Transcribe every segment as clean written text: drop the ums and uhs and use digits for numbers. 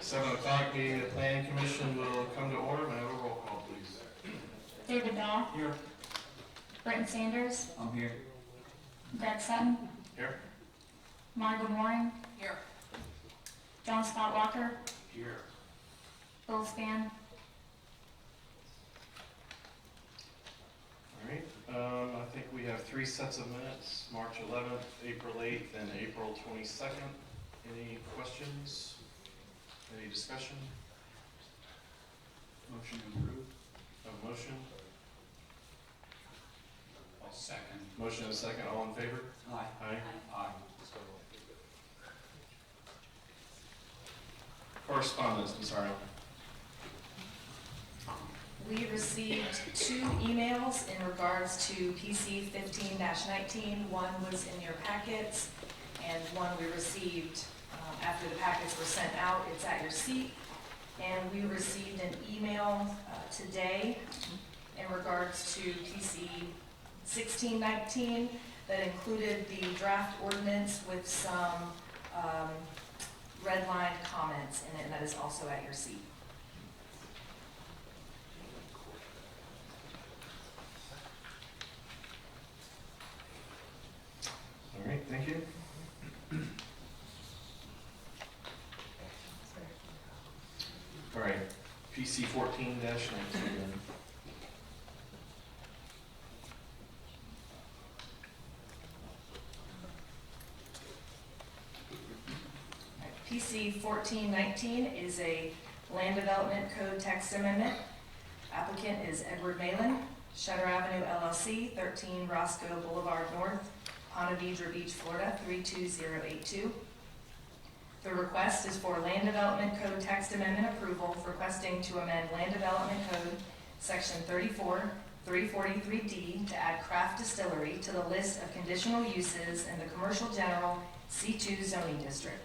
7 o'clock, meeting of the Planning Commission will come to order. May I have a roll call, please? David Dahl. Here. Britton Sanders. I'm here. Greg Sutton. Here. Monica Mooring. Here. John Scott Walker. Here. Bill Span. All right, I think we have 3 sets of minutes, March 11th, April 8th, and April 22nd. Any questions? Any discussion? Motion to approve. A motion? I'll second. Motion and a second, all in favor? Aye. Aye. Aye. Correspondence, Ms. Arnold. We received 2 emails in regards to PC 15-19. One was in your packets, and one we received after the packets were sent out. It's at your seat. And we received an email today in regards to PC 16-19 that included the draft ordinance with some red-lined comments in it, and that is also at your seat. All right, thank you. All right, PC 14-19 then. PC 1419 is a land development code text amendment. Applicant is Edward Malin, Shutter Avenue LLC, 13 Roscoe Boulevard North, Ponte Vedra Beach, Florida, 32082. The request is for land development code text amendment approval, requesting to amend land development code section 34, 343D to add craft distillery to the list of conditional uses in the commercial general C2 zoning district.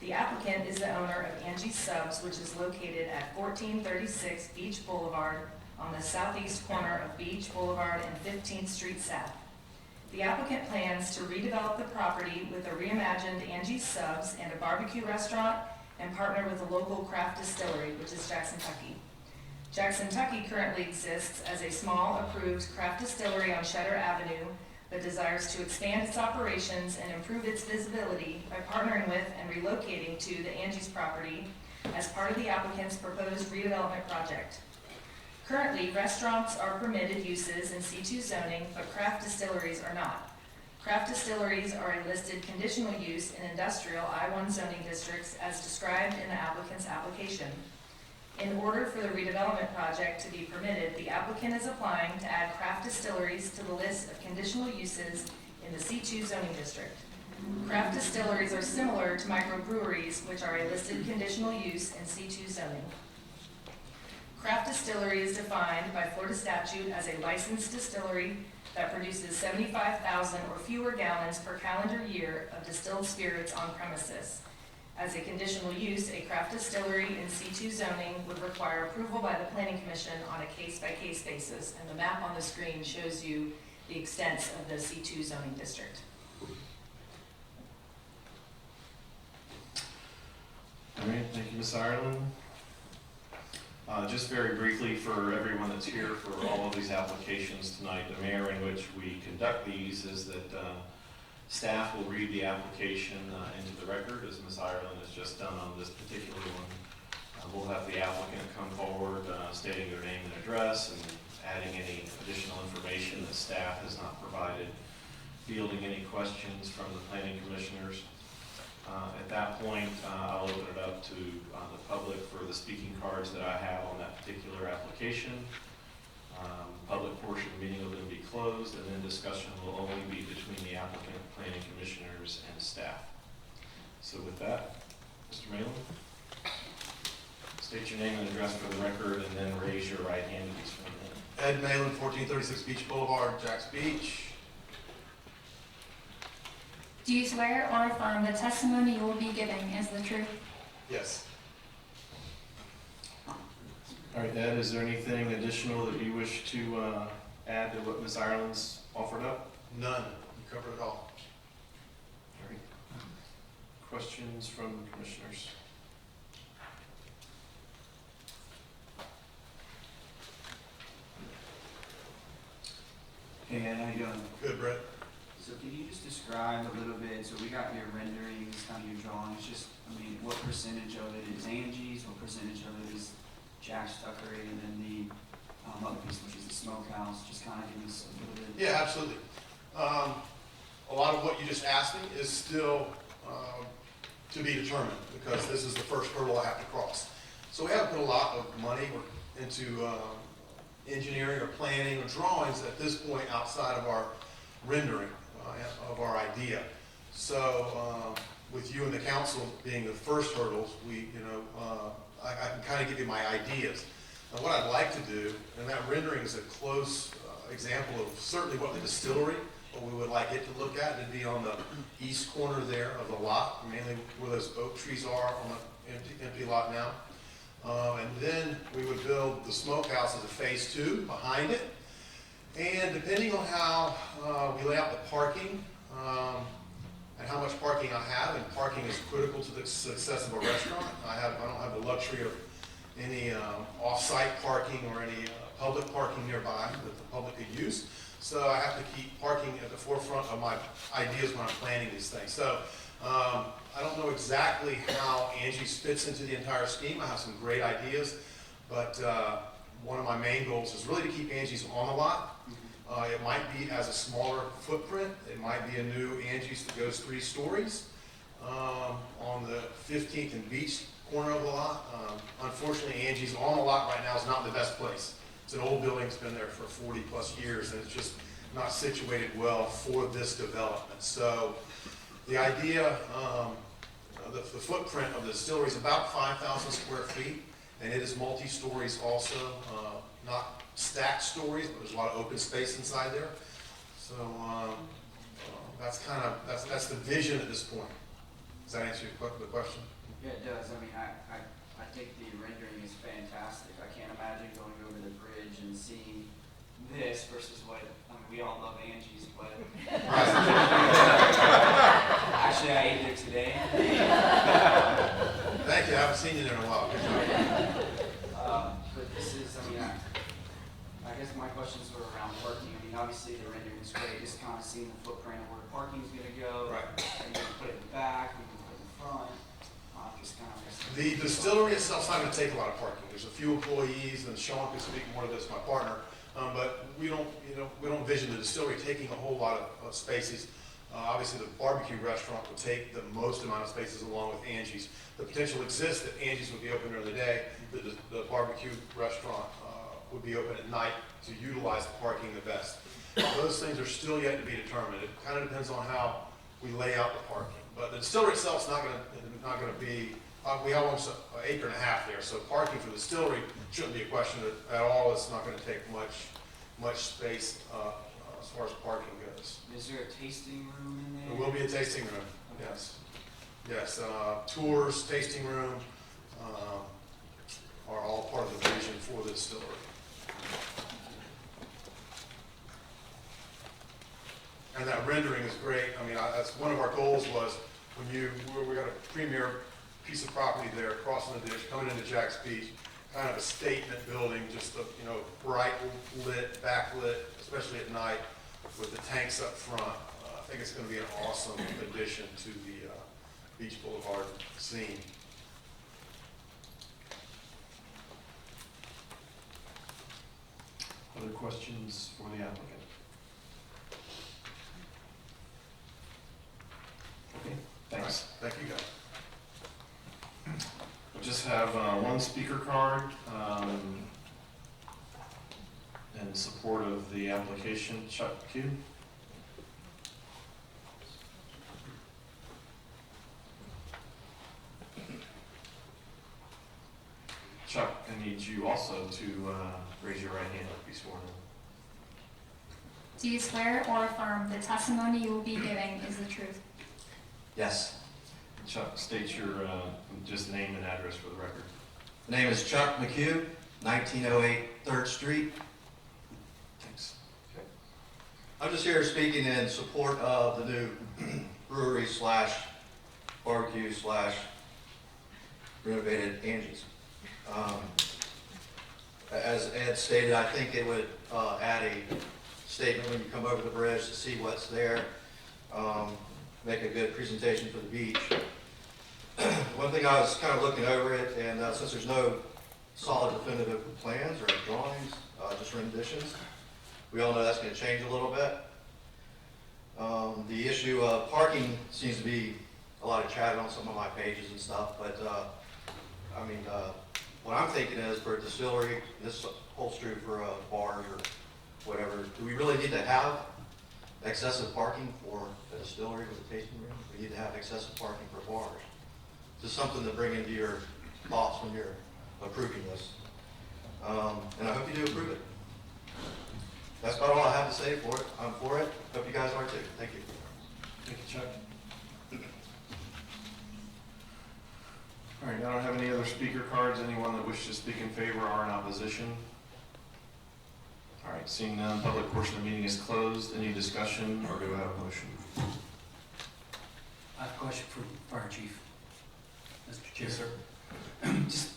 The applicant is the owner of Angie's Subs, which is located at 1436 Beach Boulevard on the southeast corner of Beach Boulevard and 15th Street South. The applicant plans to redevelop the property with a reimagined Angie's Subs and a barbecue restaurant and partner with a local craft distillery, which is Jackson Tucky. Jackson Tucky currently exists as a small approved craft distillery on Shutter Avenue, but desires to expand its operations and improve its visibility by partnering with and relocating to the Angie's property as part of the applicant's proposed redevelopment project. Currently, restaurants are permitted uses in C2 zoning, but craft distilleries are not. Craft distilleries are a listed conditional use in industrial I-1 zoning districts as described in the applicant's application. In order for the redevelopment project to be permitted, the applicant is applying to add craft distilleries to the list of conditional uses in the C2 zoning district. Craft distilleries are similar to microbreweries, which are a listed conditional use in C2 zoning. Craft distillery is defined by Florida statute as a licensed distillery that produces 75,000 or fewer gallons per calendar year of distilled spirits on premises. As a conditional use, a craft distillery in C2 zoning would require approval by the Planning Commission on a case-by-case basis, and the map on the screen shows you the extent of the C2 zoning district. All right, thank you, Ms. Ireland. Just very briefly for everyone that's here for all of these applications tonight, the manner in which we conduct these is that staff will read the application into the record, as Ms. Ireland has just done on this particular one. We'll have the applicant come forward stating their name and address and adding any additional information that staff has not provided, fielding any questions from the planning commissioners. At that point, I'll open it up to the public for the speaking cards that I have on that particular application. Public portion of the meeting will then be closed, and then discussion will only be between the applicant, planning commissioners, and staff. So with that, Mr. Malin, state your name and address for the record, and then raise your right hand to be sworn in. Ed Malin, 1436 Beach Boulevard, Jacks Beach. Do you swear or affirm the testimony you will be giving is the truth? Yes. All right, Ed, is there anything additional that you wish to add to what Ms. Ireland's offered up? None. You covered it all. All right. Questions from commissioners? Hey Ed, how you doing? Good, Brett. So can you just describe a little bit, so we got your renderings, kind of your drawings, just, I mean, what percentage of it is Angie's, what percentage of it is Jack's Tuckery, and then the other piece, which is the smokehouse, just kind of give us a little bit. Yeah, absolutely. A lot of what you just asked me is still to be determined, because this is the first hurdle I have to cross. So we haven't put a lot of money into engineering or planning or drawings at this point outside of our rendering of our idea. So with you and the council being the first hurdles, I can kind of give you my ideas. Now what I'd like to do, and that rendering is a close example of certainly what the distillery, what we would like it to look at. It'd be on the east corner there of the lot, mainly where those oak trees are on the empty lot now. And then we would build the smokehouse as a phase 2 behind it. And depending on how we lay out the parking and how much parking I have, and parking is critical to the success of a restaurant. I don't have the luxury of any off-site parking or any public parking nearby that the public could use. So I have to keep parking at the forefront of my ideas when I'm planning these things. So I don't know exactly how Angie's fits into the entire scheme. I have some great ideas, but one of my main goals is really to keep Angie's on the lot. It might be as a smaller footprint. It might be a new Angie's that goes 3 stories on the 15th and Beach corner of the lot. Unfortunately, Angie's on the lot right now is not the best place. It's an old building, it's been there for 40 plus years, and it's just not situated well for this development. So the idea, the footprint of the distillery is about 5,000 square feet, and it is multi-stories also, not stacked stories, but there's a lot of open space inside there. So that's the vision at this point. Does that answer the question? Yeah, it does. I mean, I think the rendering is fantastic. I can't imagine going over the bridge and seeing this versus what, I mean, we all love Angie's, but actually I ate there today. Thank you, I haven't seen you there in a while. Good job. But this is, I mean, I guess my questions were around parking. I mean, obviously the rendering is great, just kind of seeing the footprint of where parking is going to go. Right. Are you going to put it in the back? Are you going to put it in the front? Just kind of. The distillery itself is not going to take a lot of parking. There's a few employees, and Sean can speak more to this, my partner. But we don't envision the distillery taking a whole lot of spaces. Obviously, the barbecue restaurant would take the most amount of spaces along with Angie's. The potential exists that Angie's would be open during the day. The barbecue restaurant would be open at night to utilize the parking the best. Those things are still yet to be determined. It kind of depends on how we lay out the parking. But the distillery itself is not going to be. We have almost an acre and a half there, so parking for the distillery shouldn't be a question at all. It's not going to take much space as far as parking goes. Is there a tasting room in there? There will be a tasting room. Okay. Yes. Tours, tasting room are all part of the vision for the distillery. And that rendering is great. I mean, that's one of our goals was when we got a premier piece of property there, crossing the ditch, coming into Jack's Beach, kind of a statement building, just a bright lit, backlit, especially at night, with the tanks up front. I think it's going to be an awesome addition to the Beach Boulevard scene. Other questions for the applicant? Okay, thanks. Thank you, guys. We just have one speaker card in support of the application. Chuck Q. Chuck, I need you also to raise your right hand and be sworn in. Do you swear or affirm the testimony you will be giving is the truth? Yes. Chuck, state your just name and address for the record. The name is Chuck McHugh, 1908 3rd Street. Thanks. I'm just here speaking in support of the new brewery slash barbecue slash renovated Angie's. As Ed stated, I think it would add a statement when you come over the bridge to see what's there. Make a good presentation for the beach. One thing, I was kind of looking over it, and since there's no solid definitive plans or drawings, just renditions, we all know that's going to change a little bit. The issue of parking seems to be a lot of chatter on some of my pages and stuff, but I mean, what I'm thinking is for a distillery, this holds true for bars or whatever, do we really need to have excessive parking for a distillery with a tasting room? We need to have excessive parking for bars. Just something to bring into your thoughts when you're approving this. And I hope you do approve it. That's about all I have to say for it. I'm for it. Hope you guys are too. Thank you. Thank you, Chuck. All right, I don't have any other speaker cards. Anyone that wishes to speak in favor or in opposition? All right, seeing none, public portion of the meeting is closed. Any discussion, or do I have a motion? I have a question for Fire Chief. Mr. Chair. Yes, sir. Just,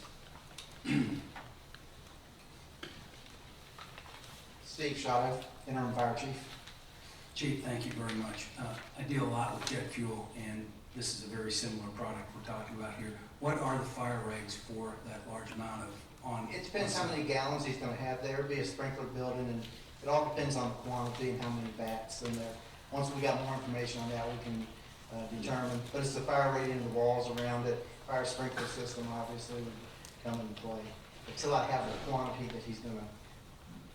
Steve Shadow, interim fire chief. Chief, thank you very much. I deal a lot with jet fuel, and this is a very similar product we're talking about here. What are the fire regs for that large amount of on? It depends how many gallons he's gonna have there. It'll be a sprinkler building, and it all depends on the quantity and how many vats in there. Once we got more information on that, we can determine, but it's the fire rating, the walls around it, fire sprinkler system obviously would come into play. Until I have the quantity that he's gonna,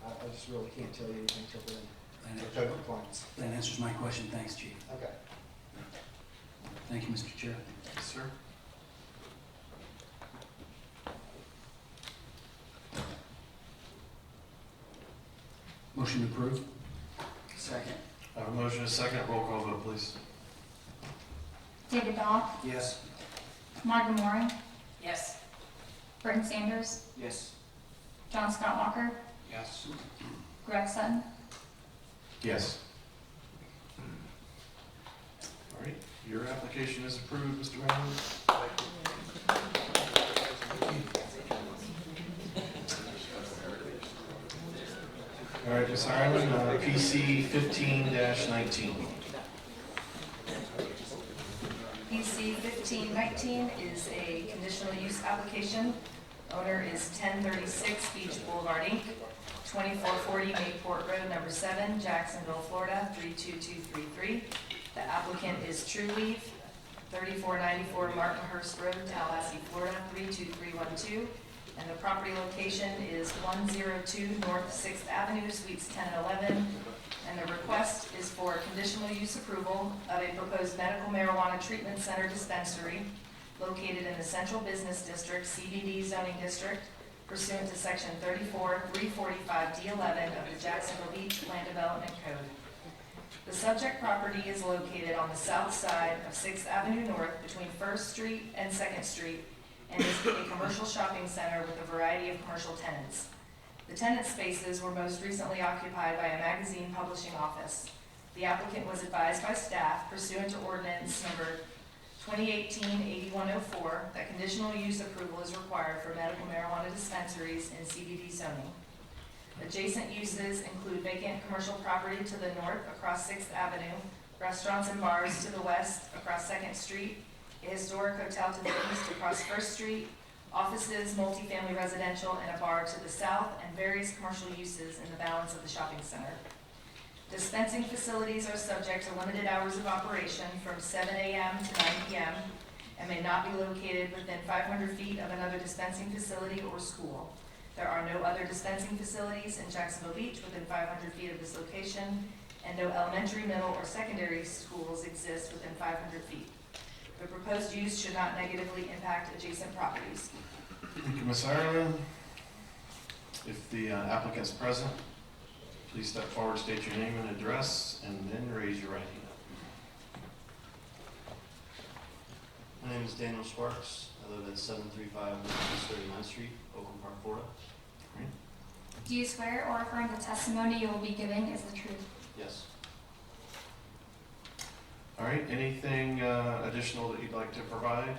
I just really can't tell you anything till then. And October plans. that answers my question. Thanks, Chief. Okay. Thank you, Mr. Chair. Yes, sir. Motion to approve. Second. I have a motion and a second. Roll call vote, please. David Dahl, Yes. Martha Moore, Yes. Britton Sanders, Yes. John Scott Walker, Yes. Greg Sutton. Yes. All right, your application is approved, Mr. Rowland. All right, Ms. Ireland, PC 15-19. PC 1519 is a conditional use application. Owner is 1036 Beach Boulevard, Inc., 2440 Mayport Road, number 7, Jacksonville, Florida, 32233. The applicant is True Leaf, 3494 Martinhurst Road, Tallahassee, Florida, 32312. And the property location is 102 North 6th Avenue, Suites 10 and 11. And the request is for conditional use approval of a proposed medical marijuana treatment center dispensary located in the Central Business District, CBD zoning district, pursuant to section 34-345D11 of the Jacksonville Beach Land Development Code. The subject property is located on the south side of 6th Avenue North between 1st Street and 2nd Street and is a commercial shopping center with a variety of commercial tenants. The tenant spaces were most recently occupied by a magazine publishing office. The applicant was advised by staff pursuant to ordinance number 2018-8104 that conditional use approval is required for medical marijuana dispensaries in CBD zoning. Adjacent uses include vacant commercial property to the north across 6th Avenue, restaurants and bars to the west across 2nd Street, a historic hotel to the east across 1st Street, offices, multifamily residential, and a bar to the south, and various commercial uses in the balance of the shopping center. Dispensing facilities are subject to limited hours of operation from 7 a.m. to 9 p.m. and may not be located within 500 feet of another dispensing facility or school. There are no other dispensing facilities in Jacksonville Beach within 500 feet of this location, and no elementary, middle, or secondary schools exist within 500 feet. The proposed use should not negatively impact adjacent properties. Thank you, Ms. Ireland. If the applicant's present, please step forward, state your name and address, and then raise your right hand. My name is Daniel Sparks. I live at 735 West 39th Street, Oakland Park, Florida. Do you swear or affirm the testimony you will be giving is the truth? Yes. All right, anything additional that you'd like to provide?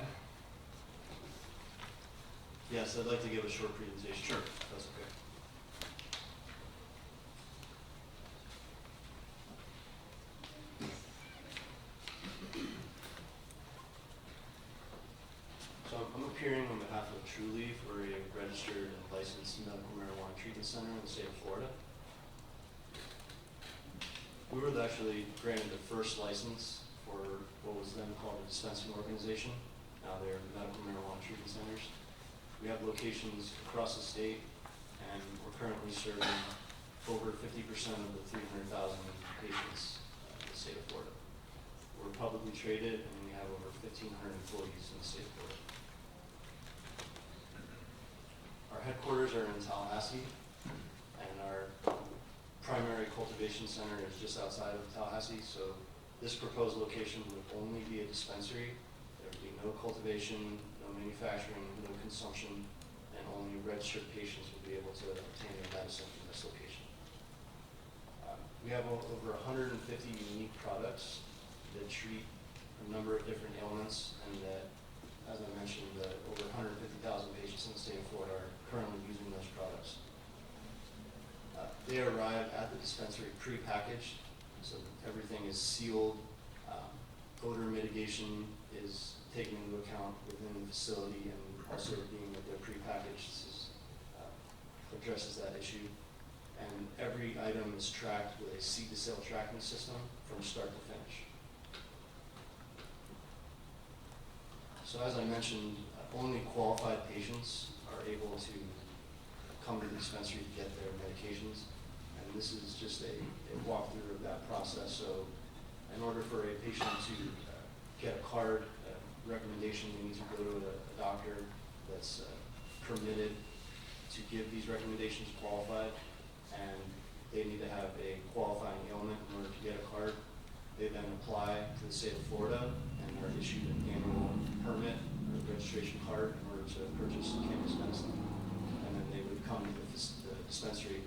Yes, I'd like to give a short presentation. Sure. If that's okay. Trulieve. We're a registered and licensed medical marijuana treatment center in the state of Florida. We were actually granted the first license for what was then called a dispensing organization. Now they're medical marijuana treatment centers. We have locations across the state, and we're currently serving over 50% of the 300,000 patients in the state of Florida. We're publicly traded, and we have over 1,500 employees in the state of Florida. Our headquarters are in Tallahassee, and our primary cultivation center is just outside of Tallahassee, so this proposed location would only be a dispensary. There would be no cultivation, no manufacturing, no consumption, and only registered patients would be able to obtain their medicine from this location. We have over 150 unique products that treat a number of different ailments, and that, as I mentioned, over 150,000 patients in the state of Florida are currently using those products. They arrive at the dispensary pre-packaged, so everything is sealed. Odor mitigation is taken into account within the facility, and also being that they're pre-packaged, this addresses that issue. And every item is tracked with a seed-to-sale tracking system from start to finish. So as I mentioned, only qualified patients are able to come to the dispensary to get their medications. And this is just a walkthrough of that process. So in order for a patient to get a card, a recommendation, they need to go to a doctor that's permitted to give these recommendations qualified, and they need to have a qualifying ailment in order to get a card. They then apply to the state of Florida and are issued an annual permit or registration card in order to purchase cannabis medicine. And then they would come to the dispensary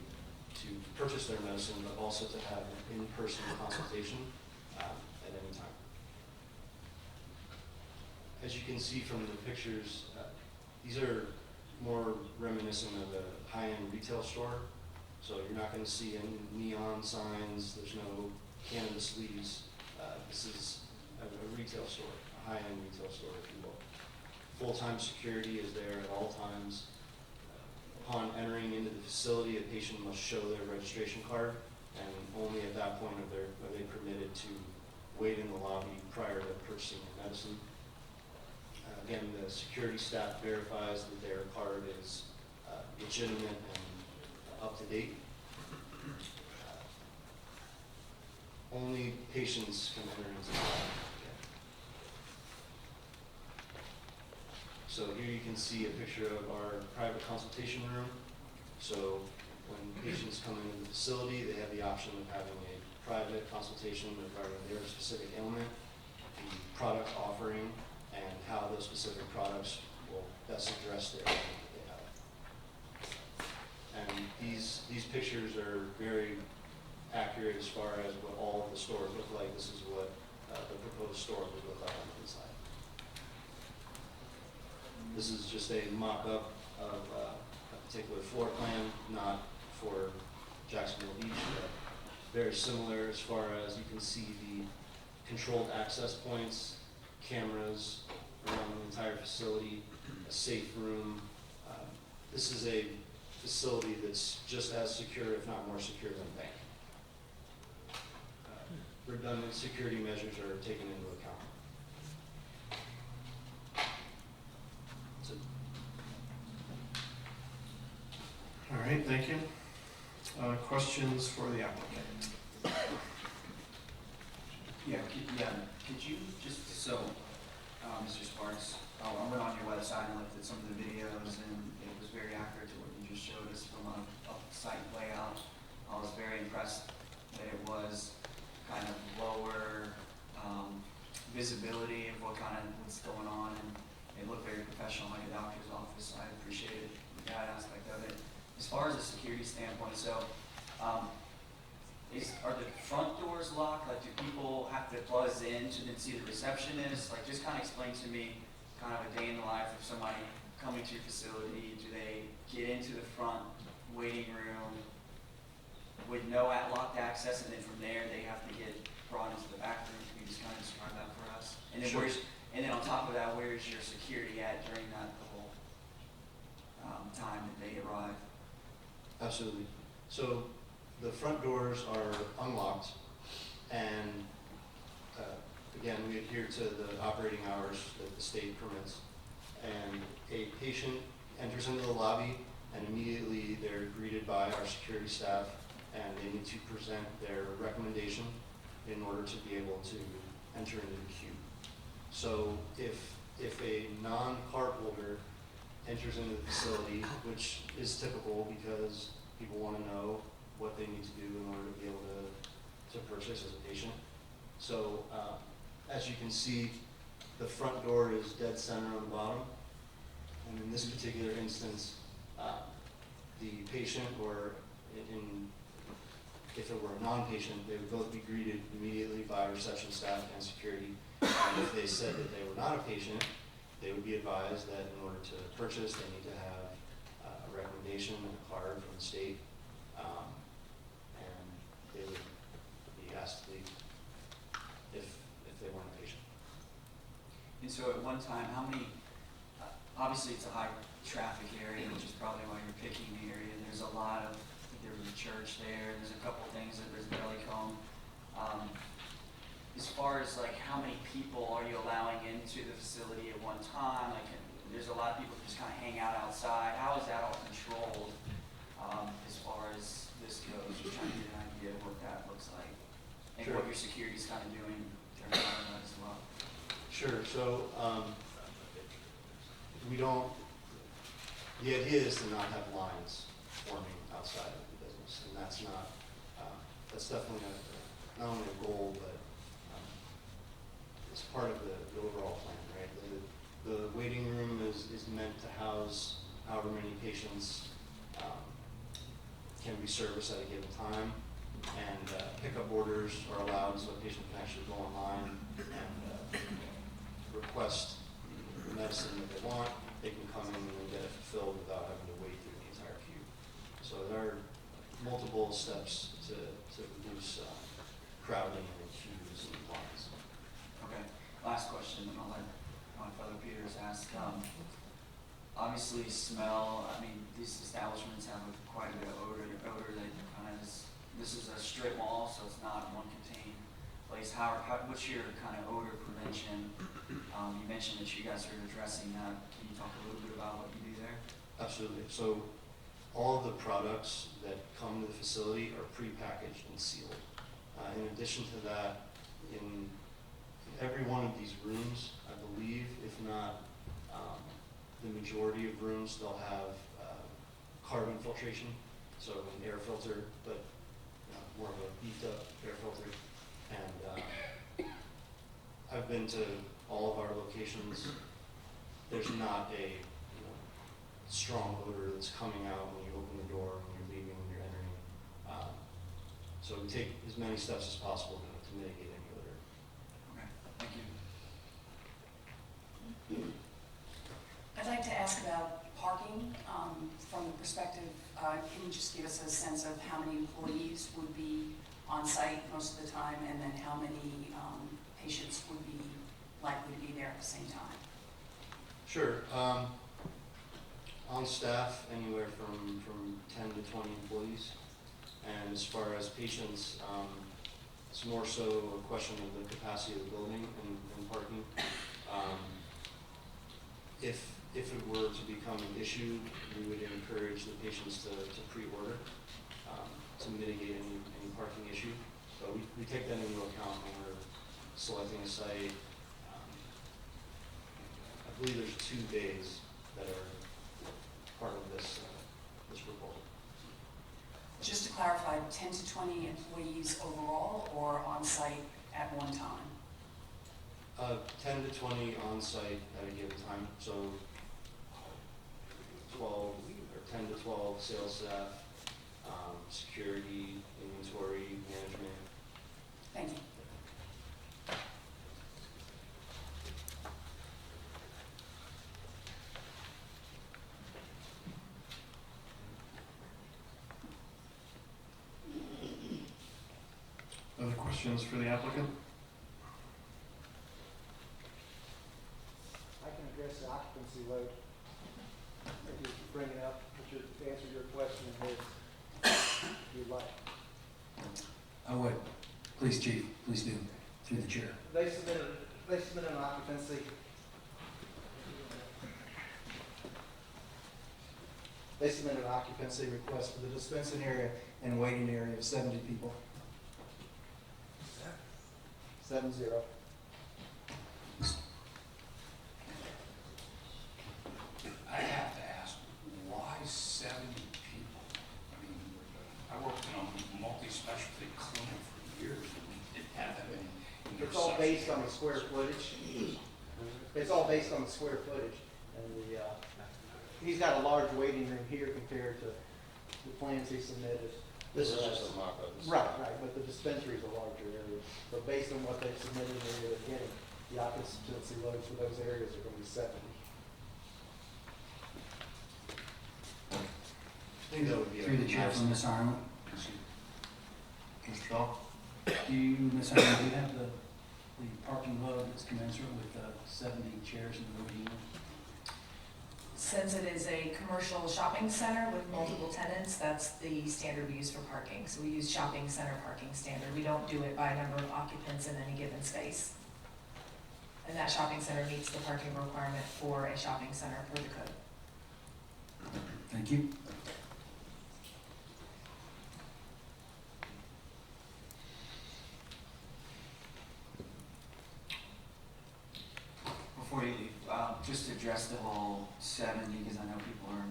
to purchase their medicine, but also to have an in-person consultation at any time. As you can see from the pictures, these are more reminiscent of a high-end retail store. So you're not going to see any neon signs. There's no cannabis leaves. This is a retail store, a high-end retail store, if you will. Full-time security is there at all times. Upon entering into the facility, a patient must show their registration card, and only at that point are they permitted to wait in the lobby prior to purchasing their medicine. Again, the security staff verifies that their card is legitimate and up to date. Only patients can enter into the lobby. So here you can see a picture of our private consultation room. So when patients come into the facility, they have the option of having a private consultation regarding their specific ailment, the product offering, and how those specific products will best address their ailment that they have. And these pictures are very accurate as far as what all of the stores look like. This is what the proposed store would look like on the inside. This is just a mock-up of a particular floor plan, not for Jacksonville Beach, but very similar as far as you can see the controlled access points, cameras around the entire facility, a safe room. This is a facility that's just as secure, if not more secure than a bank. Redundant security measures are taken into account. So, all right, thank you. Questions for the applicant? Could you just, Mr. Sparks, I went on your website and looked at some of the videos, and it was very accurate to what you just showed us from a site layout. I was very impressed that it was kind of lower visibility of what's going on, and it looked very professional, like a doctor's office. I appreciated that aspect of it. As far as a security standpoint, are the front doors locked? Like, do people have to buzz in to then see the receptionist? Like, just kind of explain to me kind of a day in the life of somebody coming to your facility. Do they get into the front waiting room with no locked access, and then from there they have to get brought into the back room? Can you just kind of describe that for us? And then Sure. and then on top of that, where is your security at during that the whole time that they arrive? Absolutely. So the front doors are unlocked, and again, we adhere to the operating hours that the state permits. And a patient enters into the lobby, and immediately they're greeted by our security staff, and they need to present their recommendation in order to be able to enter into the queue. So if a non-card holder enters into the facility, which is typical because people want to know what they need to do in order to be able to purchase as a patient. So as you can see, the front door is dead center on the bottom. And in this particular instance, the patient, or if it were a non-patient, they would both be greeted immediately by reception staff and security. And if they said that they were not a patient, they would be advised that in order to purchase, they need to have a recommendation and a card from the state, and they would be asked to leave if they weren't a patient. And so at one time, how many, obviously it's a high traffic area, which is probably why you're picking the area. There's a lot of, there was a church there, there's a couple things, there's Bellycomb. As far as like how many people are you allowing into the facility at one time? Like there's a lot of people who just kind of hang out outside. How is that all controlled as far as this goes? Just trying to get an idea of what that looks like and Sure. what your security's kind of doing in terms of that as well. Sure. So we don't. The idea is to not have lines forming outside of the business, and that's not. That's definitely not only a goal, but it's part of the overall plan, right? The waiting room is meant to house however many patients can be serviced at a given time, and pickup orders are allowed so a patient can actually go online and request the medicine that they want. They can come in and get it fulfilled without having to wait through the entire queue. So there are multiple steps to reduce crowding and queues and lines. Okay, last question, and I'll let my fellow peers ask. Obviously, smell, I mean, these establishments have quite a bit of odor that kind of is, this is a strip mall, so it's not one contained place. What's your kind of odor prevention? You mentioned that you guys are addressing that. Can you talk a little bit about what you do there? Absolutely. So all of the products that come to the facility are prepackaged and sealed. In addition to that, in every one of these rooms, I believe, if not the majority of rooms, they'll have carbon filtration, so an air filter, but more of a beefed up air filter. And I've been to all of our locations. There's not a strong odor that's coming out when you open the door, when you're leaving, when you're entering. So we take as many steps as possible to mitigate any odor. Okay, thank you. I'd like to ask about parking from the perspective, can you just give us a sense of how many employees would be on site most of the time, and then how many patients would be likely to be there at the same time? Sure. On staff, anywhere from 10 to 20 employees. And as far as patients, it's more so a question of the capacity of the building and parking. If it were to become an issue, we would encourage the patients to pre-order to mitigate any parking issue. So we take that into account when we're selecting a site. I believe there's 2 days that are part of this proposal. Just to clarify, 10 to 20 employees overall, or on site at one time? 10 to 20 on site at a given time. So 12 or 10 to 12 sales staff, security, inventory, management. Thank you. Other questions for the applicant? I can address the occupancy load. Thank you for bringing it up. to answer your question is, if you'd like. I would. Please, Chief, please do, through the chair. They submitted an occupancy. They submitted an occupancy request for the dispensing area and waiting area of 70 people. 70. I have to ask, why 70 people? I mean, I worked in a multi-specialty clinic for years, and we didn't have that many. in It's all reception based on the areas. square footage. It's all based on the square footage. And he's got a large waiting room here compared to the plans he submitted. This is just a mock-up. Right, but the dispensary is a larger area. But based on what they've submitted and the area they're getting, the occupancy loads for those areas are going to be 70. I think that would be. Through the chair from maximum. Ms. Ireland. Mr. Shaw? Do you, Ms. Ireland, do you have the parking load that's commensurate with 70 chairs in the waiting room? Since it is a commercial shopping center with multiple tenants, that's the standard we use for parking. So we use shopping center parking standard. We don't do it by number of occupants in any given space. And that shopping center meets the parking requirement for a shopping center per the code. Thank you. Before you leave, just to address the whole 70, because I know people are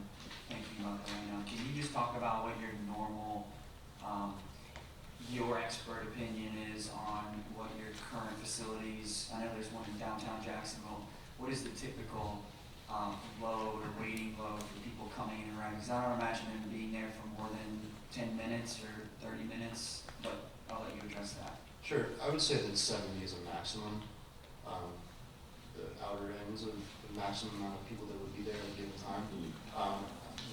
thinking about that right now. Can you just talk about what your normal, your expert opinion is on what your current facilities, I know there's one in downtown Jacksonville. What is the typical load or waiting load for people coming in and riding? Because I don't imagine them being there for more than 10 minutes or 30 minutes, but I'll let you address that. Sure, I would say that 70 is a maximum. The outer ends of the maximum amount of people that would be there at a given time.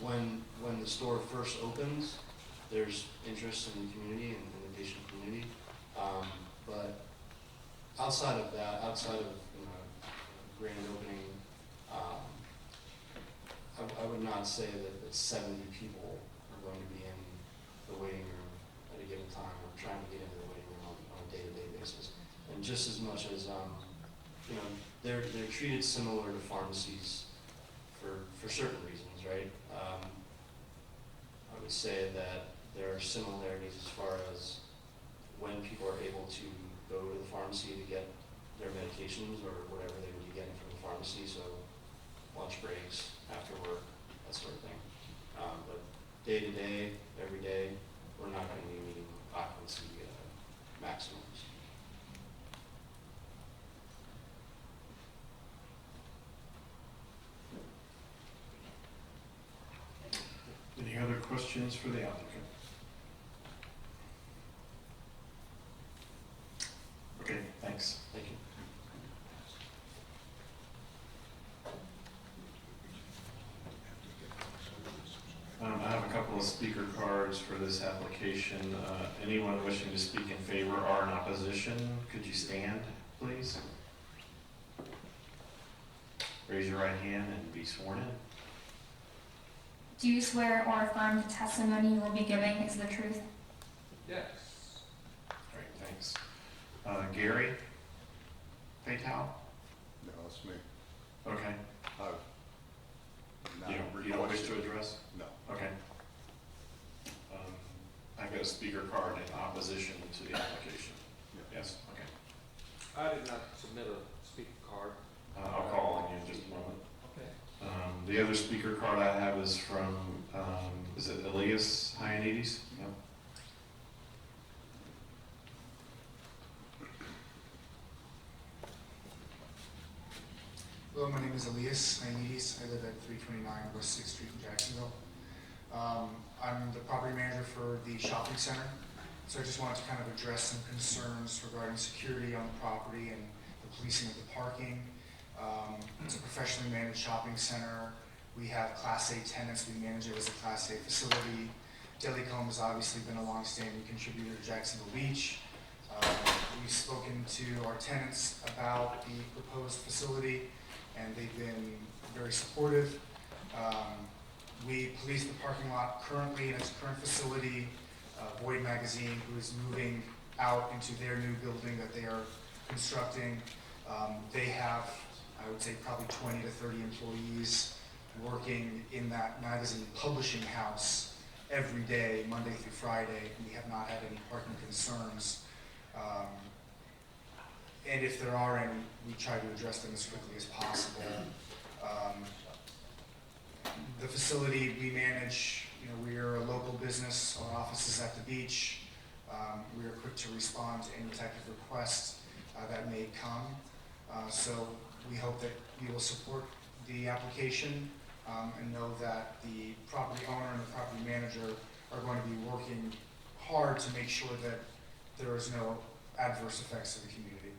When the store first opens, there's interest in the community and in the patient community. But outside of that, outside of grand opening, I would not say that 70 people are going to be in the waiting room at a given time or trying to get into the waiting room on a day-to-day basis. And just as much as they're treated similar to pharmacies for certain reasons, right? I would say that there are similarities as far as when people are able to go to the pharmacy to get their medications or whatever they would be getting from the pharmacy, so lunch breaks, after work, that sort of thing. But day to day, every day, we're not going to be meeting occupancy maximums. Any other questions for the applicant? Okay, thanks. Thank you. I have a couple of speaker cards for this application. Anyone wishing to speak in favor or in opposition, could you stand, please? Raise your right hand and be sworn in. Do you swear or affirm the testimony you will be giving is the truth? Yes. Great, thanks. Gary Fatal? No, it's me. Okay. Not You don't wish to requested. address? No. Okay. I've got a speaker card in opposition to the application. Yes, okay. I did not submit a speaker card. I'll call on you in just a moment. Okay. The other speaker card I have is from, is it Elias Hyanides? Yep. Hello, my name is Elias Hyanides. I live at 329 West 6th Street in Jacksonville. I'm the property manager for the shopping center, so I just wanted to kind of address some concerns regarding security on the property and the policing of the parking. It's a professionally managed shopping center. We have Class A tenants. We manage it as a Class A facility. Delicom has obviously been a long-standing contributor to Jacksonville Beach. We've spoken to our tenants about the proposed facility, and they've been very supportive. We police the parking lot currently in its current facility. Boyd Magazine, who is moving out into their new building that they are constructing. They have, I would say, probably 20 to 30 employees working in that magazine publishing house every day, Monday through Friday. We have not had any parking concerns. And if there are any, we try to address them as quickly as possible. The facility we manage, we are a local business. Our office is at the beach. We are quick to respond to any type of request that may come. So we hope that you will support the application and know that the property owner and the property manager are going to be working hard to make sure that there is no adverse effects to the community.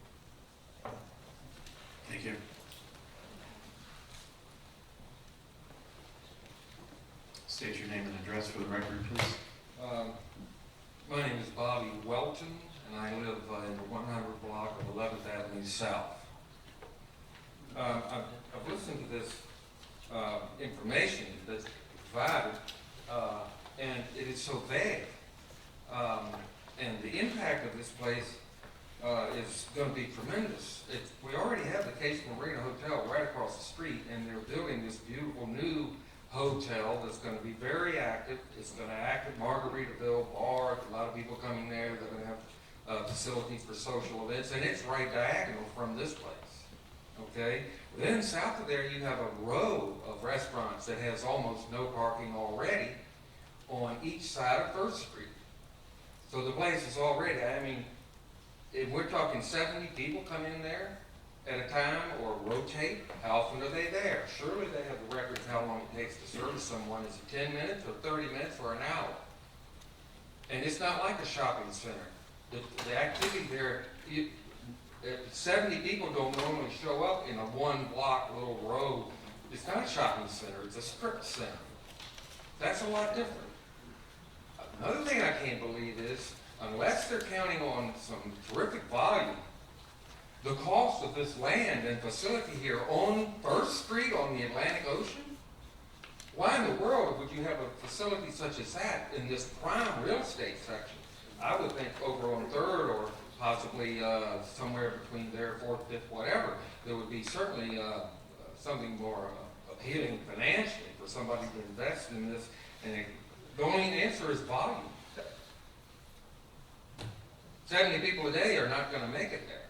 Thank you. State your name and address for the record, please. My name is Bobby Welton, and I live in the 100 block of 11th Avenue South. I've listened to this information that's provided, and it is so vague. And the impact of this place is going to be tremendous. We already have the Case Marina Hotel right across the street, and they're building this beautiful new hotel that's going to be very active. It's going to act at Margaritaville Bar. A lot of people coming there. They're going to have facilities for social events, and it's right diagonal from this place. Okay? Then south of there, you have a row of restaurants that has almost no parking already on each side of First Street. So the place is already, if we're talking 70 people come in there at a time or rotate, how often are they there? Surely they have the records how long it takes to service someone. Is it 10 minutes or 30 minutes or an hour? And it's not like a shopping center. The activity there, 70 people don't normally show up in a one block little row. It's not a shopping center, it's a strip center. That's a lot different. Another thing I can't believe is, unless they're counting on some terrific volume, the cost of this land and facility here on First Street on the Atlantic Ocean, why in the world would you have a facility such as that in this prime real estate section? I would think over on Third or possibly somewhere between there, Fourth, Fifth, whatever, there would be certainly something more appealing financially for somebody to invest in this. And the only answer is volume. 70 people a day are not going to make it there.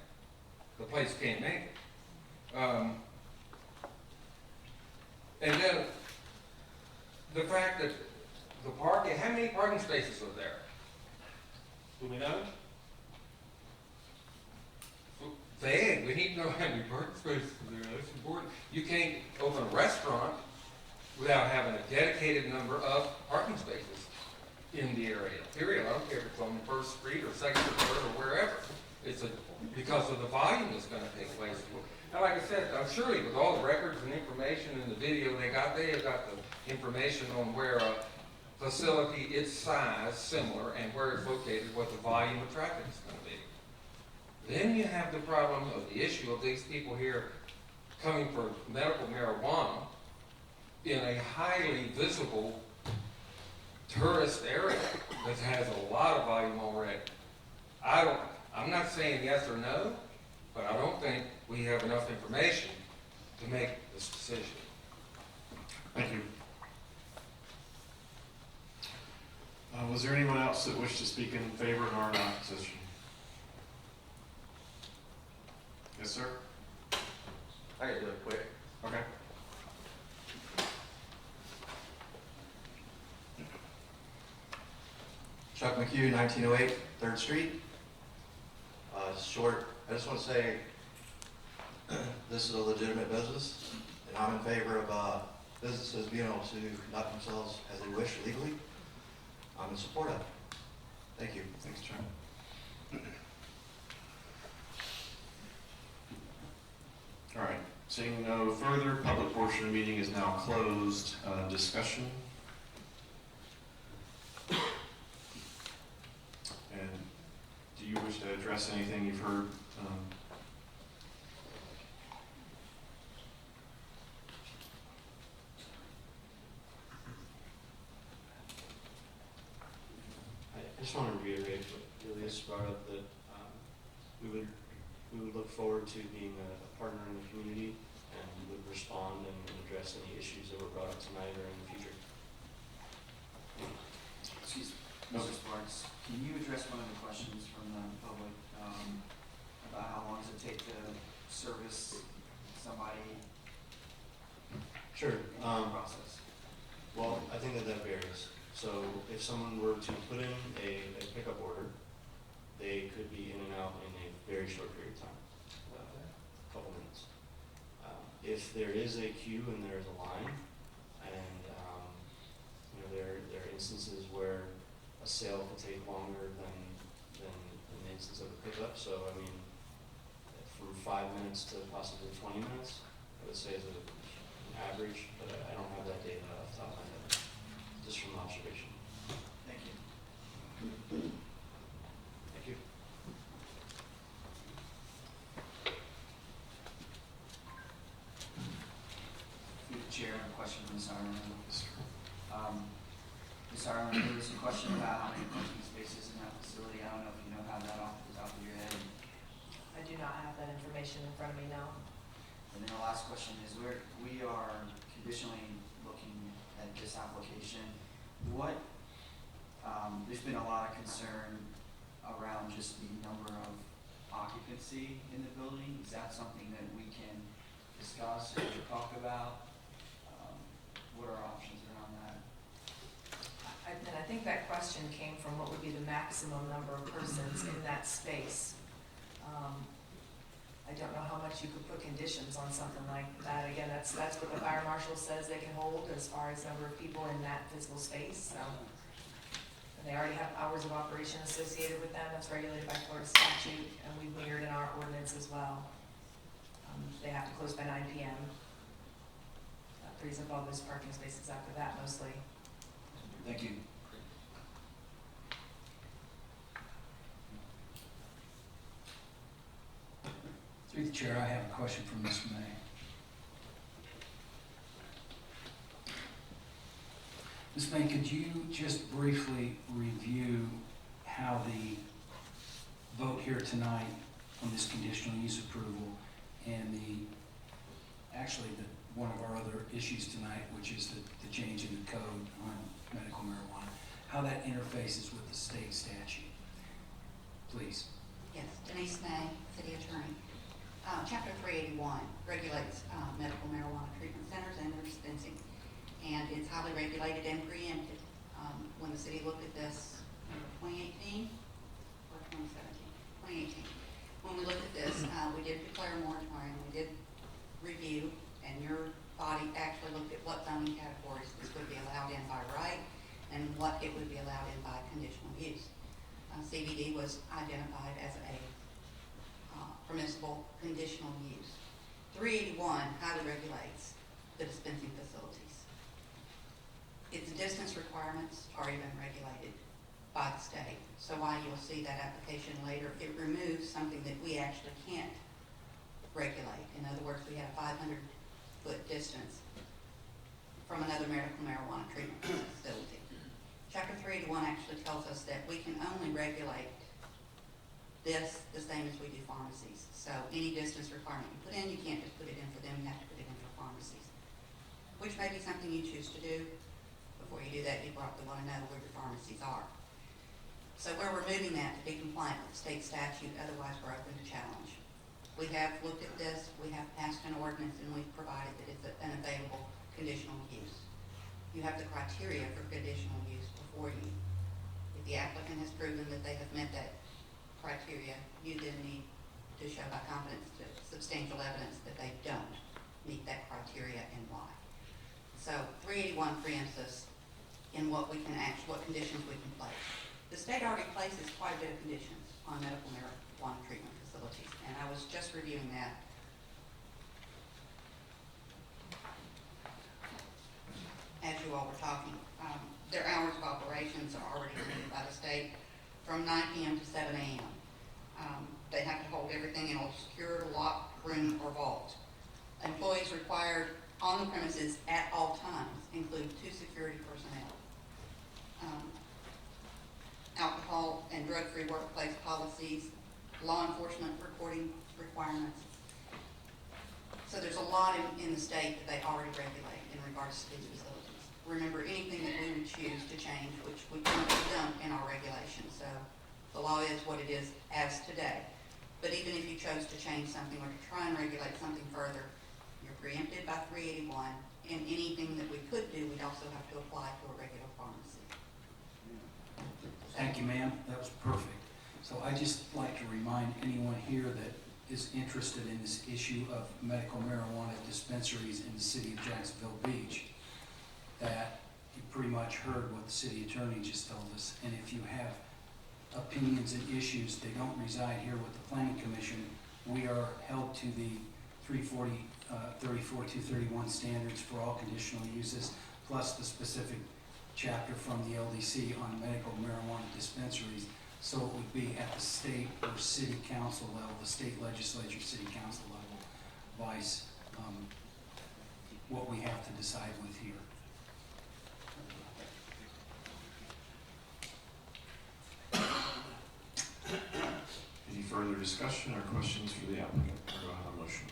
The place can't make it. And then the fact that the parking, how many parking spaces are there? Do we know? Vague. We need to know how many parking spaces are there. That's important. You can't open a restaurant without having a dedicated number of parking spaces in the area. Period. I don't care if it's on First Street or Second or Third or wherever. It's because of the volume that's going to take place. Now, like I said, I'm surely with all the records and information and the video they have got the information on where a facility, its size, similar, and where it's located, what the volume of traffic is going to be. Then you have the problem of the issue of these people here coming for medical marijuana in a highly visible tourist area that has a lot of volume already. I'm not saying yes or no, but I don't think we have enough information to make this decision. Thank you. Was there anyone else that wished to speak in favor or in opposition? Yes, sir? I can do it quick. Okay. Chuck McHugh, 1908 3rd Street. Short, I just want to say this is a legitimate business, and I'm in favor of businesses being able to conduct themselves as they wish legally. I'm in support of it. Thank you. Thanks, Chuck. All right. Seeing no further, public portion of the meeting is now closed. Discussion. And do you wish to address anything you've heard? just brought up that we would look forward to being a partner in the community and would respond and address any issues that were brought up tonight or in the future. Excuse me, Mr. Sparks, can you address one of the questions from the public, about how long does it take to service somebody? Sure. Process. Well, I think that varies. So if someone were to put in a pickup order, they could be in and out in a very short period of time, a couple minutes. If there is a queue and there is a line, and there are instances where a sale could take longer than the instance of a pickup. So I mean, from 5 minutes to possibly 20 minutes, I would say is an average, but I don't have that data off the top of my head, just from observation. Thank you. Thank you. Through the chair, I have a question from Ms. Ireland. Ms. Ireland, there was a question about how many parking spaces in that facility. I don't know if you know how that off the top of your head. I do not have that information in front of me now. And then the last question is, we are conditionally looking at this application. What, there's been a lot of concern around just the number of occupancy in the building. Is that something that we can discuss or talk about? What are our options around that? And I think that question came from what would be the maximum number of persons in that space. I don't know how much you could put conditions on something like that. Again, that's what the fire marshal says they can hold as far as number of people in that physical space, so. And they already have hours of operation associated with them, that's regulated by Florida statute, and we mirrored in our ordinance as well. They have to close by 9 p.m. That frees up all those parking spaces after that mostly. Thank you. Through the chair, I have a question from Ms. May. Ms. May, could you just briefly review how the vote here tonight on this conditional use approval and one of our other issues tonight, which is the change in the code on medical marijuana, how that interfaces with the state statute? Please. Yes, Denise May, City Attorney. Chapter 381 regulates medical marijuana treatment centers and their dispensing, and it's highly regulated and preempted. When the city looked at this in 2018 or 2017, 2018, when we looked at this, we did declare a moratorium, we did review, and your body actually looked at what zoning categories this would be allowed in by right and what it would be allowed in by conditional use. CBD was identified as a permissible conditional use. 381 highly regulates the dispensing facilities. Its distance requirements are even regulated by the state. So while you'll see that application later, it removes something that we actually can't regulate. In other words, we have a 500-foot distance from another medical marijuana treatment facility. Chapter 381 actually tells us that we can only regulate this the same as we do pharmacies. So any distance requirement you put in, you can't just put it in for them, you have to put it in for pharmacies. Which may be something you choose to do. Before you do that, you probably want to know where your pharmacies are. So we're removing that to be compliant with the state statute, otherwise we're open to challenge. We have looked at this, we have passed an ordinance, and we've provided that it's an available conditional use. You have the criteria for conditional use before you. If the applicant has proven that they have met that criteria, you then need to show by confidence substantial evidence that they don't meet that criteria and why. So 381 preempts us in what conditions we can place. The state already places quite a bit of conditions on medical marijuana treatment facilities, and I was just reviewing that. As you all were talking, their hours of operations are already limited by the state from 9 p.m. to 7 a.m. They have to hold everything in a secure, locked room or vault. Employees required on the premises at all times include 2 security personnel. alcohol and drug-free workplace policies, law enforcement reporting requirements. So there's a lot in the state that they already regulate in regards to these facilities. Remember, anything that we would choose to change, which we currently don't in our regulations, so the law is what it is as today. But even if you chose to change something or to try and regulate something further, you're preempted by 381, and anything that we could do, we'd also have to apply to a regular pharmacy. Thank you, ma'am. That was perfect. So I just like to remind anyone here that is interested in this issue of medical marijuana dispensaries in the city of Jacksonville Beach, that you pretty much heard what the city attorney just told us. And if you have opinions and issues, they don't reside here with the planning commission. We are held to the 34-231 standards for all conditional uses, plus the specific chapter from the LDC on medical marijuana dispensaries. So it would be at the state or city council level, the state legislature, city council level, vice what we have to decide with here. Any further discussion or questions for the applicant? Or do I have a motion?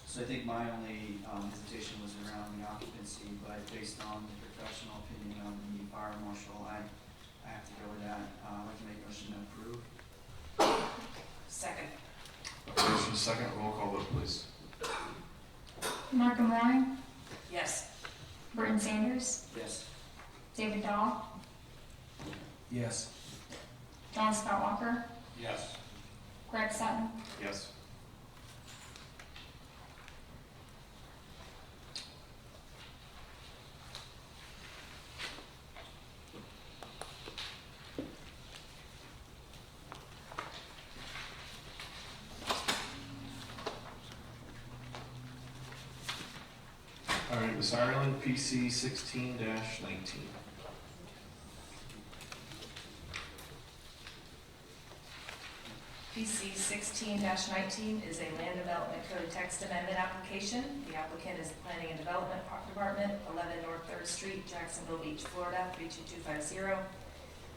So I think my only hesitation was around the occupancy, but based on the professional opinion of the fire marshal, I have to go with that. I'd like to make a motion to approve. Second. Motion second, roll call vote, please. Markham Roy, Yes. Burton Sanders, Yes. David Dahl, Yes. John Scott Walker, Yes. Greg Sutton, Yes. All right, Ms. Ireland, PC 16-19. PC 16-19 is a land development code text amendment application. The applicant is the Planning and Development Department, 11 North 3rd Street, Jacksonville Beach, Florida, 32250.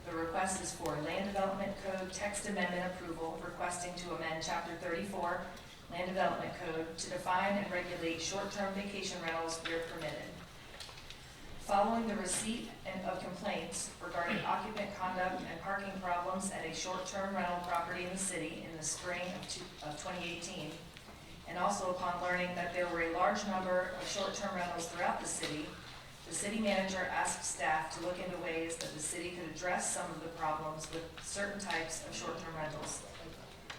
The request is for land development code text amendment approval, requesting to amend Chapter 34, Land Development Code, to define and regulate short-term vacation rentals where permitted. Following the receipt of complaints regarding occupant conduct and parking problems at a short-term rental property in the city in the spring of 2018, and also upon learning that there were a large number of short-term rentals throughout the city manager asked staff to look into ways that the city could address some of the problems with certain types of short-term rentals.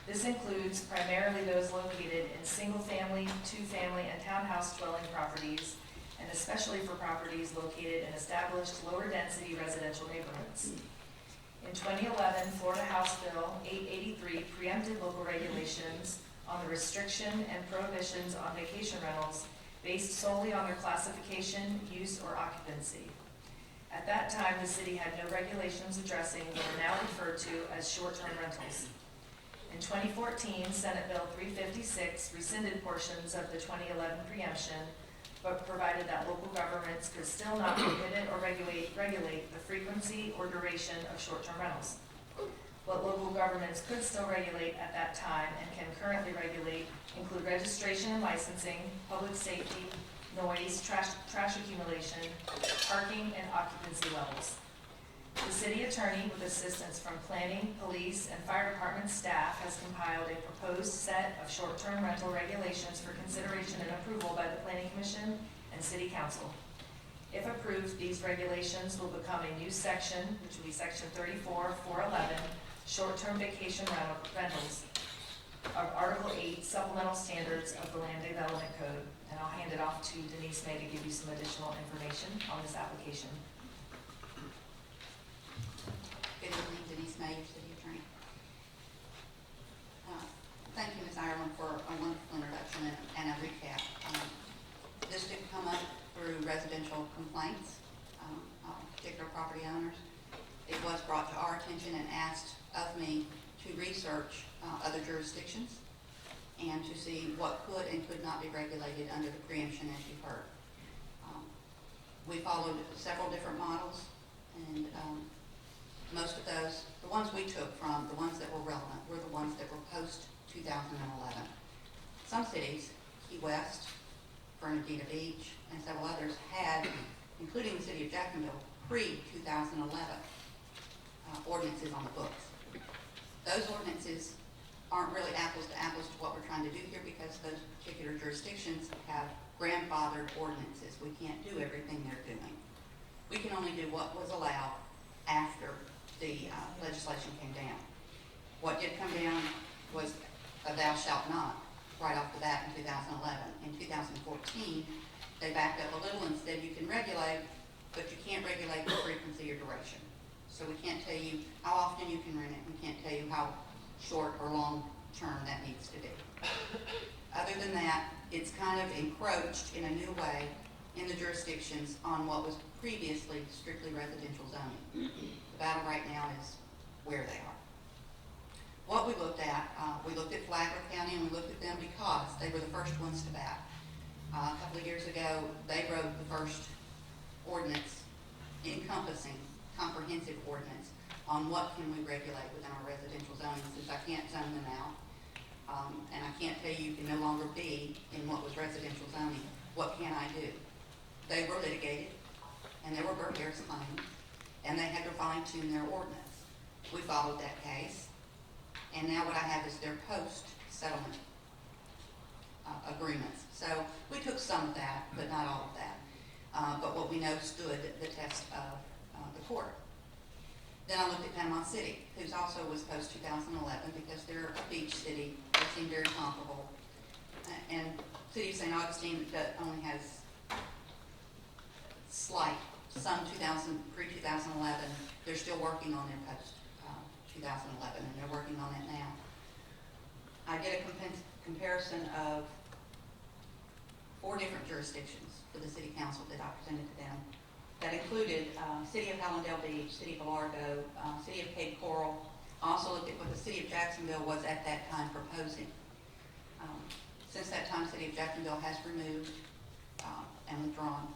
This includes primarily those located in single-family, two-family, and townhouse dwelling properties, and especially for properties located in established lower-density residential neighborhoods. In 2011, Florida House Bill 883 preempted local regulations on the restriction and prohibitions on vacation rentals based solely on their classification, use, or occupancy. At that time, the city had no regulations addressing what are now referred to as short-term rentals. In 2014, Senate Bill 356 rescinded portions of the 2011 preemption, but provided that local governments could still not prohibit or regulate the frequency or duration of short-term rentals. What local governments could still regulate at that time and can currently regulate include registration and licensing, public safety, noise, trash accumulation, parking, and occupancy levels. The city attorney, with assistance from planning, police, and fire department staff, has compiled a proposed set of short-term rental regulations for consideration and approval by the Planning Commission and City Council. If approved, these regulations will become a new section, which will be Section 34-411, Short-Term Vacation Rentals, of Article 8, Supplemental Standards of the Land Development Code. And I'll hand it off to Denise May to give you some additional information on this application. Good evening, Denise May, your city attorney. Thank you, Ms. Ireland, for a wonderful introduction and a recap. This did come up through residential complaints of particular property owners. It was brought to our attention and asked of me to research other jurisdictions and to see what could and could not be regulated under the preemption, as you've heard. We followed several different models, and most of those, the ones we took from, the ones that were relevant, were the ones that were post-2011. Some cities, Key West, Bernardino Beach, and several others had, including the city of Jacksonville, pre-2011 ordinances on the books. Those ordinances aren't really apples to apples to what we're trying to do here, because those particular jurisdictions have grandfathered ordinances. We can't do everything they're doing. We can only do what was allowed after the legislation came down. What did come down was a thou shalt not right off the bat in 2011. In 2014, they backed up a little and said you can regulate, but you can't regulate the frequency or duration. So we can't tell you how often you can rent it. We can't tell you how short or long term that needs to be. Other than that, it's kind of encroached in a new way in the jurisdictions on what was previously strictly residential zoning. The battle right now is where they are. What we looked at Flagler County, and we looked at them because they were the first ones to bat. A couple of years ago, they wrote the first ordinance encompassing, comprehensive ordinance on what can we regulate within our residential zoning, since I can't zone them out. And I can't tell you can no longer be in what was residential zoning. What can I do? They were litigated, and there were Burt Harris claims, and they had to fine-tune their ordinance. We followed that case, and now what I have is their post-settlement agreements. So we took some of that, but not all of that. But what we know stood the test of the court. Then I looked at Panama City, who's also was post-2011, because they're a beach city. They seem very comparable. And City of St. Augustine that only has slight, some pre-2011. They're still working on their post-2011, and they're working on it now. I get a comparison of 4 different jurisdictions for the city council that I presented to them. That included City of Hallandale Beach, City of Largo, City of Cape Coral. I also looked at what the City of Jacksonville was at that time proposing. Since that time, City of Jacksonville has removed and withdrawn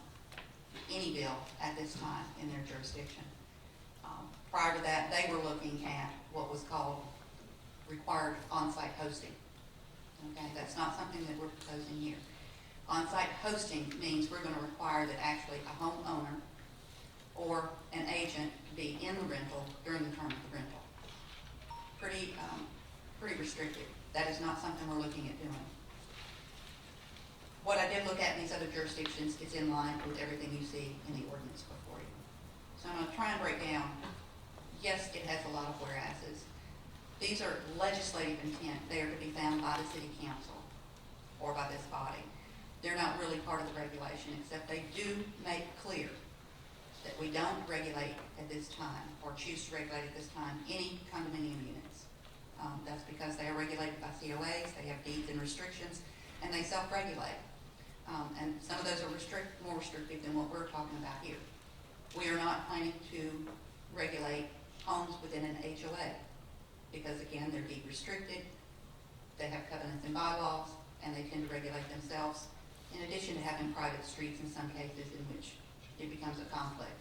any bill at this time in their jurisdiction. Prior to that, they were looking at what was called required on-site hosting. Okay, that's not something that we're proposing here. On-site hosting means we're going to require that actually a homeowner or an agent be in the rental during the term of the rental. Pretty restrictive. That is not something we're looking at doing. What I did look at in these other jurisdictions is in line with everything you see in the ordinance before you. So I'm going to try and break down. Yes, it has a lot of whereases. These are legislative intent. They are to be found by the city council or by this body. They're not really part of the regulation, except they do make clear that we don't regulate at this time, or choose to regulate at this time, any condominium units. That's because they are regulated by COAs, they have deeds and restrictions, and they self-regulate. And some of those are more restrictive than what we're talking about here. We are not planning to regulate homes within an HOA, because again, they're deed restricted, they have covenants and bylaws, and they tend to regulate themselves, in addition to having private streets in some cases in which it becomes a conflict.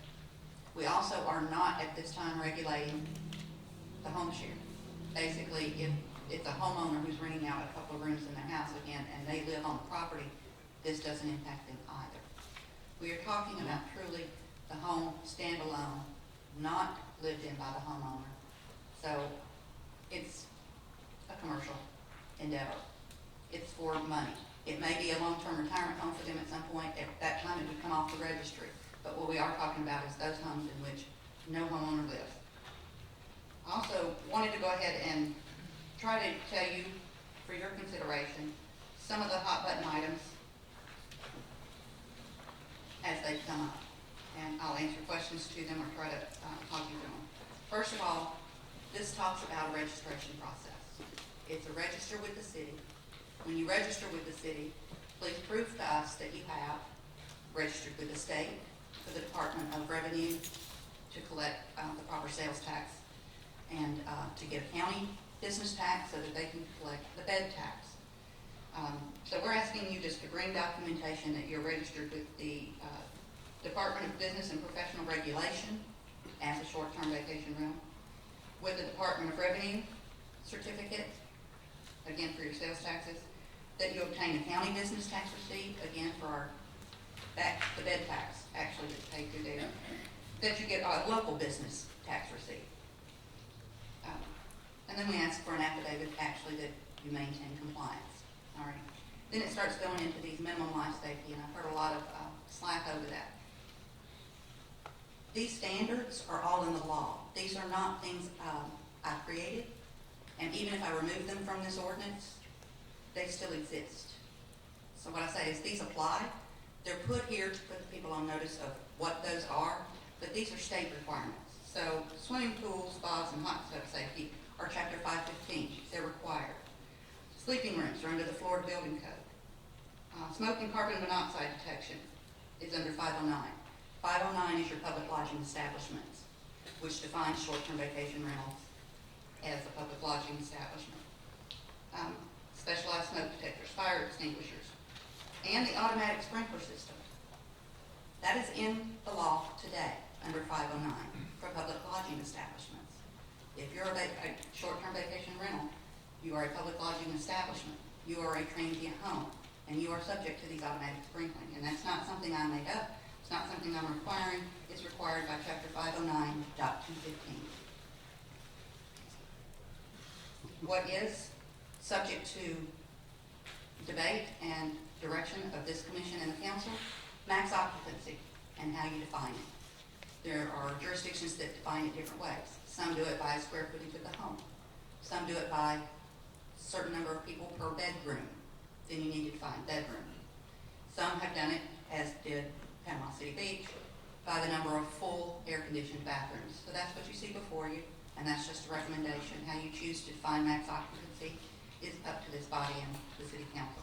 We also are not at this time regulating the home share. Basically, if it's a homeowner who's renting out a couple of rooms in their house again and they live on the property, this doesn't impact them either. We are talking about truly the home standalone, not lived in by the homeowner. So it's a commercial endeavor. It's for money. It may be a long-term retirement home for them at some point. At that time, it would come off the registry. But what we are talking about is those homes in which no homeowner lives. I also wanted to go ahead and try to tell you, for your consideration, some of the hot button items as they come up. And I'll answer questions to them or try to talk you through them. First of all, this talks about a registration process. It's a register with the city. When you register with the city, please prove to us that you have registered with the state, for the Department of Revenue, to collect the proper sales tax, and to get a county business tax so that they can collect the bed tax. So we're asking you just to bring documentation that you're registered with the Department of Business and Professional Regulation as a short-term vacation rental, with the Department of Revenue certificate, again for your sales taxes, that you obtain a county business tax receipt, again for our the bed tax, actually that's paid through there, that you get a local business tax receipt. And then we ask for an affidavit actually that you maintain compliance, all right? Then it starts going into these minimum life safety, and I've heard a lot of slack over that. These standards are all in the law. These are not things I created, and even if I remove them from this ordinance, they still exist. So what I say is these apply. They're put here to put the people on notice of what those are, but these are state requirements. So swimming pools, spas, and hot tub safety are Chapter 515. They're required. Sleeping rooms are under the Florida Building Code. Smoke and carbon monoxide detection is under 509. 509 is your public lodging establishments, which defines short-term vacation rentals as a public lodging establishment. Specialized smoke detectors, fire extinguishers, and the automatic sprinkler system. That is in the law today under 509 for public lodging establishments. If you're a short-term vacation rental, you are a public lodging establishment, you are a transient home, and you are subject to these automatic sprinkling. And that's not something I made up. It's not something I'm requiring. It's required by Chapter 509.215. What is subject to debate and direction of this commission and the council? Max occupancy and how you define it. There are jurisdictions that define it different ways. Some do it by square footage of the home. Some do it by a certain number of people per bedroom. Then you need to define bedroom. Some have done it, as did Panama City Beach, by the number of full air-conditioned bathrooms. So that's what you see before you, and that's just a recommendation. How you choose to define max occupancy is up to this body and the city council.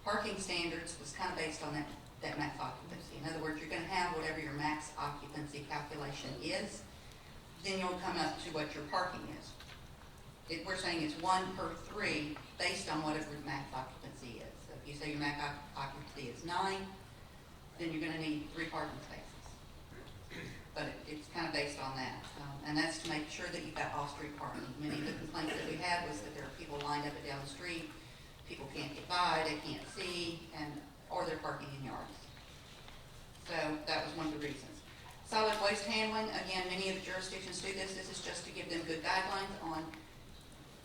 Parking standards was kind of based on that max occupancy. In other words, you're going to have whatever your max occupancy calculation is, then you'll come up to what your parking is. We're saying it's 1 per 3 based on whatever your max occupancy is. So if you say your max occupancy is 9, then you're going to need 3 parking spaces. But it's kind of based on that. And that's to make sure that you've got off-street parking. Many of the complaints that we had was that there are people lined up and down the street, people can't get by, they can't see, or they're parking in yards. So that was one of the reasons. Solid waste handling, again, many of the jurisdictions do this. This is just to give them good guidelines on,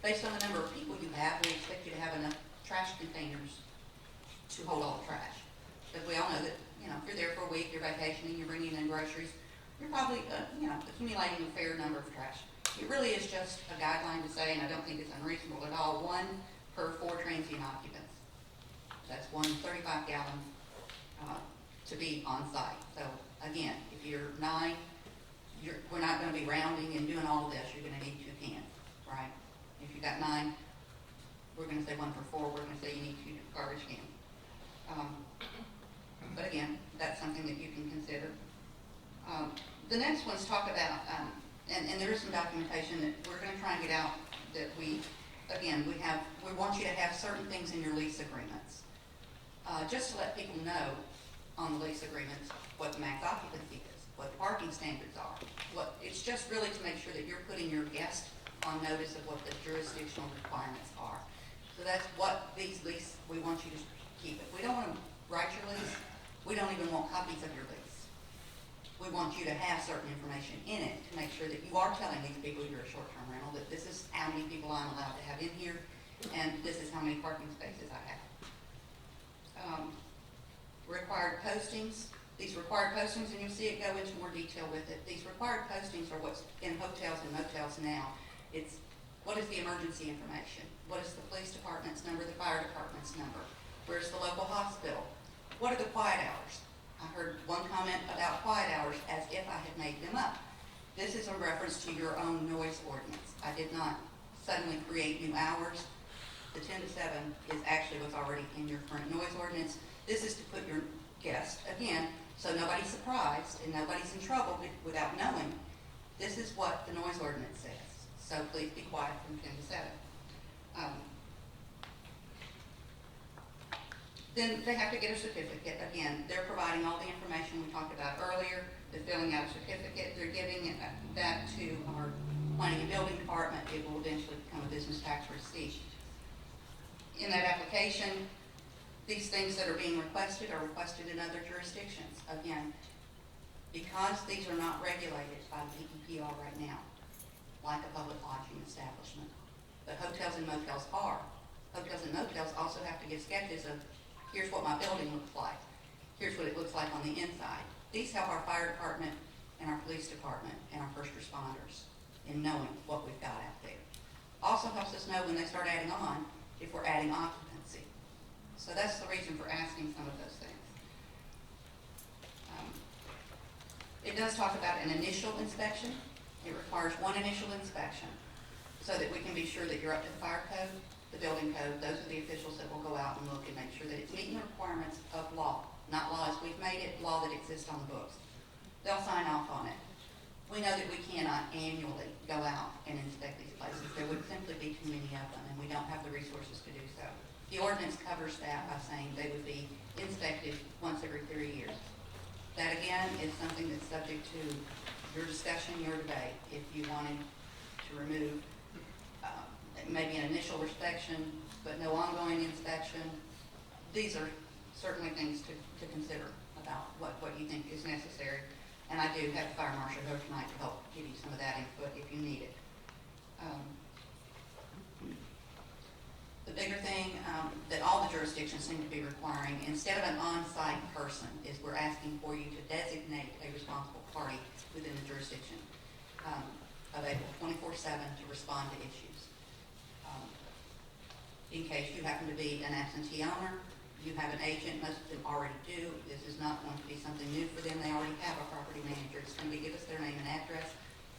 based on the number of people you have, we expect you to have enough trash containers to hold all the trash. Because we all know that, if you're there for a week, you're vacationing, you're bringing in groceries, you're probably, accumulating a fair number of trash. It really is just a guideline to say, and I don't think it's unreasonable at all, 1 per 4 transient occupants. That's 1 35-gallon to be on site. So again, if you're 9, we're not going to be rounding and doing all of this. You're going to need 2 cans, right? If you've got 9, we're going to say 1 per 4. We're going to say you need 2 garbage cans. But again, that's something that you can consider. The next ones talk about, and there is some documentation that we're going to try and get out that we want you to have certain things in your lease agreements. Just to let people know on the lease agreements what the max occupancy is, what the parking standards are. It's just really to make sure that you're putting your guest on notice of what the jurisdictional requirements are. So that's what we want you to keep it. We don't want to write your lease. We don't even want copies of your lease. We want you to have certain information in it to make sure that you are telling these people you're a short-term rental, that this is how many people I'm allowed to have in here, and this is how many parking spaces I have. Required postings. These required postings, and you'll see it go into more detail with it. These required postings are what's in hotels and motels now. It's what is the emergency information? What is the police department's number, the fire department's number? Where's the local hospital? What are the quiet hours? I heard one comment about quiet hours as if I had made them up. This is a reference to your own noise ordinance. I did not suddenly create new hours. The 10 to 7 is actually what's already in your current noise ordinance. This is to put your guest, again, so nobody's surprised and nobody's in trouble without knowing. This is what the noise ordinance says. So please be quiet from 10 to 7. then they have to get a certificate. Again, they're providing all the information we talked about earlier. They're filling out a certificate. They're giving it that to our planning and building department. It will eventually become a business tax receipt. In that application, these things that are being requested are requested in other jurisdictions. Again, because these are not regulated by the DEPR right now, like a public lodging establishment, but hotels and motels are. Hotels and motels also have to give sketches of, here's what my building looks like. Here's what it looks like on the inside. These help our fire department and our police department and our first responders in knowing what we've got out there. Also helps us know when they start adding on, if we're adding occupancy. So that's the reason for asking some of those things. It does talk about an initial inspection. It requires one initial inspection so that we can be sure that you're up to the fire code, the building code. Those are the officials that will go out and look and make sure that it's meeting the requirements of law, not law as we've made it, law that exists on the books. They'll sign off on it. We know that we cannot annually go out and inspect these places. There would simply be too many of them, and we don't have the resources to do so. The ordinance covers that by saying they would be inspected once every 3 years. That, again, is something that's subject to your discussion, your debate. If you wanted to remove maybe an initial inspection, but no ongoing inspection, these are certainly things to consider about what you think is necessary. And I do have the fire marshal here tonight to help give you some of that input if you need it. The bigger thing that all the jurisdictions seem to be requiring, instead of an on-site person, is we're asking for you to designate a responsible party within the jurisdiction, available 24/7 to respond to issues. In case you happen to be an absentee owner, you have an agent, most of them already do. This is not going to be something new for them. They already have a property manager. It's going to be give us their name and address,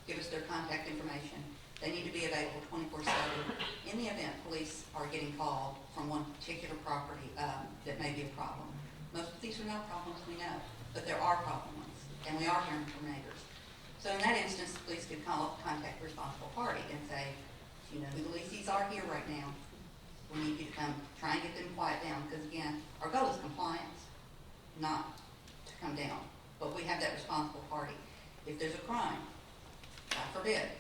give us their contact information. They need to be available 24/7. In the event police are getting called from one particular property that may be a problem. Most of these are not problems, we know, but there are problem ones, and we are hearing from neighbors. So in that instance, the police could contact the responsible party and say, you know who the leasees are here right now. We need you to come try and get them quiet down, because again, our goal is compliance, not to come down. But we have that responsible party. If there's a crime, God forbid,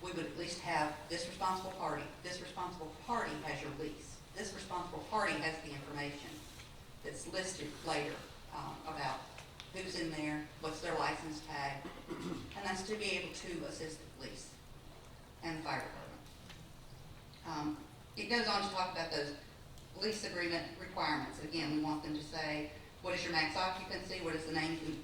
we would at least have this responsible party. This responsible party has your lease. This responsible party has the information that's listed later about who's in there, what's their license tag, and that's to be able to assist the police and the fire department. It goes on to talk about those lease agreement requirements. Again, we want them to say, what is your max occupancy? What is the names and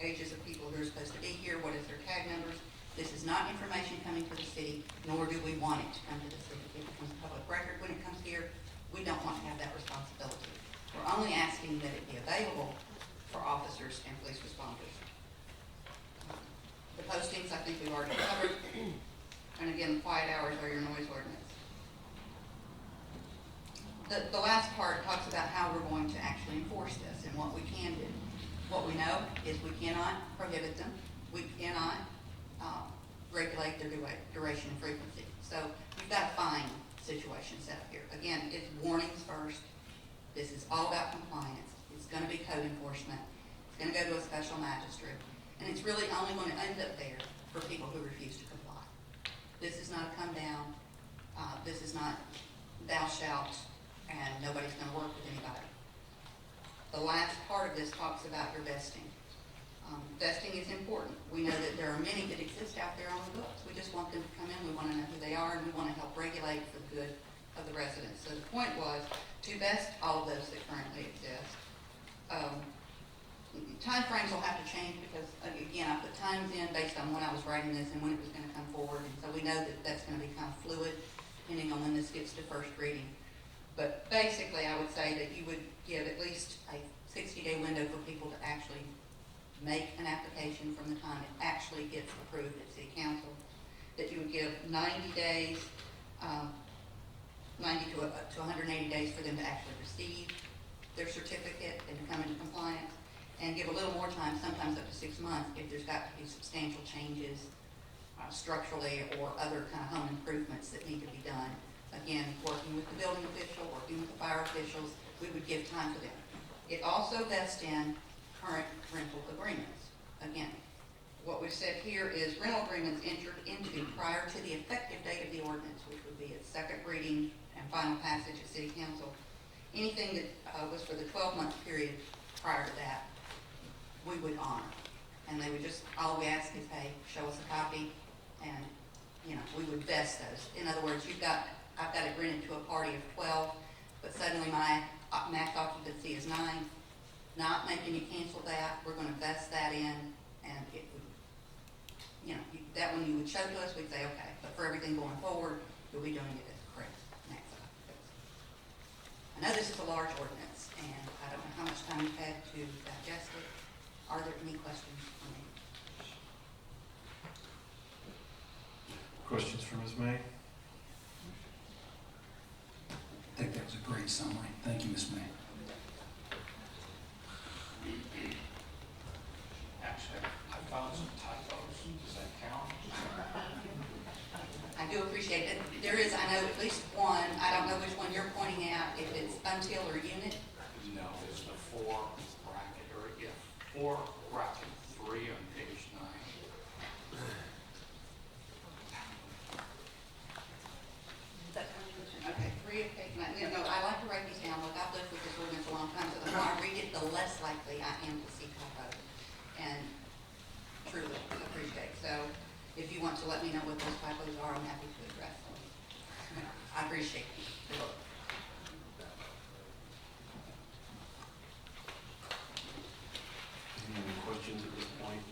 ages of people who are supposed to be here? What is their tag numbers? This is not information coming to the city, nor do we want it to come to the city. It becomes public record when it comes here. We don't want to have that responsibility. We're only asking that it be available for officers and police responders. The postings, I think we've already covered. And again, the quiet hours are your noise ordinance. The last part talks about how we're going to actually enforce this and what we can do. What we know is we cannot prohibit them. We cannot regulate their duration and frequency. So we've got a fine situation set up here. Again, it's warnings first. This is all about compliance. It's going to be code enforcement. It's going to go to a special magistrate. And it's really only going to end up there for people who refuse to comply. This is not a come down. This is not thou shalt, and nobody's going to work with anybody. The last part of this talks about your vesting. Vesting is important. We know that there are many that exist out there on the books. We just want them to come in. We want to know who they are, and we want to help regulate for the good of the residents. So the point was to vest all of those that currently exist. Time frames will have to change because, again, I put times in based on when I was writing this and when it was going to come forward. And so we know that that's going to be kind of fluid depending on when this gets to first reading. But basically, I would say that you would give at least a 60-day window for people to actually make an application from the time it actually gets approved at City Council. That you would give 90 days, 90 to 180 days for them to actually receive their certificate and to come into compliance, and give a little more time, sometimes up to 6 months, if there's got to be substantial changes structurally or other kind of home improvements that need to be done. Again, working with the building official, working with the fire officials, we would give time for them. It also vests in current rental agreements. Again, what we've said here is rental agreements entered into prior to the effective date of the ordinance, which would be its second reading and final passage at City Council. Anything that was for the 12-month period prior to that, we would honor. And they would just, all we ask is, hey, show us a copy, and, you know, we would vest those. In other words, I've got it rented to a party of 12, but suddenly my max occupancy is 9. Not making you cancel that, we're gonna vest that in, and it would, you know, that one you would show to us, we'd say, okay, but for everything going forward, you'll be doing it at the correct max occupancy. I know this is a large ordinance, and I don't know how much time you've had to digest it. Are there any questions for me? Questions for Ms. May? I think that was a great summary. Thank you, Ms. May. Actually, I found some typos. Does that count? I do appreciate it. There is, I know, at least one. I don't know which one you're pointing at, if it's until or unit. No, it's the 4 bracket, or yeah, 4 bracket 3 on page 9. Okay, 3 of page 9. You know, I like to write these down. Look, I've lived with this ordinance a long time, so the more I read it, the less likely I am to see typos. And truly appreciate. So if you want to let me know what those typos are, I'm happy to address them. I appreciate it. Any questions at this point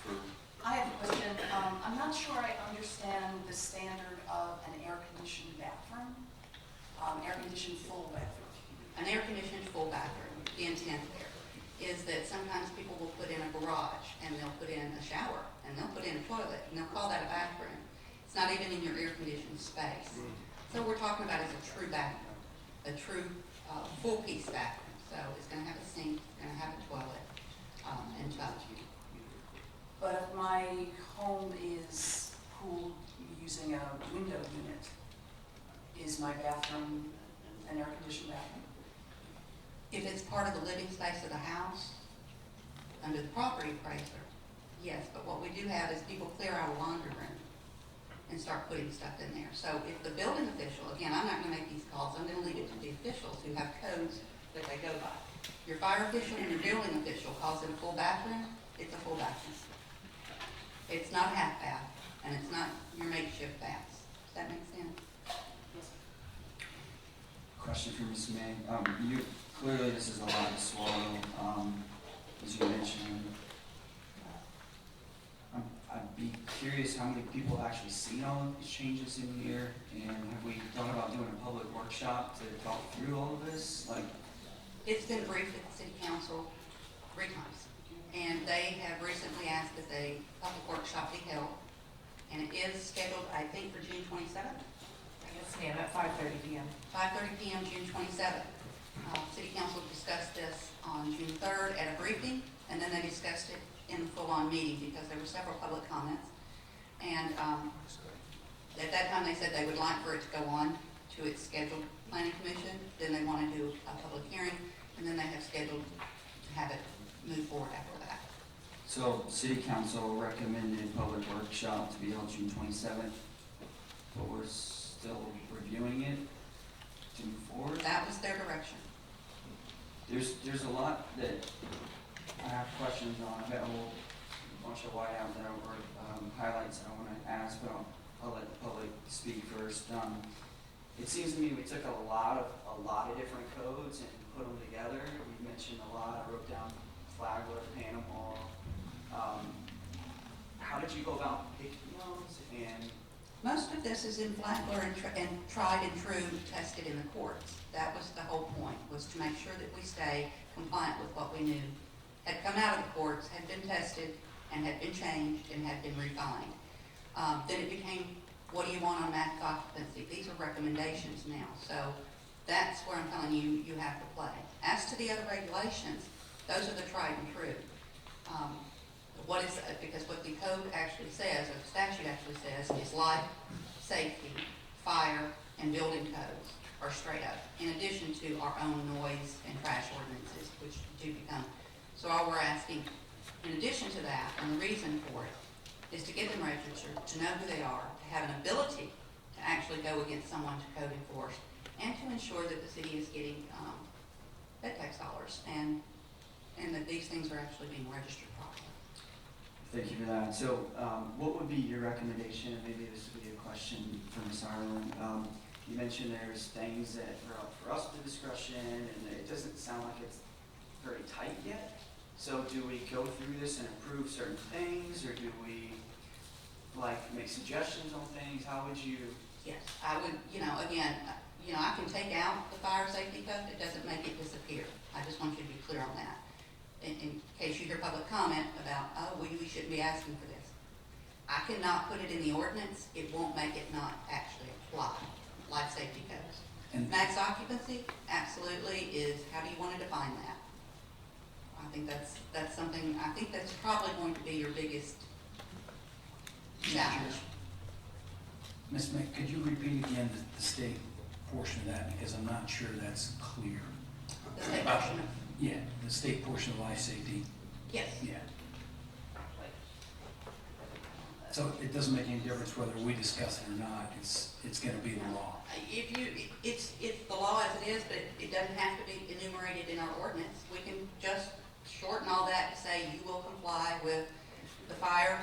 for I have a question. I'm not sure I understand the standard of an air-conditioned bathroom, air-conditioned full bathroom. An air-conditioned full bathroom, the intent there is that sometimes people will put in a garage and they'll put in a shower and they'll put in a toilet and they'll call that a bathroom. It's not even in your air-conditioned space. So we're talking about is a true bathroom, a true full-piece bathroom. So it's going to have a sink, it's going to have a toilet, and tub. But if my home is cooled using a window unit, is my bathroom an air-conditioned bathroom? If it's part of the living space of the house, under the property appraiser, yes, but what we do have is people clear out a laundry room and start putting stuff in there. So if the building official, again, I'm not gonna make these calls, I'm gonna leave it to the officials who have codes that they go by. Your fire official and your building official calls it a full bathroom, it's a full bathroom. It's not a half bath, and it's not your makeshift baths. Does that make sense? Question for Ms. May. Clearly this is a lot to swallow, as you mentioned. I'd be curious how many people actually seen all of these changes in here, and have we thought about doing a public workshop to talk through all of this? Like, It's been briefed at the city council 3 times, and they have recently asked that a public workshop be held, and it is scheduled, I think, for June 27th. Yes, ma'am, at 5:30 p.m. 5:30 p.m., June 27th. City council discussed this on June 3rd at a briefing, and then they discussed it in the full-on meeting because there were several public comments. And at that time, they said they would like for it to go on to its scheduled planning commission. Then they want to do a public hearing, and then they have scheduled to have it move forward after that. so city council recommended public workshop to be held June 27th, but we're still reviewing it to move forward. That was their direction. There's a lot that I have questions on. I've got a whole bunch of whiteout that or highlights that I want to ask, but I'll let the public speak first. It seems to me we took a lot of different codes and put them together. We mentioned a lot. I wrote down Flagler, Panama. How did you go about picking those? And Most of this is in Flagler and tried and true, tested in the courts. That was the whole point, was to make sure that we stay compliant with what we knew had come out of the courts, had been tested, and had been changed, and had been refined. Then it became, what do you want on max occupancy? These are recommendations now, so that's where I'm telling you, you have to play. As to the other regulations, those are the tried and true. Because what the code actually says, or the statute actually says, is life, safety, fire, and building codes are straight up, in addition to our own noise and trash ordinances, which do become. So all we're asking, in addition to that, and the reason for it, is to get them registered, to know who they are, to have an ability to actually go against someone to code enforce, and to ensure that the city is getting bed tax dollars, and that these things are actually being registered properly. Thank you for that. So, what would be your recommendation, and maybe this would be a question for Ms. Ireland. You mentioned there's things that are up for us to discretion, and it doesn't sound like it's very tight yet. So do we go through this and approve certain things, or do we, like, make suggestions on things? How would you? Yes, I would, again, I can take out the fire safety code, it doesn't make it disappear. I just want you to be clear on that. In case you hear public comment about, oh, we shouldn't be asking for this. I cannot put it in the ordinance, it won't make it not actually apply, life safety codes. And- Max occupancy, absolutely, is, how do you want to define that? I think that's something, I think that's probably going to be your biggest challenge. Ms. Mick, could you repeat again the state portion of that, because I'm not sure that's clear. The state portion of, Yeah, the state portion of life safety, yes. yeah. So it doesn't make any difference whether we discuss it or not, it's gonna be the law. It's the law as it is, but it doesn't have to be enumerated in our ordinance. We can just shorten all that to say you will comply with the fire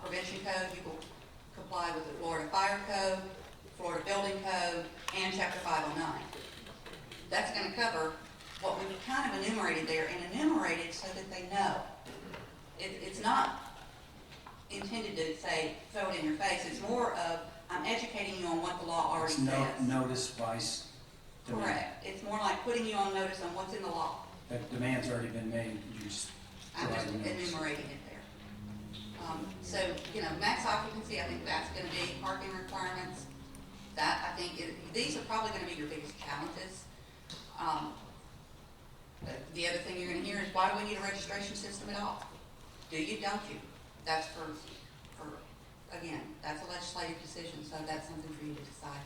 prevention code, you will comply with the Florida Fire Code, Florida Building Code, and Chapter 509. That's gonna cover what we've kind of enumerated there, and enumerated so that they know. It's not intended to say, throw it in your face. It's more of, I'm educating you on what the law already It's says. notice, vice, demand. Correct. It's more like putting you on notice on what's in the law. That demand's already been made, you just I'm just provide the notice. enumerating it there. So, max occupancy, I think that's gonna be parking requirements. That, I think, these are probably gonna be your biggest challenges. The other thing you're gonna hear is, why do we need a registration system at all? Do you, don't you? That's for, again, that's a legislative decision, so that's something for you to decide.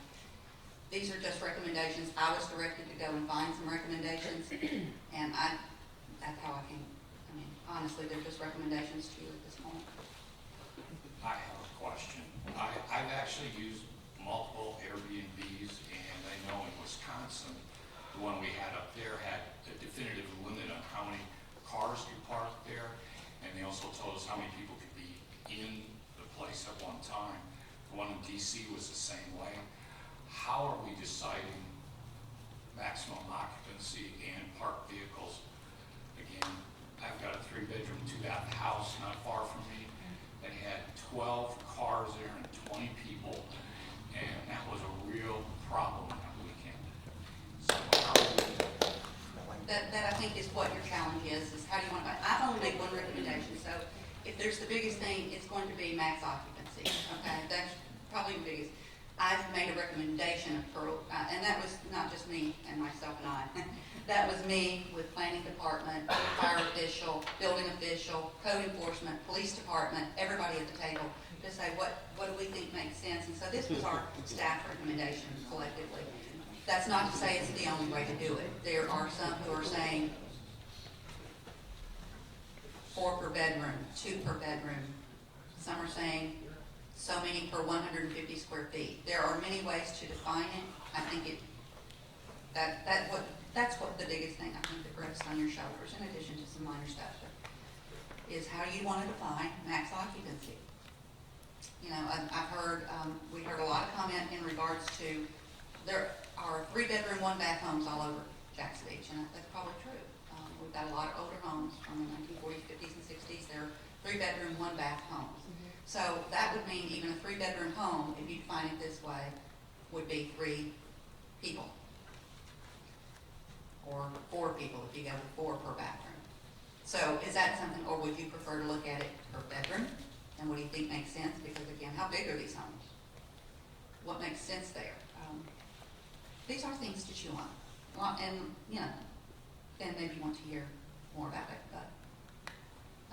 These are just recommendations. I was directed to go and find some recommendations, and that's how I came. I mean, honestly, they're just recommendations to you at this point. I have a question. I've actually used multiple Airbnbs, and I know in Wisconsin, the one we had up there had a definitive limit on how many cars you park there, and they also told us how many people could be in the place at one time. The one in DC was the same way. How are we deciding maximum occupancy and park vehicles? Again, I've got a 3-bedroom, 2-bath house not far from me that had 12 cars there and 20 people, and that was a real problem that weekend. So how do we? That I think is what your challenge is how do you want to, I've only made one recommendation, so if there's the biggest thing, it's going to be max occupancy, okay? That's probably the biggest. I've made a recommendation and that was not just me and myself and I. That was me with planning department, fire official, building official, code enforcement, police department, everybody at the table, to say what do we think makes sense. And so this was our staff recommendation collectively. That's not to say it's the only way to do it. There are some who are saying 4 per bedroom, 2 per bedroom. Some are saying so many per 150 square feet. There are many ways to define it. I think that's what the biggest thing I think that rests on your shoulders, in addition to some minor stuff, is how you want to define max occupancy. We heard a lot of comment in regards to, there are 3-bedroom, 1-bath homes all over Jax Beach, and that's probably true. We've got a lot of older homes from the 1940s, 50s, and 60s. They're 3-bedroom, 1-bath homes. So that would mean even a 3-bedroom home, if you define it this way, would be 3 people. Or 4 people if you go with 4 per bathroom. So is that something, or would you prefer to look at it per bedroom? And what do you think makes sense? Because again, how big are these homes? What makes sense there? These are things to chew on. Well, and, then maybe you want to hear more about it, but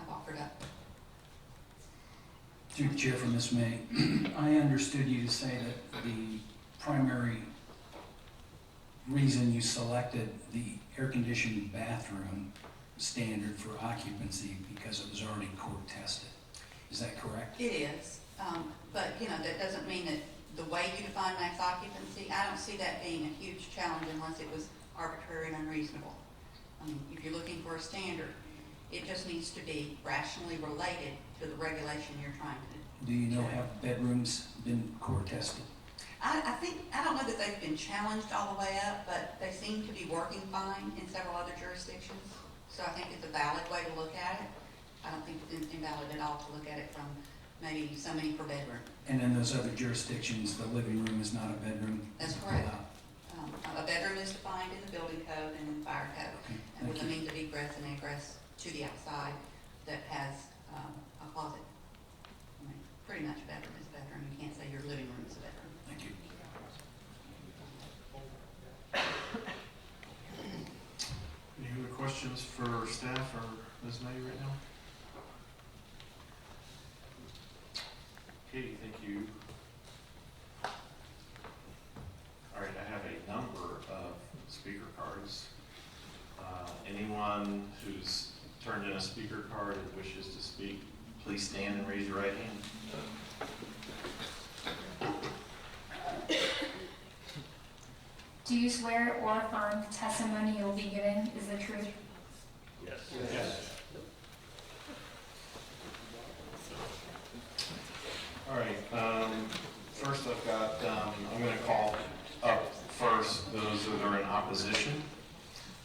I've offered up. Through the chair for Ms. May, I understood you to say that the primary reason you selected the air-conditioned bathroom standard for occupancy because it was already court tested. Is that correct? It is, but, you know, that doesn't mean that the way you define max occupancy, I don't see that being a huge challenge unless it was arbitrary and unreasonable. I mean, if you're looking for a standard, it just needs to be rationally related to the regulation you're trying to. Do you know, have bedrooms been court tested? I don't know that they've been challenged all the way up, but they seem to be working fine in several other jurisdictions. So I think it's a valid way to look at it. I don't think it's invalid at all to look at it from maybe so many per bedroom. And in those other jurisdictions, the living room is not a bedroom? That's correct. A bedroom is defined in the building code and in the fire code, Okay, and with thank a you. means of egress and egress to the outside that has a closet. I mean, pretty much a bedroom is a bedroom. You can't say your living room is a bedroom. Thank you. Any other questions for staff or Ms. May right now? Katie, thank you. All right, I have a number of speaker cards. Anyone who's turned in a speaker card and wishes to speak, please stand and raise your right hand. Do you swear or affirm the testimony you will be giving is the truth? Yes. Yes. All right, first I've got, I'm going to call up first those that are in opposition.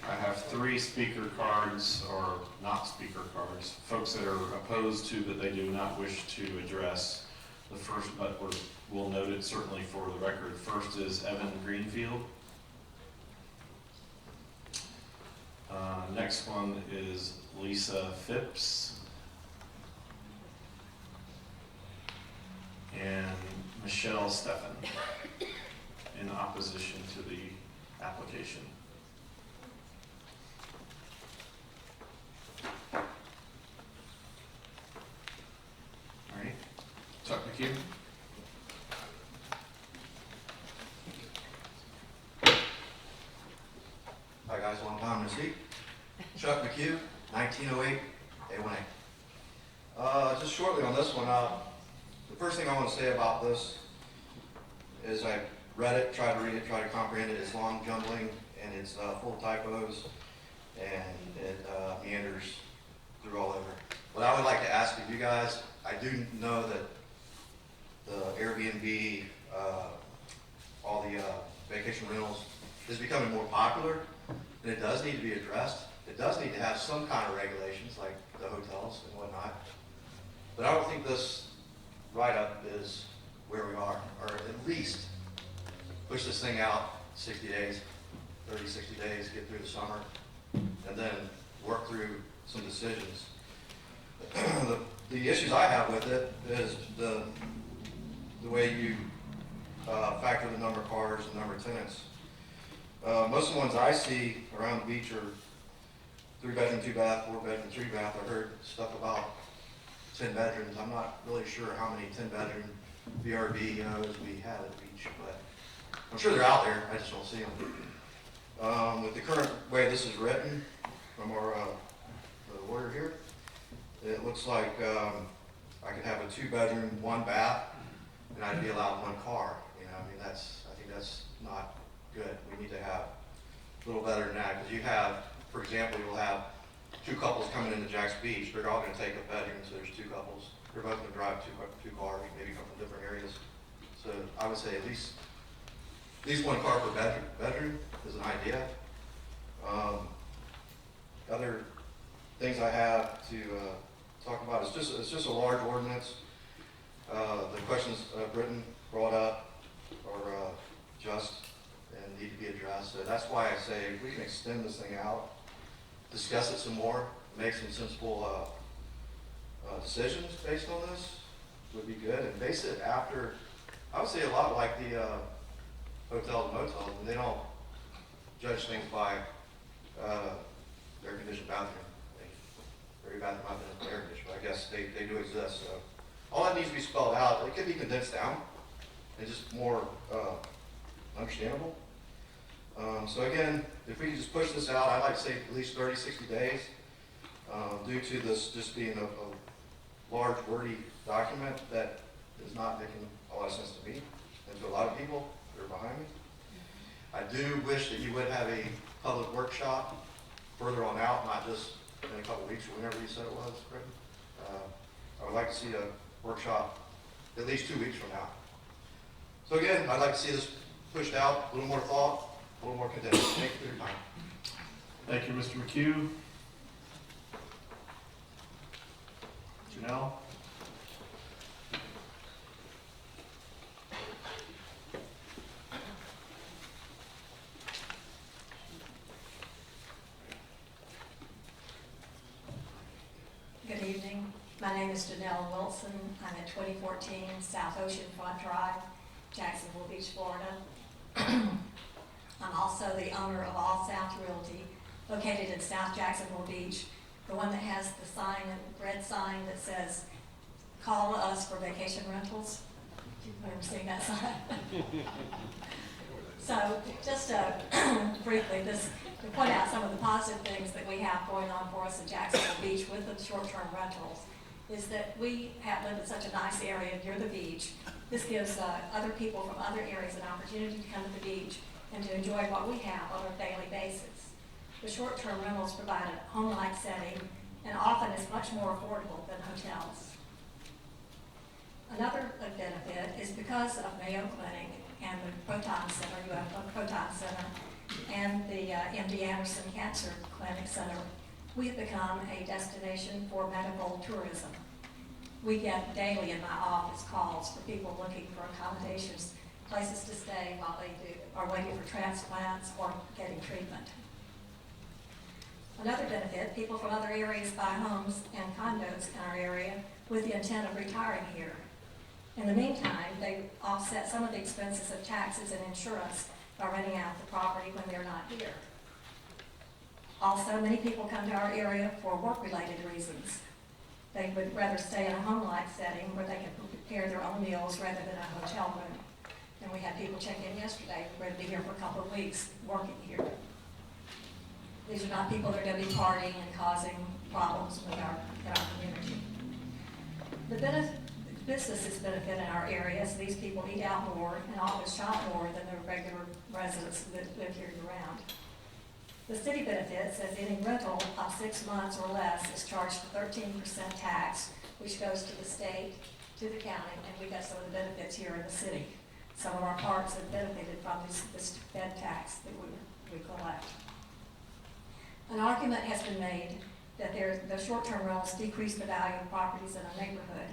I have 3 speaker cards, or not speaker cards, folks that are opposed to, but they do not wish to address. The first, but we'll note it certainly for the record. First is Evan Greenfield. Next one is Lisa Phipps. And Michelle Steffen in opposition to the application. All right, Chuck McHugh. Hi guys, long time no see. Chuck McHugh, 1908 A1A. Just shortly on this one, the first thing I want to say about this is I read it, tried to read it, tried to comprehend it. It's long, jumbling, and it's full of typos, and it meanders through all over. What I would like to ask of you guys, I do know that the Airbnb, all the vacation rentals is becoming more popular, and it does need to be addressed. It does need to have some kind of regulations like the hotels and whatnot. But I don't think this write-up is where we are, or at least push this thing out 60 days, 30, 60 days, get through the summer, and then work through some decisions. The issues I have with it is the way you factor the number of cars and number of tenants. Most of the ones I see around the beach are 3-bedroom, 2-bath, 4-bedroom, 3-bath. I heard stuff about 10 bedrooms. I'm not really sure how many 10-bedroom VRBOs we have at the beach, but I'm sure they're out there. I just don't see them. With the current way this is written from our the lawyer here, it looks like I could have a 2-bedroom, 1-bath, and I'd be allowed 1 car. You know, I mean, I think that's not good. We need to have a little better than that, because you have, for example, you'll have 2 couples coming into Jack's Beach. They're all going to take a bedroom, so there's 2 couples. They're both going to drive two cars, maybe come from different areas. So I would say at least 1 car per bedroom is an idea. Other things I have to talk about is it's just a large ordinance. The questions Britton brought up are just and need to be addressed. So that's why I say if we can extend this thing out, discuss it some more, make some sensible decisions based on this would be good, and base it after, I would say a lot like the hotels and motels, and they don't judge things by air-conditioned bathroom. Every bathroom I've been in air-conditioned, but I guess they do exist. So all that needs to be spelled out. It could be condensed down and just more understandable. So again, if we could just push this out, I'd like to say at least 30, 60 days, due to this just being a large wordy document that is not making a lot of sense to me and to a lot of people that are behind me. I do wish that you would have a public workshop further on out, not just in a couple weeks or whenever you said it was, Craig. I would like to see a workshop at least 2 weeks from now. So again, I'd like to see this pushed out, a little more thought, a little more condensed. Thank you for your time. Thank you, Mr. McHugh. Janelle? Good evening. My name is Janelle Wilson. I'm at 2014 South Ocean Front Drive, Jacksonville Beach, Florida. I'm also the owner of All South Realty, located in South Jacksonville Beach, the one that has the sign, red sign that says, "Call us for vacation rentals." You've never seen that sign? So just briefly, to point out some of the positive things that we have going on for us in Jacksonville Beach with the short-term rentals, is that we have lived in such a nice area near the beach. This gives other people from other areas an opportunity to come to the beach and to enjoy what we have on a daily basis. The short-term rentals provide a home-like setting and often is much more affordable than hotels. Another benefit is because of Mayo Clinic and the Proton Center, UF Proton Center, and the MD Anderson Cancer Clinic Center, we've become a destination for medical tourism. We get daily in my office calls for people looking for accommodations, places to stay while they are waiting for transplants or getting treatment. Another benefit, people from other areas buy homes and condos in our area with the intent of retiring here. In the meantime, they offset some of the expenses of taxes and insurance by renting out the property when they're not here. Also, many people come to our area for work-related reasons. They would rather stay in a home-like setting where they can prepare their own meals rather than a hotel room. And we had people check in yesterday, ready to be here for a couple of weeks, working here. These are not people that are going to be partying and causing problems in our community. The businesses benefit in our area, so these people eat out more and often shop more than the regular residents that live here year-round. The city benefits as any rental of 6 months or less is charged a 13% tax, which goes to the state, to the county, and we got some of the benefits here in the city. Some of our parks have benefited from this bed tax that we collect. An argument has been made that the short-term rentals decrease the value of properties in a neighborhood.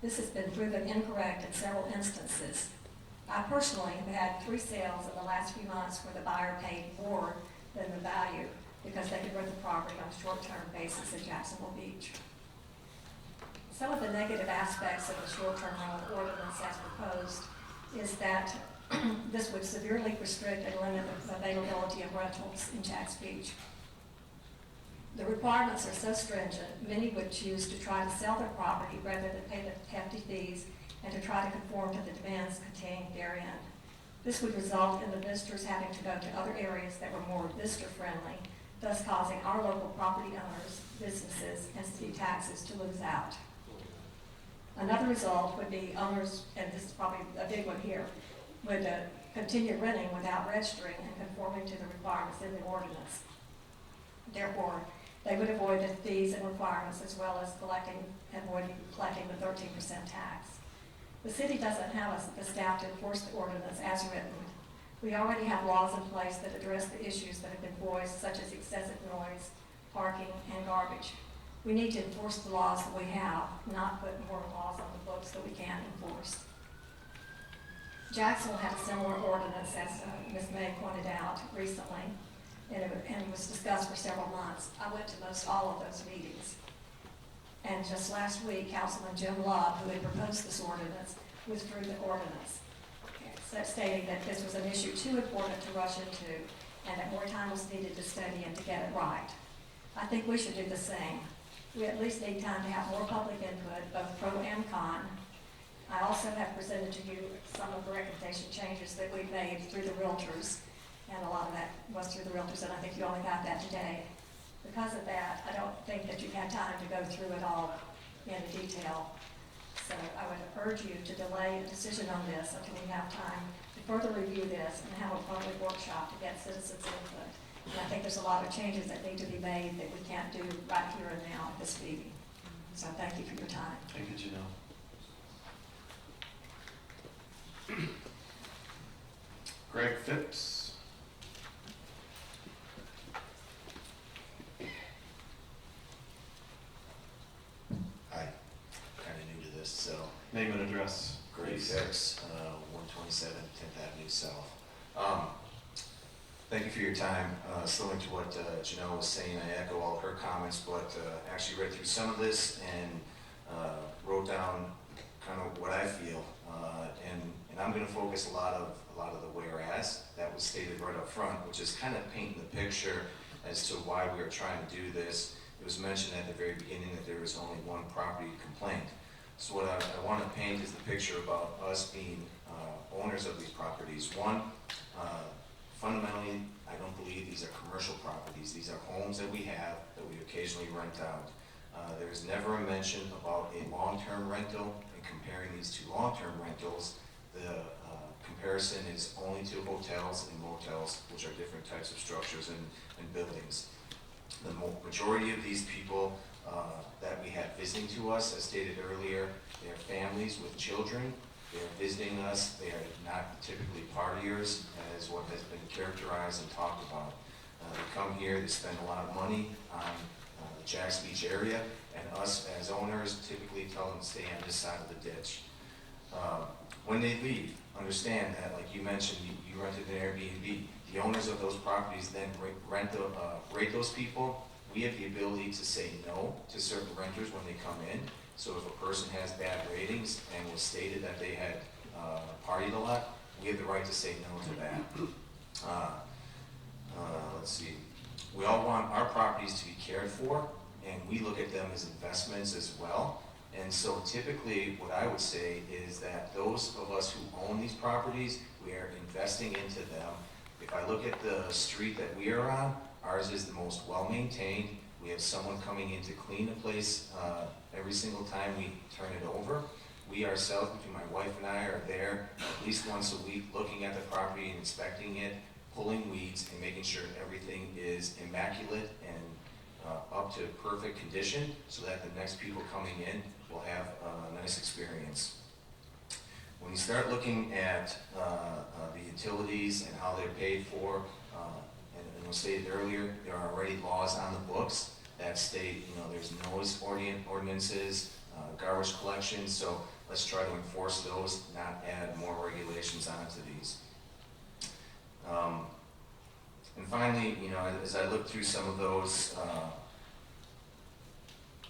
This has been proven incorrect in several instances. I personally have had 3 sales in the last few months where the buyer paid more than the value because they could rent the property on a short-term basis in Jacksonville Beach. Some of the negative aspects of the short-term rental ordinance as proposed is that this would severely restrict and limit the availability of rentals in Jax Beach. The requirements are so stringent, many would choose to try to sell their property rather than pay the hefty fees and to try to conform to the demands contained therein. This would result in the visitors having to go to other areas that were more visitor-friendly, thus causing our local property owners, businesses, and city taxes to lose out. Another result would be owners, and this is probably a big one here, would continue renting without registering and conforming to the requirements in the ordinance. Therefore, they would avoid the fees and requirements as well as avoiding collecting the 13% tax. The city doesn't have the staff to enforce the ordinance as written. We already have laws in place that address the issues that have been voiced, such as excessive noise, parking, and garbage. We need to enforce the laws that we have, not put more laws on the books that we can't enforce. Jacksonville had a similar ordinance, as Ms. May pointed out recently, and it was discussed for several months. I went to most all of those meetings. And just last week, Councilman Jim Love, who had proposed this ordinance, withdrew the ordinance, stating that this was an issue too important to rush into and that more time was needed to study and to get it right. I think we should do the same. We at least need time to have more public input, both pro and con. I also have presented to you some of the recommendation changes that we've made through the realtors. and a lot of that was through the realtors, and I think you only got that today. Because of that, I don't think that you've had time to go through it all in detail. So I would urge you to delay a decision on this until we have time to further review this and have a public workshop to get citizens' input. And I think there's a lot of changes that need to be made that we can't do right here and now at this meeting. So thank you for your time. Thank you, Janelle. Greg Phipps. Hi, kind of new to this, so. Name and address. Greg please. Fix, 127 10th Avenue South. Thank you for your time. Similar to what Janelle was saying, I echo all of her comments, but actually read through some of this and wrote down kind of what I feel. And I'm going to focus a lot of the whereas that was stated right up front, which is kind of painting the picture as to why we are trying to do this. It was mentioned at the very beginning that there was only one property complaint. So what I want to paint is the picture about us being owners of these properties. One, fundamentally, I don't believe these are commercial properties. These are homes that we have that we occasionally rent out. There's never a mention about a long-term rental, and comparing these to long-term rentals, the comparison is only to hotels and motels, which are different types of structures and buildings. The majority of these people that we have visiting to us, as stated earlier, they are families with children. They are visiting us. They are not typically partiers, as what has been characterized and talked about. They come here, they spend a lot of money on the Jax Beach area, and us as owners typically tell them to stay on this side of the ditch. When they leave, understand that, like you mentioned, you rented an Airbnb. The owners of those properties then rate those people. We have the ability to say no to certain renters when they come in. So if a person has bad ratings and was stated that they had partied a lot, we have the right to say no to that. Let's see. We all want our properties to be cared for, and we look at them as investments as well. And so typically what I would say is that those of us who own these properties, we are investing into them. If I look at the street that we are on, ours is the most well-maintained. We have someone coming in to clean the place every single time we turn it over. We ourselves, between my wife and I, are there at least once a week looking at the property and inspecting it, pulling weeds and making sure everything is immaculate and up to perfect condition so that the next people coming in will have a nice experience. When you start looking at the utilities and how they're paid for, and was stated earlier, there are already laws on the books that state, there's noise ordinances, garbage collection, so let's try to enforce those, not add more regulations onto these. And finally, as I look through some of those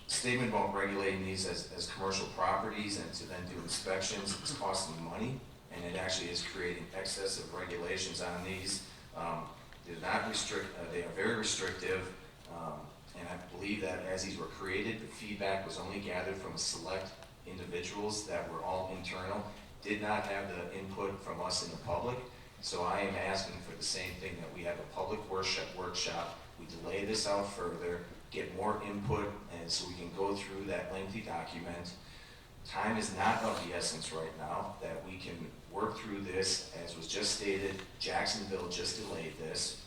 statement about regulating these as commercial properties and to then do inspections, it's costing money, and it actually is creating excessive regulations on these. They are very restrictive, and I believe that as these were created, the feedback was only gathered from select individuals that were all internal, did not have the input from us in the public. So I am asking for the same thing, that we have a public workshop, we delay this out further, get more input, and so we can go through that lengthy document. Time is not of the essence right now, that we can work through this. As was just stated, Jacksonville just delayed this.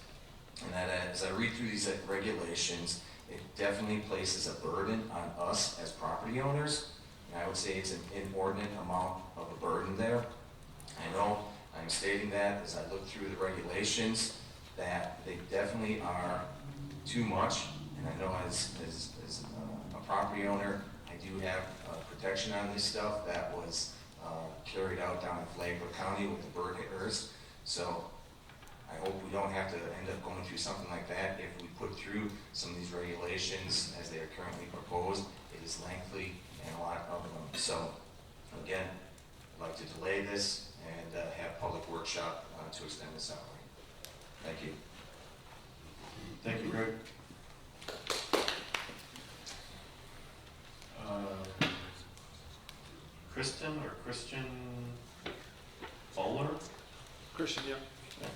And that as I read through these regulations, it definitely places a burden on us as property owners. And I would say it's an inordinate amount of a burden there. I know I'm stating that as I look through the regulations, that they definitely are too much. And I know as a property owner, I do have protection on this stuff that was carried out down in Flagler County with the bird hitters. So I hope we don't have to end up going through something like that if we put through some of these regulations as they are currently proposed. It is lengthy and a lot of them. So again, I'd like to delay this and have public workshop to extend this out. Thank you. Thank you, Greg. Christian Bowler? Christian, yeah.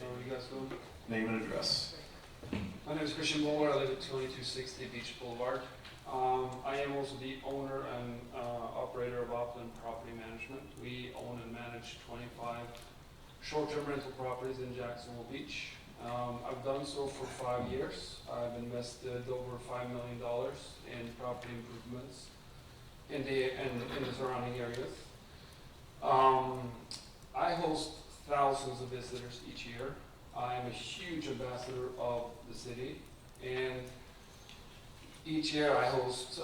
How are you guys doing? Name and address. My name is Christian Bowler. I live at 2260 Beach Boulevard. I am also the owner and operator of Upland Property Management. We own and manage 25 short-term rental properties in Jacksonville Beach. I've done so for 5 years. I've invested over $5 million in property improvements in the surrounding areas. I host thousands of visitors each year. I am a huge ambassador of the city, and each year I host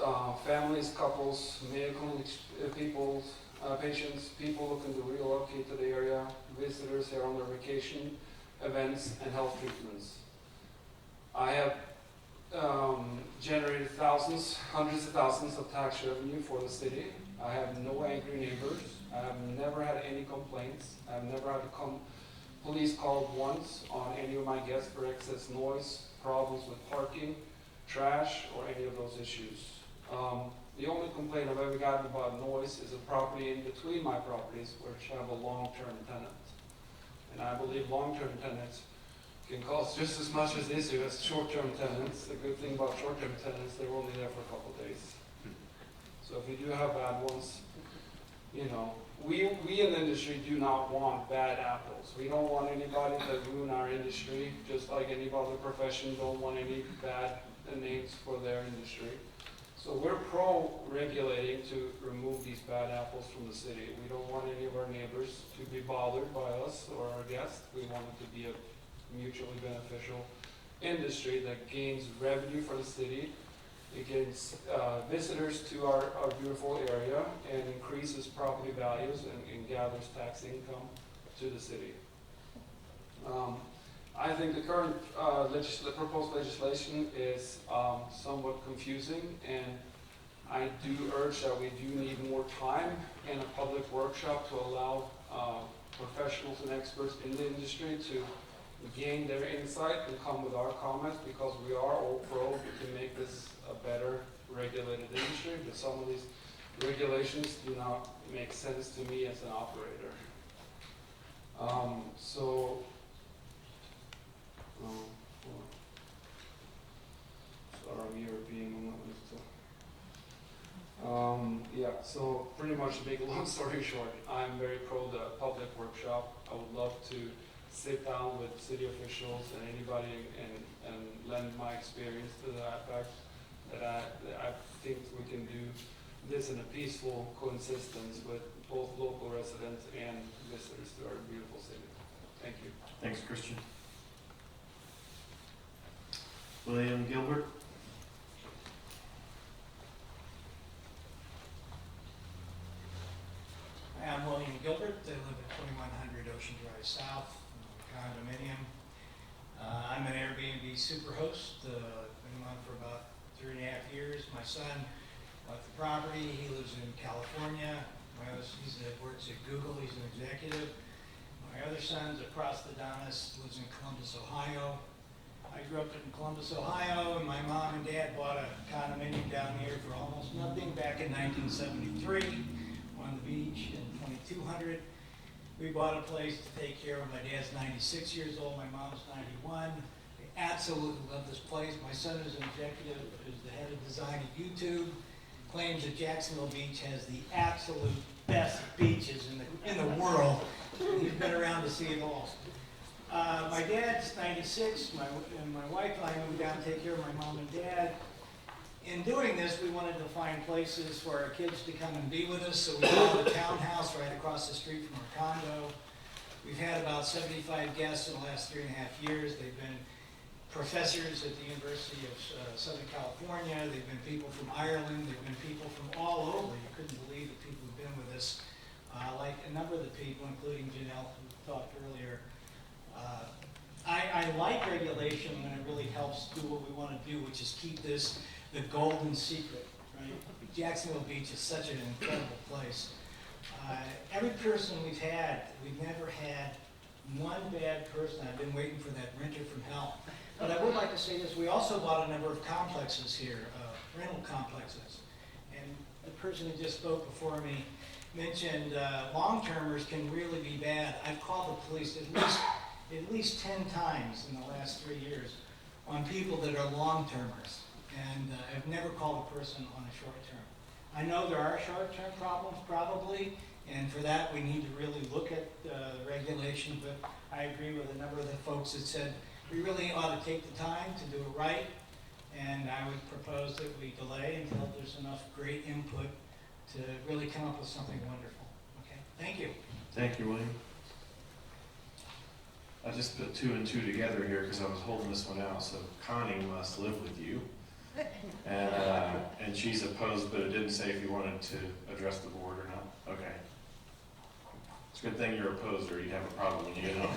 families, couples, medical people, patients, people looking to relocate to the area, visitors here on their vacation, events, and health treatments. I have generated thousands, hundreds of thousands of tax revenue for the city. I have no angry neighbors. I have never had any complaints. I've never had police called once on any of my guests for excess noise, problems with parking, trash, or any of those issues. The only complaint I've ever gotten about noise is a property in between my properties which have a long-term tenant. And I believe long-term tenants can cost just as much as issue as short-term tenants. The good thing about short-term tenants, they're only there for a couple of days. So if you do have bad ones, you know, we in the industry do not want bad apples. We don't want anybody to ruin our industry, just like any other profession don't want any bad names for their industry. So we're pro-regulating to remove these bad apples from the city. We don't want any of our neighbors to be bothered by us or our guests. We want it to be a mutually beneficial industry that gains revenue for the city. It gains visitors to our beautiful area and increases property values and gathers tax income to the city. I think the current proposed legislation is somewhat confusing, and I do urge that we do need more time in a public workshop to allow professionals and experts in the industry to gain their insight and come with our comments, because we are all pro to make this a better regulated industry, but some of these regulations do not make sense to me as an operator. Sorry, I'm European, I'm not used to. Yeah, so pretty much to make a long story short, I'm very pro the public workshop. I would love to sit down with city officials and anybody and lend my experience to that fact that I think we can do this in a peaceful coexistence with both local residents and visitors to our beautiful city. Thank you. Thanks, Christian. William Gilbert. Hi, I'm William Gilbert. I live at 2100 Ocean Drive South, condominium. I'm an Airbnb superhost. Been on for about 3.5 years. My son bought the property. He lives in California. He works at Google. He's an executive. My other son's across the Donis, lives in Columbus, Ohio. I grew up in Columbus, Ohio, and my mom and dad bought a condominium down here for almost nothing back in 1973 on the beach in 2200. We bought a place to take care of. My dad's 96 years old, my mom's 91. They absolutely love this place. My son is an executive, is the head of design at YouTube, claims that Jacksonville Beach has the absolute best beaches in the world. He's been around to see it all. My dad's 96, and my wife and I moved down to take care of my mom and dad. In doing this, we wanted to find places for our kids to come and be with us, so we bought a townhouse right across the street from our condo. We've had about 75 guests in the last 3.5 years. They've been professors at the University of Southern California. They've been people from Ireland. They've been people from all over. You couldn't believe the people who've been with us, like a number of the people, including Janelle, who talked earlier. I like regulation when it really helps do what we want to do, which is keep this the golden secret, right? Jacksonville Beach is such an incredible place. Every person we've never had one bad person. I've been waiting for that renter from hell. But I would like to say this, we also bought a number of complexes here, rental complexes. And the person who just spoke before me mentioned long-termers can really be bad. I've called the police at least at least 10 times in the last 3 years on people that are long-termers, and have never called a person on a short-term. I know there are short-term problems probably, and for that we need to really look at the regulation, but I agree with a number of the folks that said we really ought to take the time to do it right, and I would propose that we delay until there's enough great input to really come up with something wonderful. Okay, thank you. Thank you, William. I just put 2 and 2 together here because I was holding this one out, so Connie must live with you. And she's opposed, but it didn't say if you wanted to address the board or not. Okay. It's a good thing you're opposed or you'd have a problem, you know.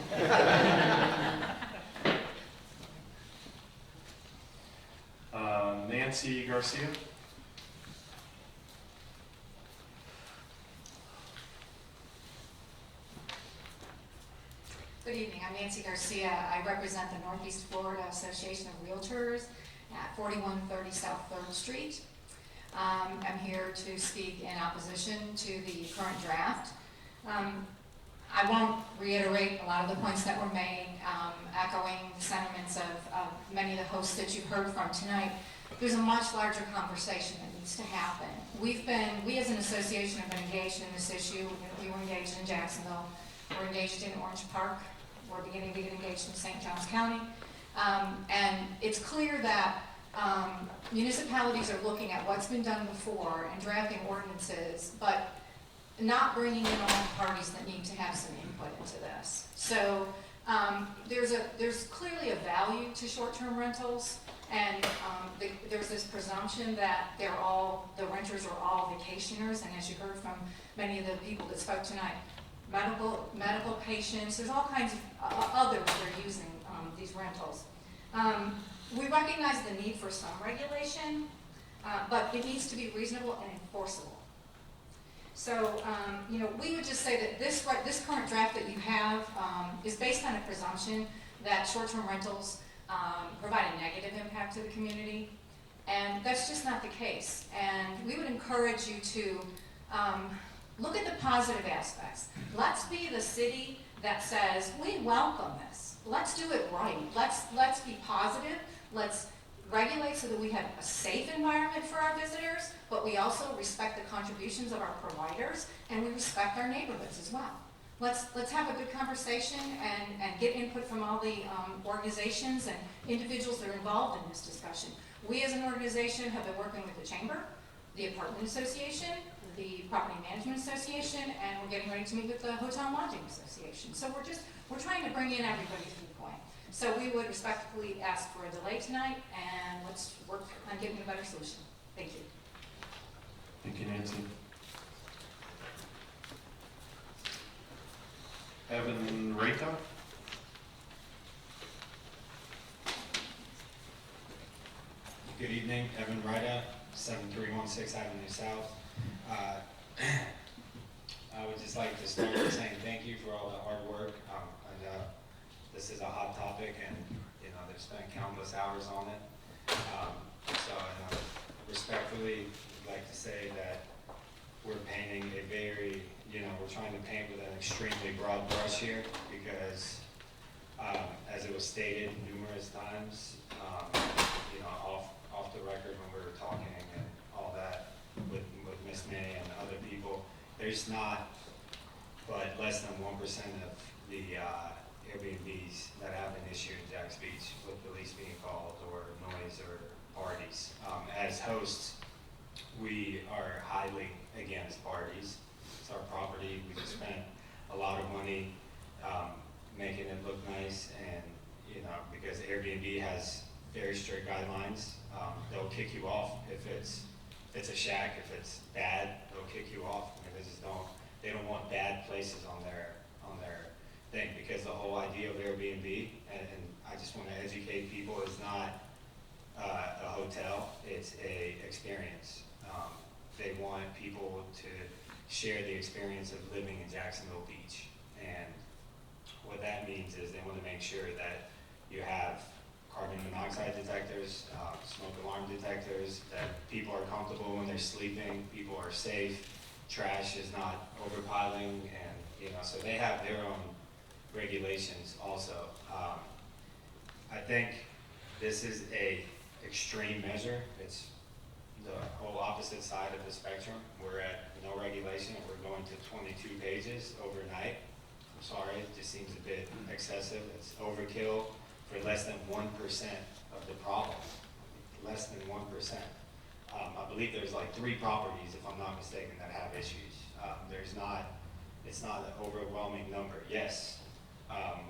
Nancy Garcia? Good evening, I'm Nancy Garcia. I represent the Northeast Florida Association of Realtors at 4130 South 3rd Street. I'm here to speak in opposition to the current draft. I won't reiterate a lot of the points that were made, echoing the sentiments of many of the hosts that you've heard from tonight. There's a much larger conversation that needs to happen. We as an association have been engaged in this issue. We were engaged in Jacksonville. We're engaged in Orange Park. We're beginning to get engaged in St. Johns County. And it's clear that municipalities are looking at what's been done before and drafting ordinances, but not bringing in all the parties that need to have some input into this. So there's clearly a value to short-term rentals, and there's this presumption that the renters are all vacationers, and as you heard from many of the people that spoke tonight, medical patients, there's all kinds of others that are using these rentals. We recognize the need for some regulation, but it needs to be reasonable and enforceable. So, we would just say that this current draft that you have is based on a presumption that short-term rentals provide a negative impact to the community, and that's just not the case. And we would encourage you to look at the positive aspects. Let's be the city that says, we welcome this. Let's do it right. Let's be positive. Let's regulate so that we have a safe environment for our visitors, but we also respect the contributions of our providers, and we respect our neighborhoods as well. Let's have a good conversation and get input from all the organizations and individuals that are involved in this discussion. We as an organization have been working with the Chamber, the Apartment Association, the Property Management Association, and we're getting ready to meet with the Hotel and Lodging Association. So we're trying to bring in everybody to the point. So we would respectfully ask for a delay tonight, and let's work on getting a better solution. Thank you. Thank you, Nancy. Evan Rayta? Good evening, Evan Rayta, 7316 Avenue South. I would just like to start by saying thank you for all the hard work. I know this is a hot topic, and they've spent countless hours on it. So I respectfully would like to say that we're painting a very, we're trying to paint with an extremely broad brush here because, as it was stated numerous times, off the record when we were talking and all that with Miss May and other people, there's not but less than 1% of the Airbnbs that have an issue in Jax Beach with police being called or noise or parties. As hosts, we are highly against parties. It's our property. We just spent a lot of money making it look nice, and because Airbnb has very strict guidelines, they'll kick you off if it's a shack. If it's bad, they'll kick you off. They don't want bad places on their thing, because the whole idea of Airbnb, and I just want to educate people, is not a hotel, it's a experience. They want people to share the experience of living in Jacksonville Beach, and what that means is they want to make sure that you have carbon monoxide detectors, smoke alarm detectors, that people are comfortable when they're sleeping, people are safe, trash is not overpiling, and so they have their own regulations also. I think this is a extreme measure. It's the whole opposite side of the spectrum. We're at no regulation, and we're going to 22 pages overnight. I'm sorry, it just seems a bit excessive. It's overkill for less than 1% of the problem. Less than 1%. I believe there's like 3 properties, if I'm not mistaken, that have issues. It's not an overwhelming number. Yes,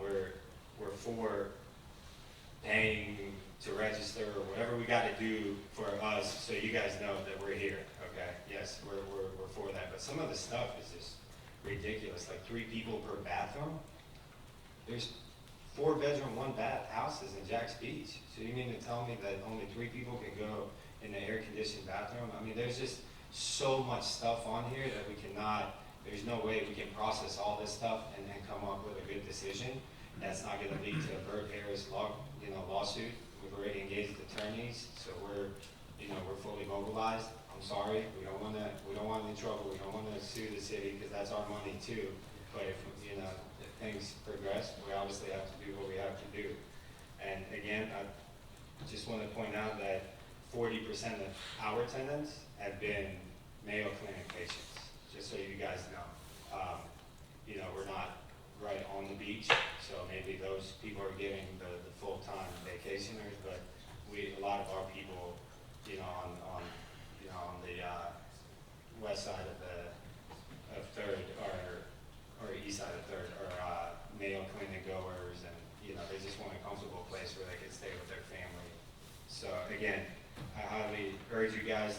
we're for paying to register or whatever we got to do for us, so you guys know that we're here. Okay? Yes, we're for that. But some of the stuff is just ridiculous. Like 3 people per bathroom. There's 4-bedroom, 1-bath houses in Jax Beach. So you mean to tell me that only 3 people can go in the air-conditioned bathroom? I mean, there's just so much stuff on here that we cannot, there's no way we can process all this stuff and then come up with a good decision. That's not going to lead to a Bert Harris lawsuit. We've already engaged attorneys, so we're fully mobilized. I'm sorry, we don't want any trouble. We don't want to sue the city because that's our money too. But if things progress, we obviously have to do what we have to do. And again, I just want to point out that 40% of our tenants have been Mayo Clinic patients, just so you guys know. We're not right on the beach, so maybe those people are getting the full-time vacationers, but a lot of our people, on the west side of Third or east side of Third are Mayo Clinic goers, and they just want a comfortable place where they can stay with their family. So again, I highly urge you guys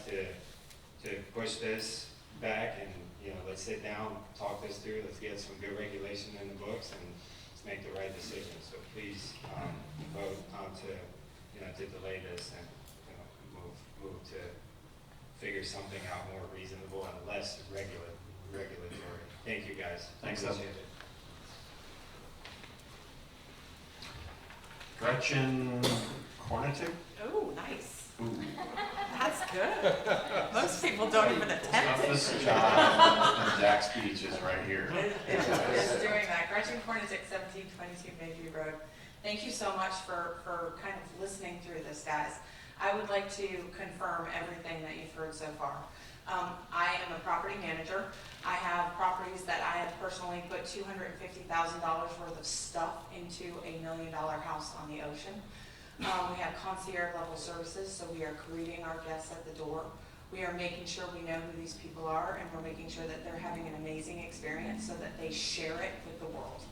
to push this back and let's sit down, talk this through, let's get some good regulation in the books, and let's make the right decision. So please vote to delay this and move to figure something out more reasonable and less regulatory. Thank you guys. Thanks, Appreciate it. Gretchen Kornitik? Oh, nice. Ooh. That's good. Most people don't even attempt it. Toughest job in Jax Beach is right here. It's doing that. Gretchen Kornitik, 1722 Mayview Road. Thank you so much for kind of listening through this, guys. I would like to confirm everything that you've heard so far. I am a property manager. I have properties that I have personally put $250,000 worth of stuff into a $1 million house on the ocean. We have concierge level services, so we are greeting our guests at the door. We are making sure we know who these people are, and we're making sure that they're having an amazing experience so that they share it with the world.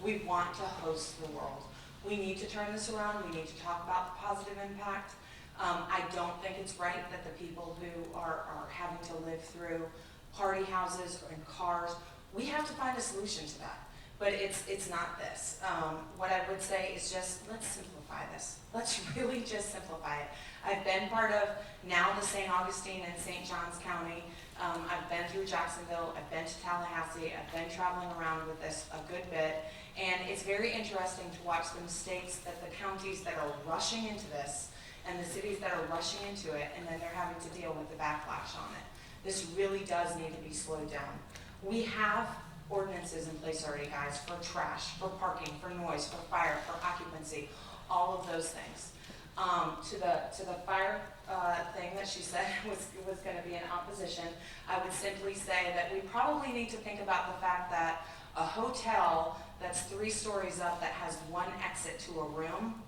We want to host the world. We need to turn this around. We need to talk about the positive impact. I don't think it's right that the people who are having to live through party houses or in cars, we have to find a solution to that. But it's not this. What I would say is just, let's simplify this. Let's really just simplify it. I've been part of now the St. Augustine and St. Johns County. I've been through Jacksonville. I've been to Tallahassee. I've been traveling around with this a good bit. And it's very interesting to watch the mistakes that the counties that are rushing into this and the cities that are rushing into it, and then they're having to deal with the backlash on it. This really does need to be slowed down. We have ordinances in place already, guys, for trash, for parking, for noise, for fire, for occupancy, all of those things. To the fire thing that she said was going to be in opposition, I would simply say that we probably need to think about the fact that a hotel that's 3 stories up that has 1 exit to a room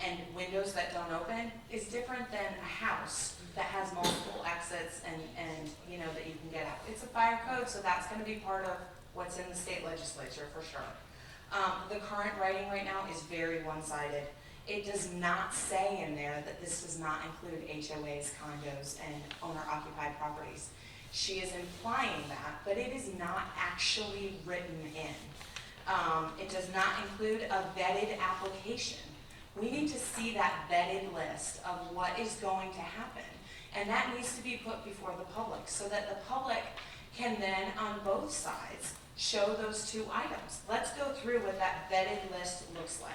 and windows that don't open is different than a house that has multiple exits and that you can get out. It's a fire code, so that's going to be part of what's in the state legislature for sure. The current writing right now is very one-sided. It does not say in there that this does not include HOAs, condos, and owner-occupied properties. She is implying that, but it is not actually written in. It does not include a vetted application. We need to see that vetted list of what is going to happen. And that needs to be put before the public so that the public can then, on both sides, show those 2 items. Let's go through what that vetted list looks like.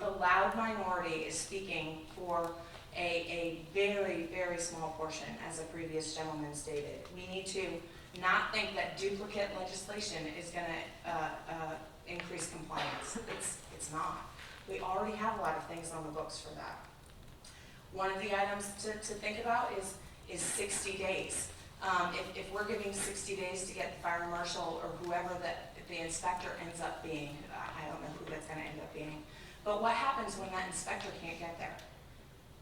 The loud minority is speaking for a very, very small portion, as a previous gentleman stated. We need to not think that duplicate legislation is gonna increase compliance. It's not. We already have a lot of things on the books for that. One of the items to think about is 60 days. If we're giving 60 days to get the fire marshal or whoever that the inspector ends up being, I don't know who that's gonna end up being, but what happens when that inspector can't get there?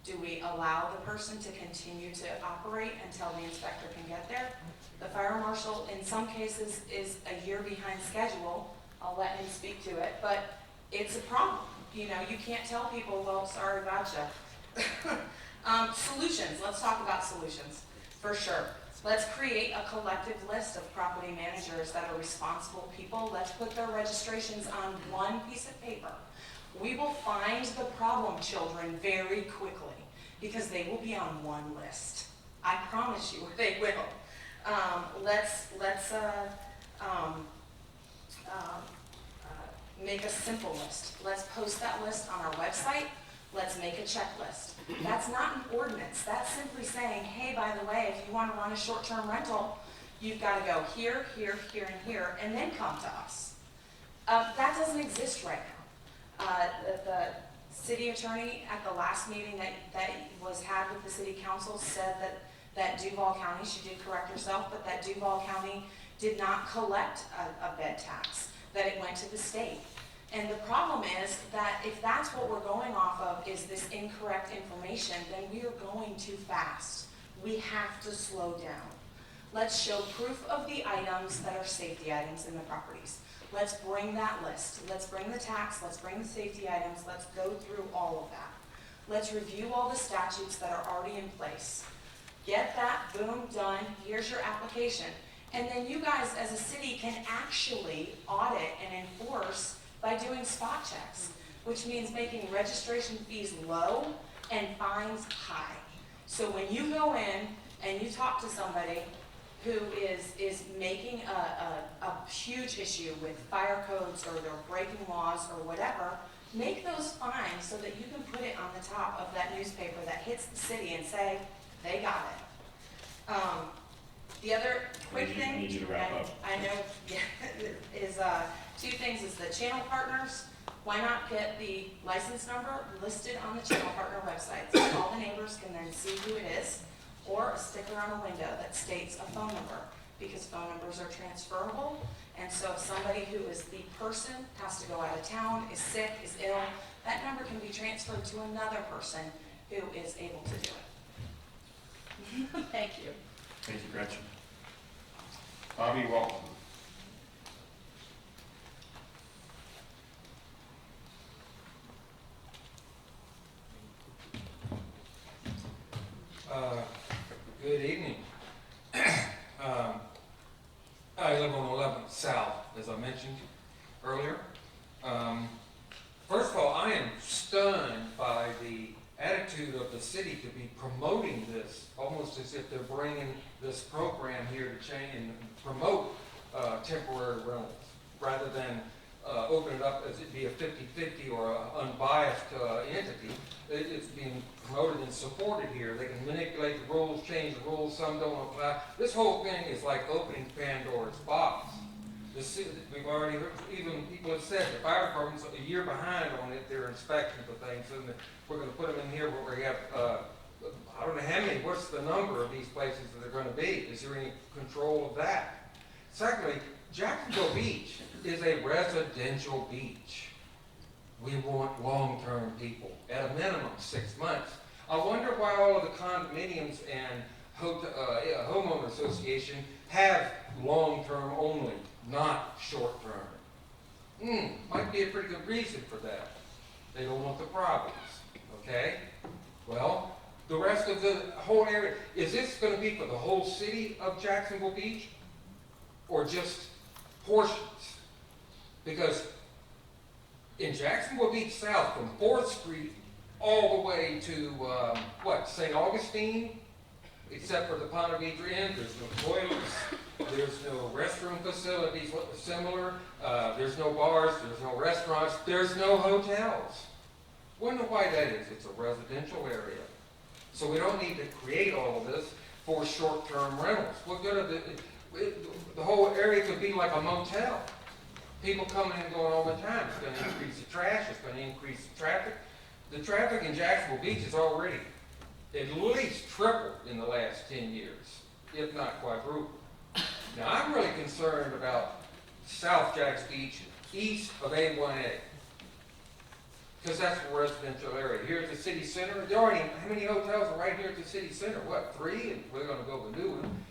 Do we allow the person to continue to operate until the inspector can get there? The fire marshal, in some cases, is a year behind schedule. I'll let him speak to it, but it's a problem. You know, you can't tell people, well, sorry about you. Solutions, let's talk about solutions, for sure. Let's create a collective list of property managers that are responsible people. Let's put their registrations on one piece of paper. We will find the problem children very quickly because they will be on one list. I promise you they will. Let's make a simple list. Let's post that list on our website. Let's make a checklist. That's not an ordinance. That's simply saying, hey, by the way, if you want to run a short-term rental, you've got to go here, here, here, and here, and then come to us. That doesn't exist right now. The city attorney at the last meeting that was had with the city council said that Duval County, she did correct herself, but that Duval County did not collect a bed tax, that it went to the state. And the problem is that if that's what we're going off of is this incorrect information, then we are going too fast. We have to slow down. Let's show proof of the items that are safety items in the properties. Let's bring that list. Let's bring the tax, let's bring the safety items, let's go through all of that. Let's review all the statutes that are already in place. Get that, boom, done, here's your application. And then you guys as a city can actually audit and enforce by doing spot checks, which means making registration fees low and fines high. So when you go in and you talk to somebody who is making a huge issue with fire codes or they're breaking laws or whatever, make those fines so that you can put it on the top of that newspaper that hits the city and say, they got it. The other quick thing, I need you to wrap up. I know, is two things is the channel partners. Why not get the license number listed on the channel partner website so all the neighbors can then see who it is, or a sticker on a window that states a phone number, because phone numbers are transferable. And so if somebody who is the person has to go out of town, is sick, is ill, that number can be transferred to another person who is able to do it. Thank you. Thank you, Gretchen. Bobby Walton. Good evening. I live on 11th South, as I mentioned earlier. First of all, I am stunned by the attitude of the city to be promoting this, almost as if they're bringing this program here to change and promote temporary rentals, rather than open it up as it be a 50-50 or an unbiased entity. It's being promoted and supported here. They can manipulate the rules, change the rules, some don't apply. This whole thing is like opening Pandora's box. We've already heard, even people have said the fire department's a year behind on their inspection for things, and we're going to put them in here where we have, I don't know how many, what's the number of these places that they're going to be? Is there any control of that? Secondly, Jacksonville Beach is a residential beach. We want long-term people, at a minimum 6 months. I wonder why all of the condominiums and homeowner association have long-term only, not short-term. Might be a pretty good reason for that. They don't want the problems, okay? Well, the rest of the whole area, is this going to be for the whole city of Jacksonville Beach? Or just portions? Because in Jacksonville Beach South, from 4th Street all the way to, St. Augustine, except for the Ponte Vedra Inn, there's no toilets, there's no restroom facilities similar, there's no bars, there's no restaurants, there's no hotels. Wonder why that is. It's a residential area. So we don't need to create all of this for short-term rentals. the whole area could be like a motel. People coming and going all the time. It's gonna increase the trash, it's gonna increase the traffic. The traffic in Jacksonville Beach is already at least tripled in the last 10 years, if not quadrupled. Now, I'm really concerned about South Jacks Beach, east of A1A, because that's a residential area. Here at the city center, there already, how many hotels are right here at the city center? What, 3? And we're gonna go with a new one.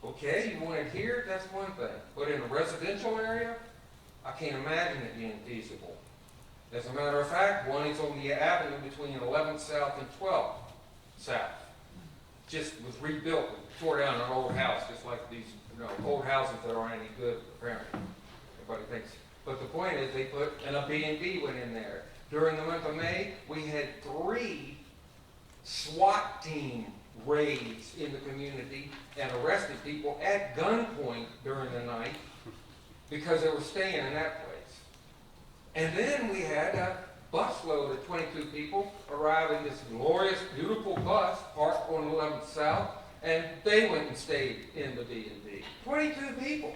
Okay, you want it here, that's one thing. But in a residential area, I can't imagine it being feasible. As a matter of fact, one is on the avenue between 11th South and 12th South. Just was rebuilt, tore down an old house, just like these, old houses that aren't any good, apparently. Everybody thinks. But the point is, they put, and a B&B went in there. During the month of May, we had 3 SWAT team raids in the community and arrested people at gunpoint during the night because they were staying in that place. And then we had a busload of 22 people arrive in this glorious, beautiful bus parked on 11th South, and they went and stayed in the B&B. 22 people.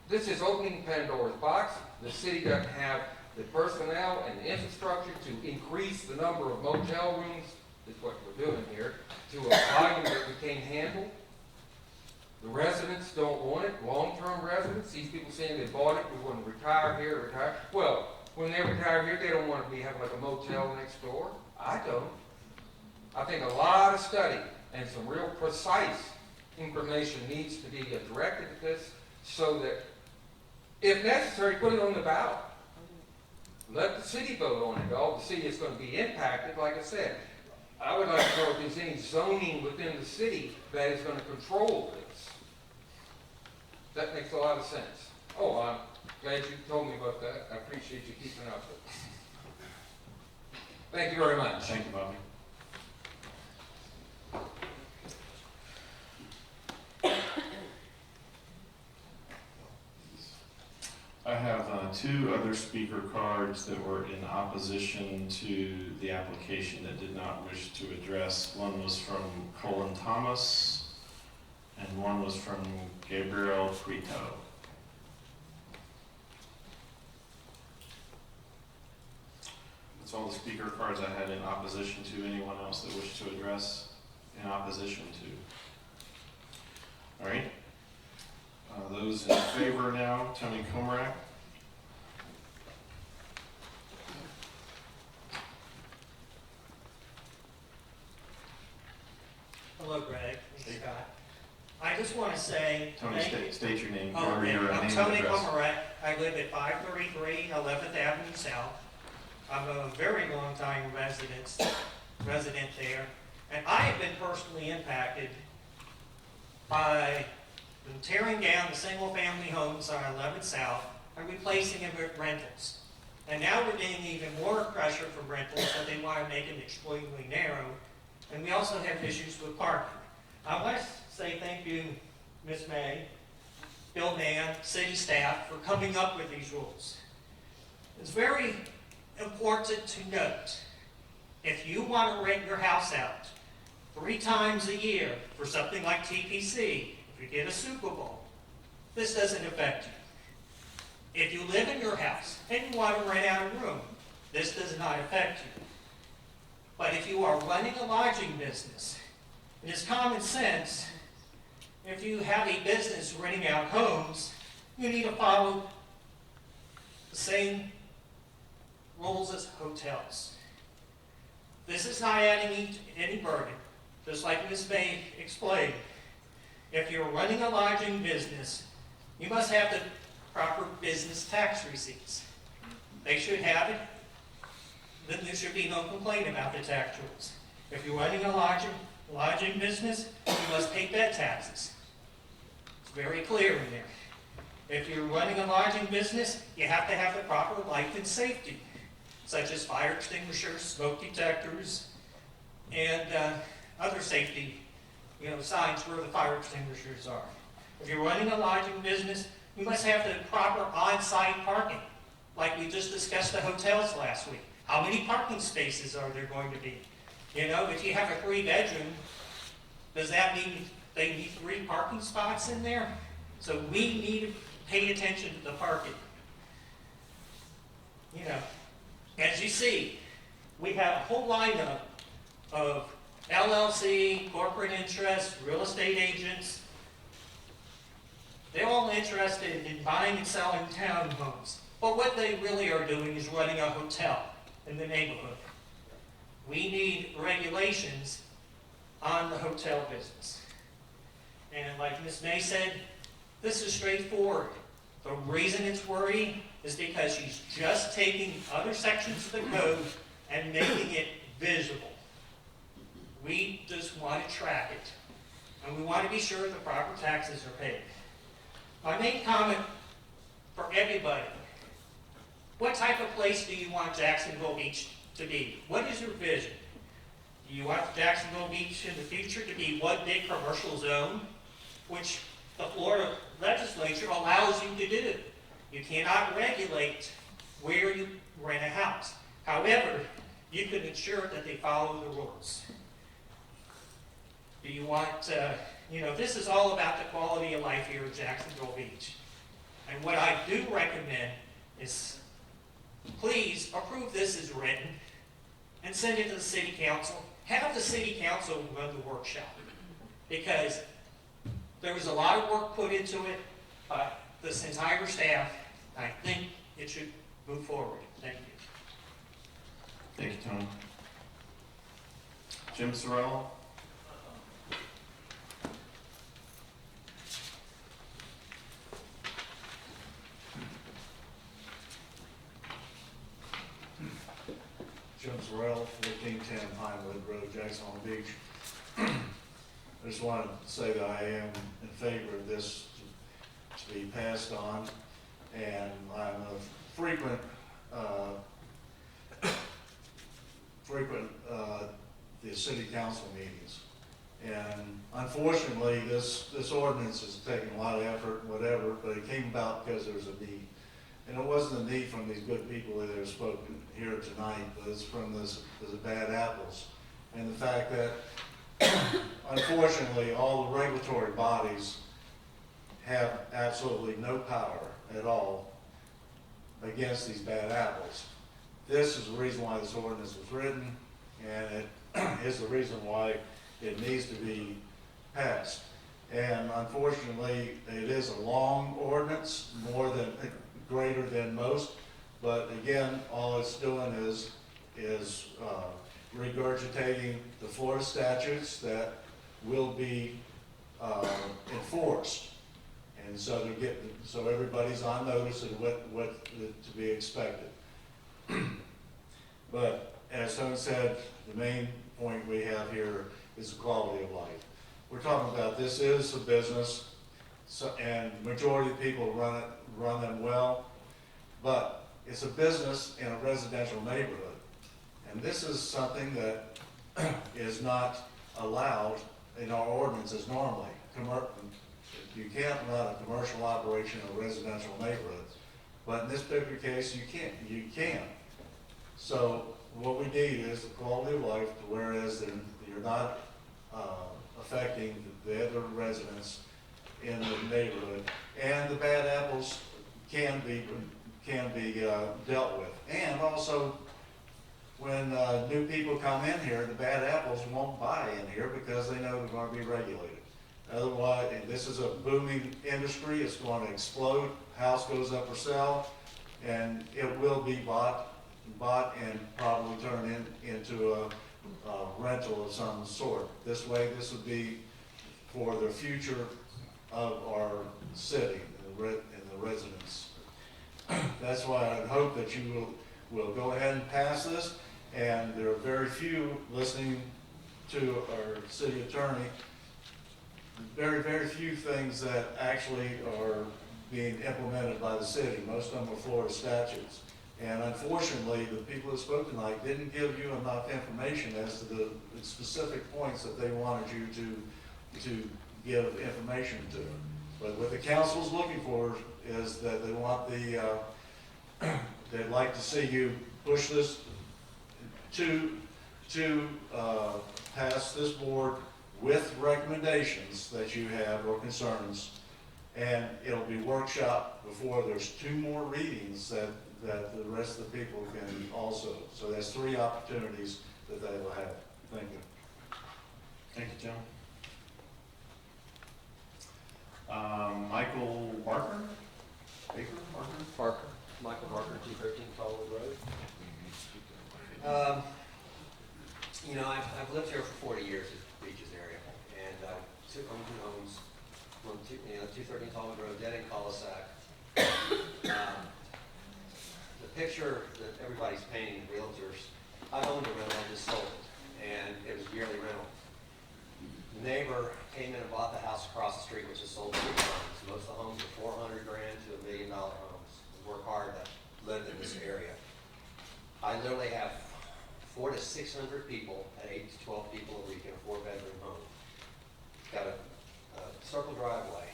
This is opening Pandora's box. The city doesn't have the personnel and the infrastructure to increase the number of motel rooms, is what we're doing here, to a volume that we can't handle. The residents don't want it, long-term residents. These people saying they bought it, we want to retire here, retire. Well, when they retire here, they don't want to be having like a motel next door. I don't. I think a lot of study and some real precise information needs to be directed at this so that, if necessary, put it on the ballot. Let the city vote on it. All the city is going to be impacted, like I said. I would like to know if there's any zoning within the city that is going to control this. That makes a lot of sense. Oh, I'm glad you told me about that. I appreciate you keeping up with it. Thank you very much. Thank you, Bobby. I have 2 other speaker cards that were in opposition to the application that did not wish to address. One was from Colin Thomas, and one was from Gabriel Prito. That's all the speaker cards I had in opposition to. Anyone else that wished to address in opposition to? All right. Those in favor now, Tony Comarak. Hello, Greg. Hey, Scott. I just want to say... Tony, state your name. Oh, okay. Your I'm name Tony and address. Comarak. I live at 533 11th Avenue South. I'm a very long-time resident there, and I have been personally impacted by them tearing down the single-family homes on 11th South and replacing them with rentals. And now we're getting even more pressure from rentals, so they want to make it extremely narrow. And we also have issues with parking. I want to say thank you, Ms. May, Bill Mann, city staff, for coming up with these rules. It's very important to note, if you want to rent your house out 3 times a year for something like TPC, if you get a Super Bowl, this doesn't affect you. If you live in your house and you want to rent out a room, this does not affect you. But if you are running a lodging business, it is common sense, if you have a business renting out homes, you need to follow the same rules as hotels. This is not adding any burden. Just like Ms. May explained, if you're running a lodging business, you must have the proper business tax receipts. They should have it. Then there should be no complaint about the tax rules. If you're running a lodging business, you must pay bed taxes. It's very clear in there. If you're running a lodging business, you have to have the proper life and safety, such as fire extinguishers, smoke detectors, and other safety signs where the fire extinguishers are. If you're running a lodging business, you must have the proper on-site parking, like we just discussed the hotels last week. How many parking spaces are there going to be? If you have a 3-bedroom, does that mean they need 3 parking spots in there. So we need to pay attention to the parking. You know, as you see, we have a whole lineup of LLC, corporate interests, real estate agents. They're all interested in buying and selling townhomes. But what they really are doing is running a hotel in the neighborhood. We need regulations on the hotel business. And like Ms. May said, this is straightforward. The reason it's worrying is because she's just taking other sections of the code and making it visible. We just want to track it. And we want to be sure the proper taxes are paid. My main comment for everybody, what type of place do you want Jacksonville Beach to be? What is your vision? Do you want Jacksonville Beach in the future to be one big commercial zone, which the Florida legislature allows you to do? You cannot regulate where you rent a house. However, you can ensure that they follow the rules. Do you want, this is all about the quality of life here in Jacksonville Beach. And what I do recommend is please approve this as written and send it to the city council. Have the city council run the workshop because there was a lot of work put into it by this entire staff. I think it should move forward. Thank you. Thank you, Tony. Jim Sorrell? Jim Sorrell, 1410 Pinewood Road, Jacksonville Beach. I just wanted to say that I am in favor of this to be passed on, and I'm a frequent the city council meetings. And unfortunately, this ordinance has taken a lot of effort and whatever, but it came about because there's a need. And it wasn't a need from these good people that have spoken here tonight, but it's from the bad apples. And the fact that, unfortunately, all the regulatory bodies have absolutely no power at all against these bad apples. This is the reason why this ordinance was written, and it is the reason why it needs to be passed. And unfortunately, it is a long ordinance, greater than most, but again, all it's doing is regurgitating the Florida statutes that will be enforced. And so everybody's on notice of what to be expected. But as Tony said, the main point we have here is the quality of life. We're talking about this is a business, and the majority of people run them well, but it's a business in a residential neighborhood. And this is something that is not allowed in our ordinances normally. You can't run a commercial operation in a residential neighborhood, but in this particular case, you can. So what we need is the quality of life, whereas you're not affecting the other residents in the neighborhood, and the bad apples can be dealt with. And also, when new people come in here, the bad apples won't buy in here because they know they're going to be regulated. Otherwise, this is a booming industry. It's going to explode. House goes up for sale, and it will be bought and probably turned into a rental of some sort. This way, this would be for the future of our city and the residents. That's why I hope that you will go ahead and pass this. And there are very few, listening to our city attorney, very, very few things that actually are being implemented by the city. Most of them are Florida statutes. And unfortunately, the people that spoke tonight didn't give you enough information as to the specific points that they wanted you to give information to. But what the council's looking for is that they want they'd like to see you push this to pass this board with recommendations that you have or concerns, and it'll be workshop before there's 2 more readings that the rest of the people can also. So that's 3 opportunities that they will have. Thank you. Thank you, Tim. Michael Barker? Barker. Michael Barker, 213 Colwood Road. You know, I've lived here for 40 years in the Beaches area, and owned 2 homes on 213 Colwood Road, dead end cul-de-sac. The picture that everybody's painting, realtors, I owned a rental, I just sold it, and it was yearly rental. The neighbor came in and bought the house across the street, which is sold 3 times. Most of the homes are $400,000 to $1 million homes. We work hard to live in this area. I literally have 400 to 600 people at 8 to 12 people a week in a 4-bedroom home. Got a circle driveway.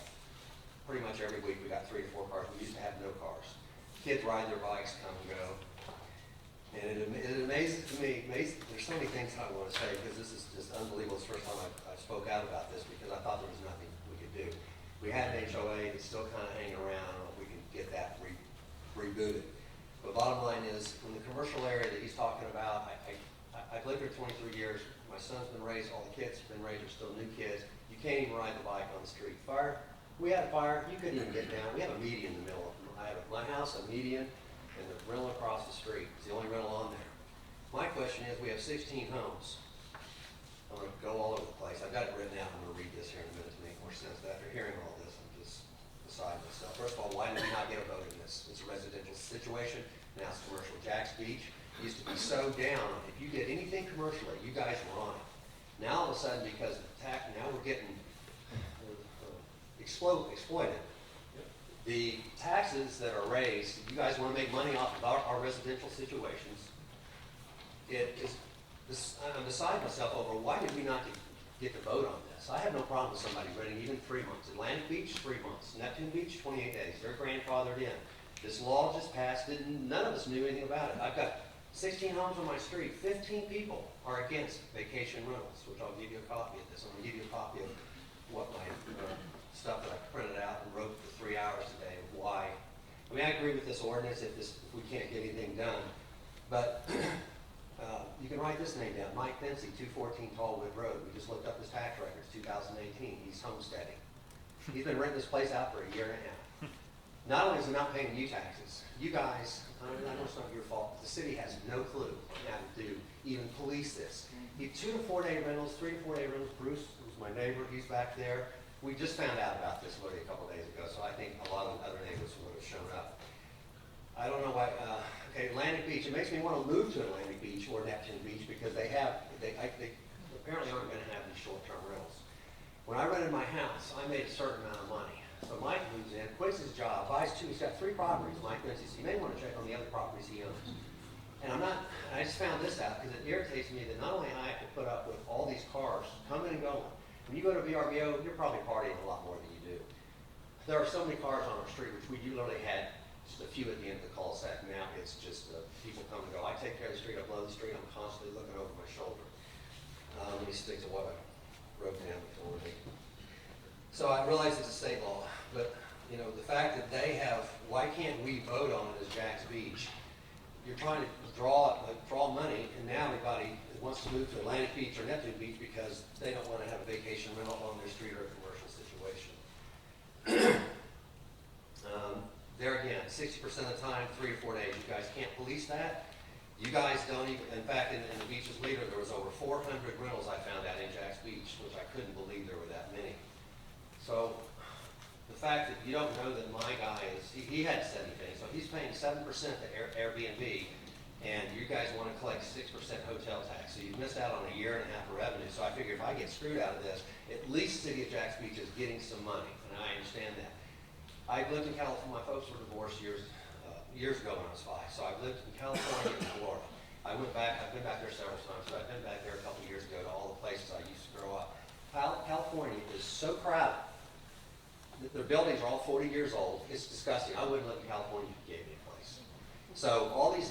Pretty much every week we got 3 to 4 cars. We used to have no cars. Kids ride their bikes, come and go. And it amazes me, there's so many things I want to say because this is just unbelievable. It's the first time I spoke out about this because I thought there was nothing we could do. We had an HOA that's still kind of hanging around. I don't know if we can get that rebooted. But bottom line is, in the commercial area that he's talking about, I've lived here 23 years. My son's been raised, all the kids have been raised, they're still new kids. You can't even ride the bike on the street. Fire, we had a fire, you couldn't even get down. We have a median in the middle. I have my house, a median, and the rental across the street. It's the only rental on there. My question is, we have 16 homes. I'm going to go all over the place. I've got it written out. I'm going to read this here in a minute to make more sense. But after hearing all this, I'm just beside myself. First of all, why did we not get a vote in this? It's a residential situation. Now it's commercial. Jack's Beach used to be so down. If you did anything commercially, you guys were on it. Now all of a sudden, because of tax, now we're getting exploited. The taxes that are raised, you guys want to make money off of our residential situations. I'm beside myself over why did we not get to vote on this? I have no problem with somebody renting even 3 months. Atlantic Beach, 3 months. Neptune Beach, 28 days. They're grandfathered in. This law just passed, none of us knew anything about it. I've got 16 homes on my street. 15 people are against vacation rentals, which I'll give you a copy of this. I'm going to give you a copy of what my stuff that I printed out and wrote for 3 hours today of why. I mean, I agree with this ordinance if we can't get anything done, but you can write this name down, Mike Dempsey, 214 Tallwood Road. We just looked up his tax records, 2018. He's homesteading. He's been renting this place out for a year and a half. Not only is he not paying you taxes, you guys, I know it's not your fault, but the city has no clue on how to even police this. He 2 to 4 day rentals, 3 to 4 day rentals. Bruce, who's my neighbor, he's back there. We just found out about this literally a couple days ago, so I think a lot of other neighbors would have shown up. I don't know why, okay, Atlantic Beach, it makes me want to move to Atlantic Beach or Neptune Beach because they apparently aren't going to have these short-term rentals. When I rented my house, I made a certain amount of money. So Mike moves in, quits his job, buys 2, he's got 3 properties, Mike Dempsey, so you may want to check on the other properties he owns. And I just found this out because it irritates me that not only I have to put up with all these cars coming and going. When you go to VRBO, you're probably partying a lot more than you do. There are so many cars on our street, which we literally had just a few at the end of the cul-de-sac. Now it's just people come and go. I take care of the street, I blow the street, I'm constantly looking over my shoulder. Let me stick to what I wrote down before me. So I realize it's a state law, but you know, the fact that they have, why can't we vote on it as Jack's Beach? You're trying to draw money, and now everybody wants to move to Atlantic Beach or Neptune Beach because they don't want to have a vacation rental on their street or a commercial situation. There again, 60% of the time, 3 to 4 days, you guys can't police that. You guys don't even, in fact, in the Beaches Leader, there was over 400 rentals I found out in Jack's Beach, which I couldn't believe there were that many. So the fact that you don't know that my guy is, he hadn't said anything, so he's paying 7% to Airbnb, and you guys want to collect 6% hotel tax. So you've missed out on a year and a half of revenue. So I figure if I get screwed out of this, at least the city of Jack's Beach is getting some money, and I understand that. I lived in California, my folks were divorced years ago when I was 5, so I've lived in California and Florida. I've been back there several times, but I've been back there a couple of years ago to all the places I used to grow up. California is so crowded. Their buildings are all 40 years old. It's disgusting. I wouldn't live in California if you gave me a place. So all these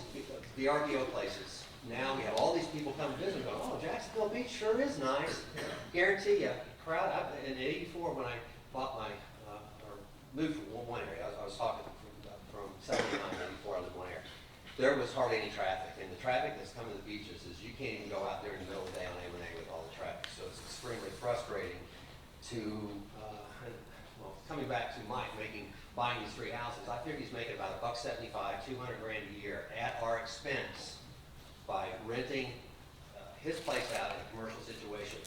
VRBO places, now we have all these people come to visit and go, oh, Jacksonville Beach sure is nice. Guarantee you, crowd, in '84 when I bought my, or moved from one area, I was talking from 79 to 84, I lived in one area. There was hardly any traffic, and the traffic that's coming to the beaches is you can't even go out there in the middle of the day on A1A with all the traffic. So it's extremely frustrating to, well, coming back to Mike buying these 3 houses, I figured he's making about $175, $200 grand a year at our expense by renting his place out in a commercial situation.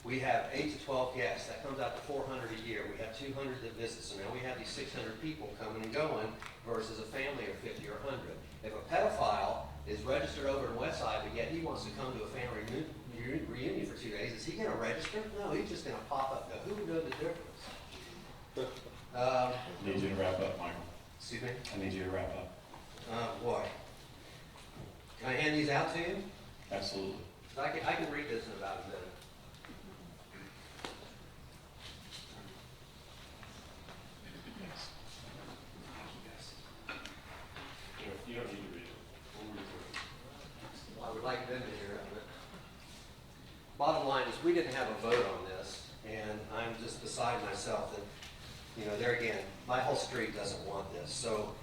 We have 8 to 12 guests. That comes out to 400 a year. We have 200 that visit. So now we have these 600 people coming and going versus a family of 50 or 100. If a pedophile is registered over in Westside, but yet he wants to come to a family reunion for 2 days, is he going to register? No, he's just going to pop up. Now, who would know the difference? I need you to wrap up, Michael. Excuse me? I need you to wrap up. Boy. Can I hand these out to you? Absolutely. I can read this in about a minute. You don't need to read it. We'll read it. I would like them to hear it, but bottom line is we didn't have a vote on this, and I'm just beside myself that, you know, there again, my whole street doesn't want this. So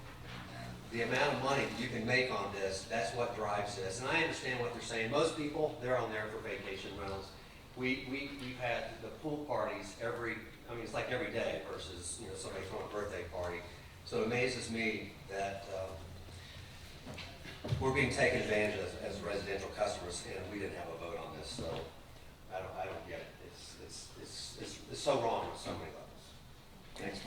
the amount of money you can make on this, that's what drives this. And I understand what they're saying. Most people, they're on there for vacation rentals. We've had the pool parties it's like every day versus, you know, somebody throwing a birthday party. So it amazes me that we're being taken advantage of as residential customers, and we didn't have a vote on this. So I don't get it. It's so wrong on so many levels. Thanks,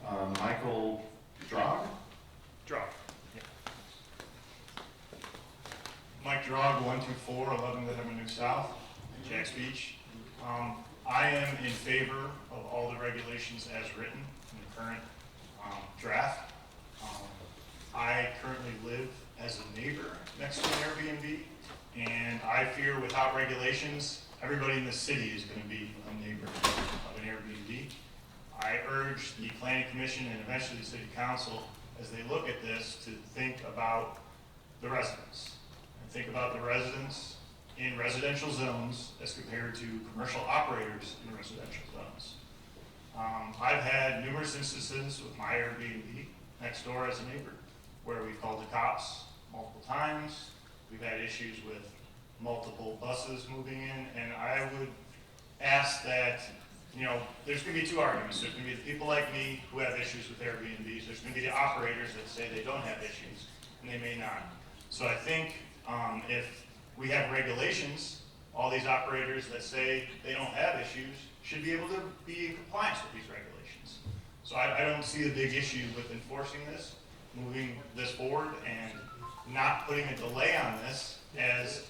Michael. Michael Drog? Drog. Yeah. Mike Drog, 124 11th Avenue South, Jacks Beach. I am in favor of all the regulations as written in the current draft. I currently live as a neighbor next to an Airbnb, and I fear without regulations, everybody in the city is going to be a neighbor of an Airbnb. I urge the Planning Commission and eventually the City Council, as they look at this, to think about the residents. And think about the residents in residential zones as compared to commercial operators in residential zones. I've had numerous instances with my Airbnb next door as a neighbor, where we've called the cops multiple times. We've had issues with multiple buses moving in, and I would ask that, you know, there's going to be two arguments. There's going to be the people like me who have issues with Airbnbs. There's going to be the operators that say they don't have issues, and they may not. So I think if we have regulations, all these operators that say they don't have issues should be able to be in compliance with these regulations. So I don't see a big issue with enforcing this, moving this forward, and not putting a delay on this, as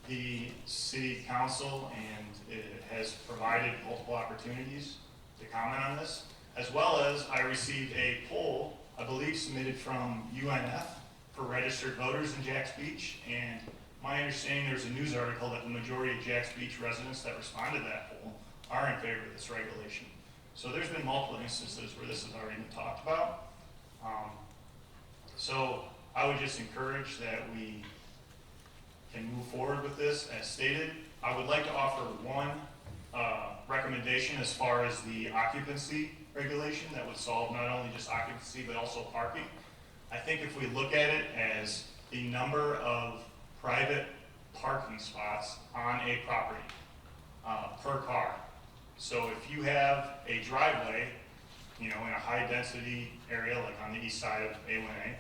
the City Council and it has provided multiple opportunities to comment on this, as well as I received a poll, I believe submitted from UNF for registered voters in Jacks Beach, and my understanding, there's a news article that the majority of Jacks Beach residents that responded to that poll are in favor of this regulation. So there's been multiple instances where this has already been talked about. So I would just encourage that we can move forward with this as stated. I would like to offer one recommendation as far as the occupancy regulation that would solve not only just occupancy but also parking. I think if we look at it as the number of private parking spots on a property per car. So if you have a driveway, you know, in a high density area like on the east side of A1A,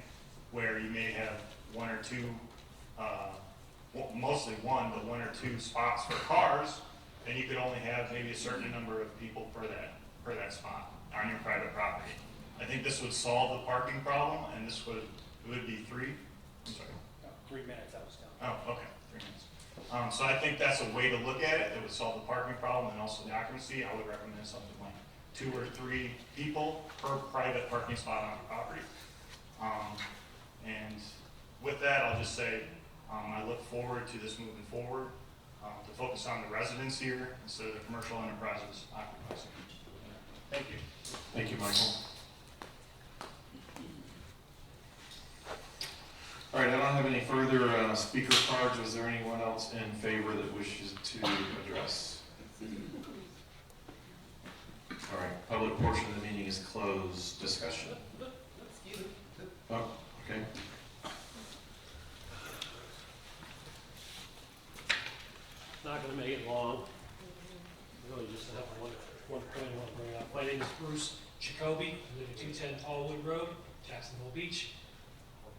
where you may have one or two, mostly one, but one or two spots for cars, then you could only have maybe a certain number of people per that spot on your private property. I think this would solve the parking problem, and this would, it would be three. I'm sorry. 3 minutes, I was telling. Oh, okay, 3 minutes. So I think that's a way to look at it that would solve the parking problem and also the occupancy. I would recommend something like 2 or 3 people per private parking spot on the property. And with that, I'll just say I look forward to this moving forward, to focus on the residents here instead of the commercial enterprises occupying. Thank you. Thank you, Michael. All right, I don't have any further speaker cards. Was there anyone else in favor that wishes to address? All right, public portion of the meeting is closed. Discussion. Oh, okay. Not gonna make it long. Really just have one point I want to bring up. My name is Bruce Jacoby. I live at 210 Tallwood Road, Jacksonville Beach.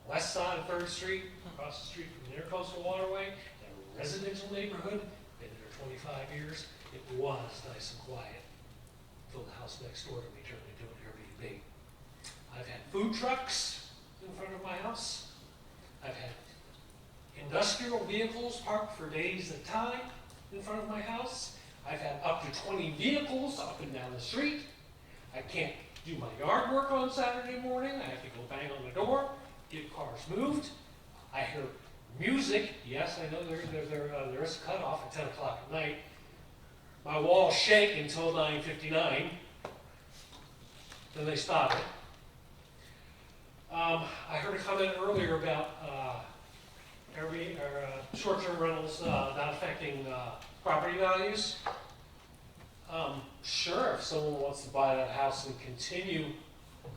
West side of 3rd Street, across the street from the Intercoastal Waterway, a residential neighborhood, been there 25 years. It was nice and quiet until the house next door to me turned into an Airbnb. I've had food trucks in front of my house. I've had industrial vehicles parked for days at a time in front of my house. I've had up to 20 vehicles up and down the street. I can't do my yard work on Saturday morning. I have to go bang on the door, get cars moved. I hear music. Yes, I know there is a cutoff at 10 o'clock at night. My walls shake until 9:59. Then they stop it. I heard a comment earlier about short-term rentals not affecting property values. Sure, if someone wants to buy that house and continue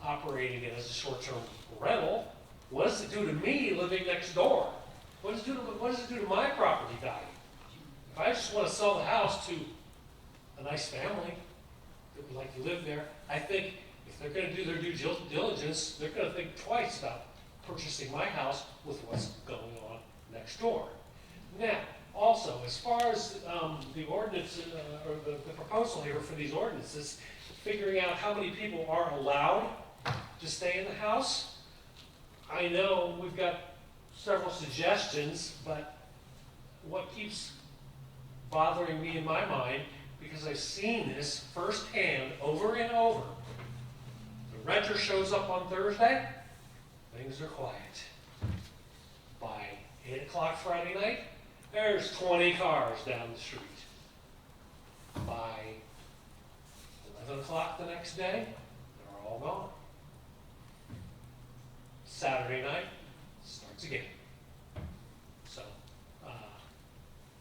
operating it as a short-term rental, what does it do to me living next door? What does it do to my property value? If I just want to sell the house to a nice family that would like to live there, I think if they're going to do their due diligence, they're going to think twice about purchasing my house with what's going on next door. Now, also, as far as the ordinance, or the proposal here for these ordinances, figuring out how many people are allowed to stay in the house, I know we've got several suggestions, but what keeps bothering me in my mind, because I've seen this firsthand over and over, the renter shows up on Thursday, things are quiet. By 8 o'clock Friday night, there's 20 cars down the street. By 11 o'clock the next day, they're all gone. Saturday night, starts again. So,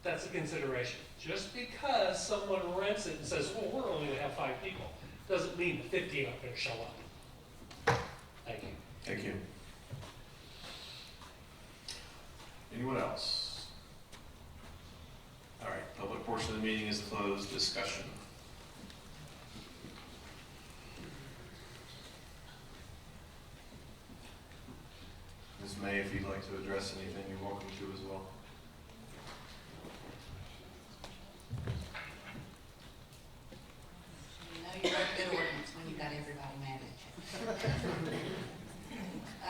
that's a consideration. Just because someone rents it and says, well, we're only gonna have 5 people, doesn't mean that 15 aren't gonna show up. Thank you. Thank you. Anyone else? All right, public portion of the meeting is closed. Discussion. Ms. May, if you'd like to address anything, you're welcome to as well. You know you wrote good ordinance when you got everybody mad at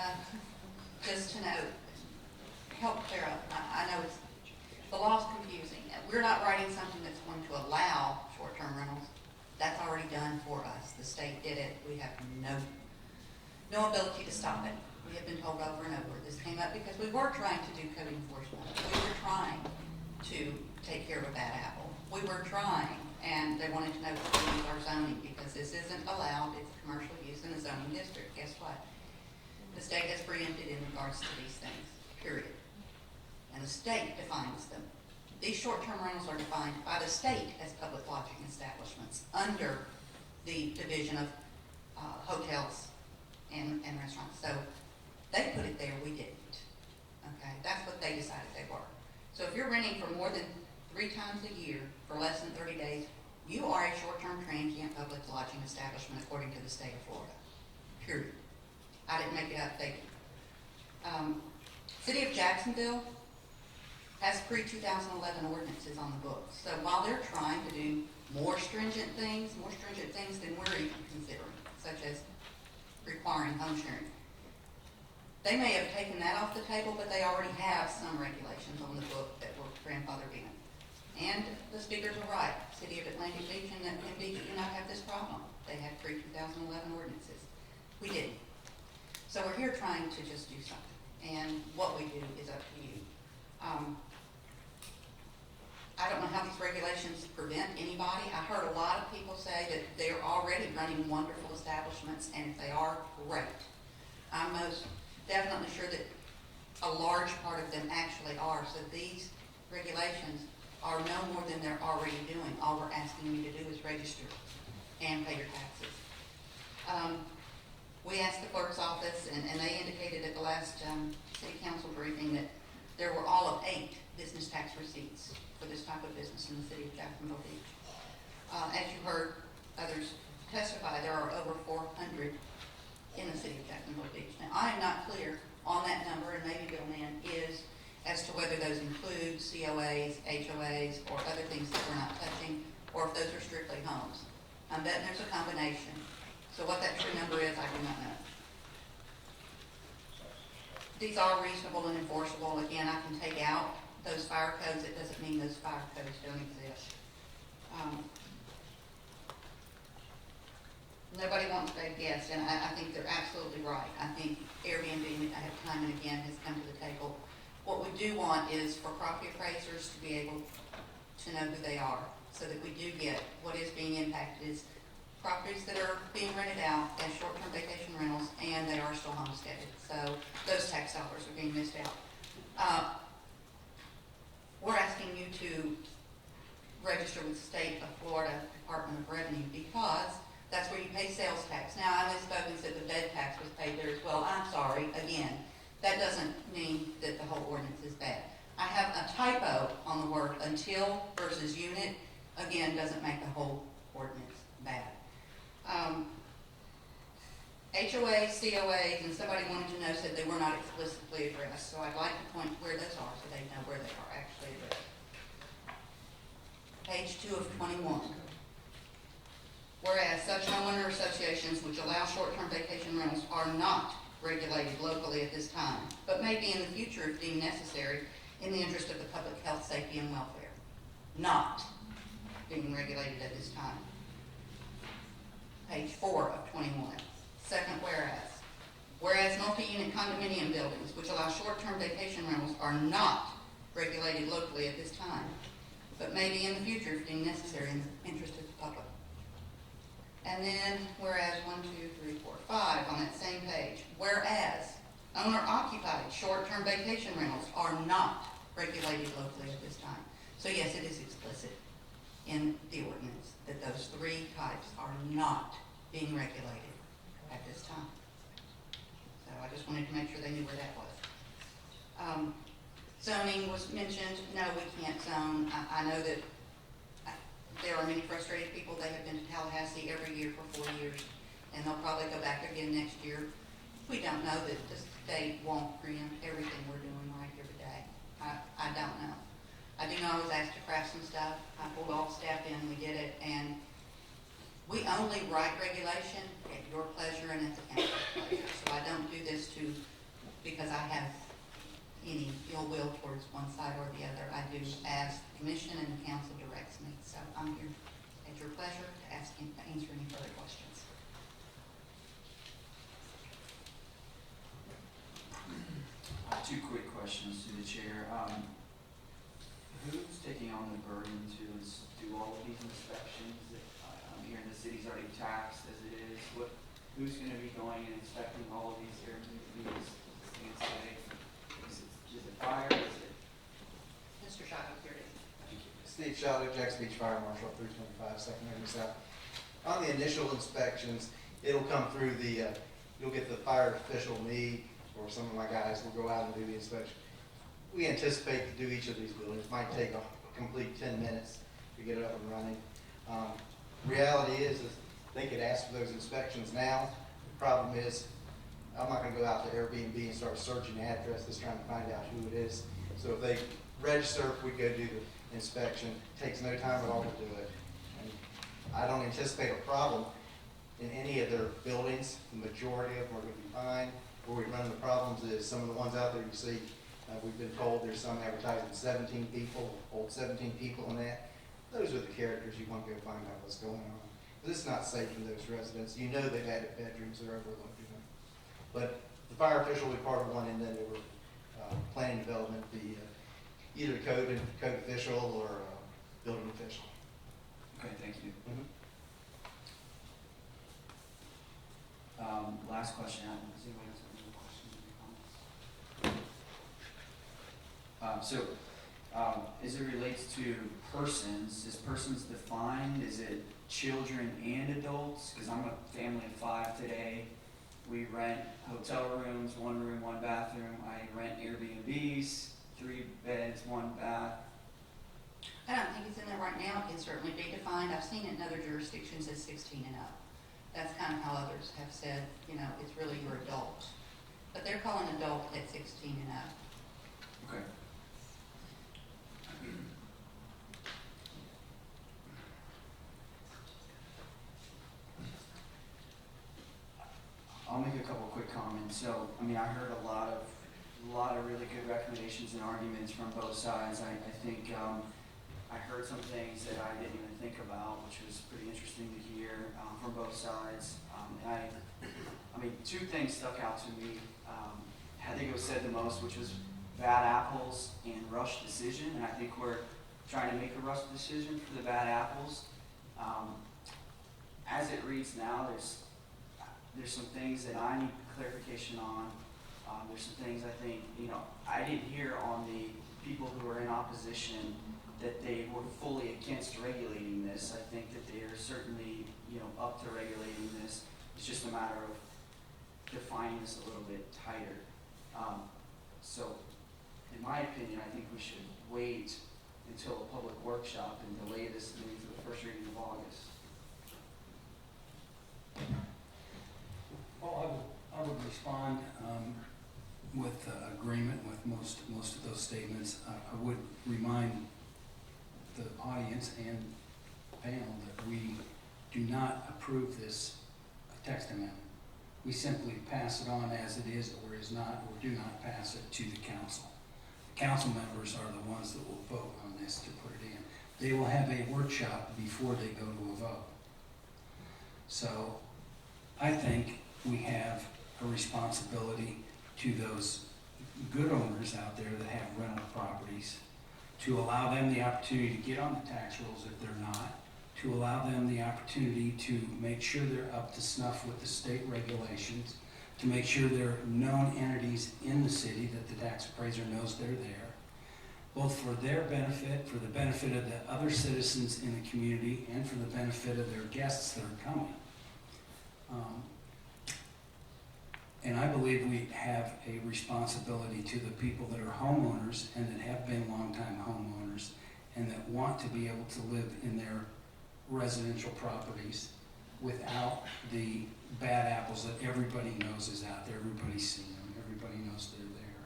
you. Just to note, help clear up, I know the law's confusing. We're not writing something that's going to allow short-term rentals. That's already done for us. The state did it. We have no ability to stop it. We have been told over and over. This came up because we were trying to do code enforcement. We were trying to take care of a bad apple. We were trying, and they wanted to know what we use our zoning, because this isn't allowed. It's commercial use in a zoning district. Guess what? The state has preempted in regards to these things, period. And the state defines them. These short-term rentals are defined by the state as public lodging establishments under the division of hotels and restaurants. So they put it there, we didn't. Okay, that's what they decided they were. So if you're renting for more than 3 times a year for less than 30 days, you are a short-term transient public lodging establishment according to the state of Florida, period. I didn't make it up, thank you. City of Jacksonville has pre-2011 ordinances on the books. So while they're trying to do more stringent things than we're even considering, such as requiring home sharing, they may have taken that off the table, but they already have some regulations on the book that were grandfathered in. And the speakers are right. City of Atlantic Beach and Neptune Beach do not have this problem. They have pre-2011 ordinances. We didn't. So we're here trying to just do something. And what we do is up to you. I don't know how these regulations prevent anybody. I heard a lot of people say that they're already running wonderful establishments, and if they are, great. I'm most definitely sure that a large part of them actually are. So these regulations are no more than they're already doing. All we're asking you to do is register and pay your taxes. We asked the clerk's office, and they indicated at the last city council briefing that there were all of 8 business tax receipts for this type of business in the city of Jacksonville Beach. As you heard others testify, there are over 400 in the city of Jacksonville Beach. Now, I am not clear on that number, and maybe Bill Mann is, as to whether those include COAs, HOAs, or other things that we're not touching, or if those are strictly homes. I'm betting there's a combination. So what that true number is, I do not know. These are reasonable and enforceable. Again, I can take out those fire codes. It doesn't mean those fire codes don't exist. Nobody wants bad guests, and I think they're absolutely right. I think Airbnb, time and again, has come to the table. What we do want is for property appraisers to be able to know who they are, so that we do get what is being impacted is properties that are being rented out as short-term vacation rentals, and they are still homesteaded. So those tax dollars are being missed out. We're asking you to register with the State of Florida Department of Revenue because that's where you pay sales tax. Now, I misspoke and said the bed tax was paid there as well. I'm sorry, again, that doesn't mean that the whole ordinance is bad. I have a typo on the word until versus unit. Again, doesn't make the whole ordinance bad. HOAs, COAs, and somebody wanted to know, said they were not explicitly addressed. So I'd like to point where those are so they know where they are actually addressed. Page 2 of 21. Whereas such homeowner associations which allow short-term vacation rentals are not regulated locally at this time, but may be in the future if deemed necessary in the interest of the public health, safety, and welfare. Not being regulated at this time. Page 4 of 21. Second whereas. Whereas multi-unit condominium buildings which allow short-term vacation rentals are not regulated locally at this time, but may be in the future if deemed necessary in the interest of the public. And then, whereas 1, 2, 3, 4, 5 on that same page. Whereas owner-occupied short-term vacation rentals are not regulated locally at this time. So yes, it is explicit in the ordinance that those 3 types are not being regulated at this time. So I just wanted to make sure they knew where that was. Zoning was mentioned. No, we can't zone. I know that there are many frustrated people. They have been to Tallahassee every year for 4 years, and they'll probably go back again next year. We don't know that the state won't preempt everything we're doing right here today. I don't know. I do know I was asked to craft some stuff. I pulled all the staff in, we did it, and we only write regulation at your pleasure and at the council's pleasure. So I don't do this because I have any ill will towards one side or the other. I do as the commission and the council directs me. So I'm here at your pleasure to answer any further questions. Two quick questions to the chair. Who's taking on the burden to do all of these inspections? I'm hearing the city's already taxed as it is. Who's going to be going and inspecting all of these Airbnbs? Is it fire? Is it? Mr. Shadow, here it is. Thank you. Steve Shadow, Jackson Beach Fire Marshal, 325 Second Avenue South. On the initial inspections, it'll come through you'll get the fire official, me, or some of my guys will go out and do the inspection. We anticipate to do each of these buildings. It might take a complete 10 minutes to get it up and running. Reality is they could ask for those inspections now. The problem is, I'm not going to go out to Airbnb and start searching addresses trying to find out who it is. So if they register, if we go do the inspection, it takes no time at all to do it. And I don't anticipate a problem in any of their buildings. The majority of them are going to be fine. Where we run into problems is some of the ones out there you see, we've been told there's some advertising 17 people, hold 17 people in that. Those are the characters you want to go find out what's going on. This is not safe for those residents. You know they've added bedrooms, they're overlooking them. But the fire official will be part of one, and then they were planning development, either code official or building official. Okay, thank you. Last question. Does anyone else have any questions or comments? As it relates to persons, is persons defined? Is it children and adults? Because I'm a family of 5 today. We rent hotel rooms, 1 room, 1 bathroom. I rent Airbnbs, 3 beds, 1 bath. I don't think it's in there right now. It can certainly be defined. I've seen it in other jurisdictions as 16 and up. That's kind of how others have said, you know, it's really your adult. But they're calling adult at 16 and up. Okay. I'll make a couple quick comments. So, I mean, I heard a lot of really good recommendations and arguments from both sides. I think I heard some things that I didn't even think about, which was pretty interesting to hear from both sides. I mean, 2 things stuck out to me. I think it was said the most, which was bad apples and rush decision. And I think we're trying to make a rush decision for the bad apples. As it reads now, there's some things that I need clarification on. There's some things I think, you know, I didn't hear on the people who are in opposition that they were fully against regulating this. I think that they are certainly, you know, up to regulating this. It's just a matter of defining this a little bit tighter. So, in my opinion, I think we should wait until a public workshop and delay this maybe for the first reading of August. Well, I would respond with agreement with most of those statements. I would remind the audience and panel that we do not approve this text amendment. We simply pass it on as it is or is not, or do not pass it to the council. The council members are the ones that will vote on this to put it in. They will have a workshop before they go to a vote. So I think we have a responsibility to those good owners out there that have rental properties to allow them the opportunity to get on the tax rolls if they're not, to allow them the opportunity to make sure they're up to snuff with the state regulations, to make sure they're known entities in the city that the tax appraiser knows they're there, both for their benefit, for the benefit of the other citizens in the community, and for the benefit of their guests that are coming. And I believe we have a responsibility to the people that are homeowners and that have been longtime homeowners and that want to be able to live in their residential properties without the bad apples that everybody knows is out there. Everybody's seen them. Everybody knows they're there.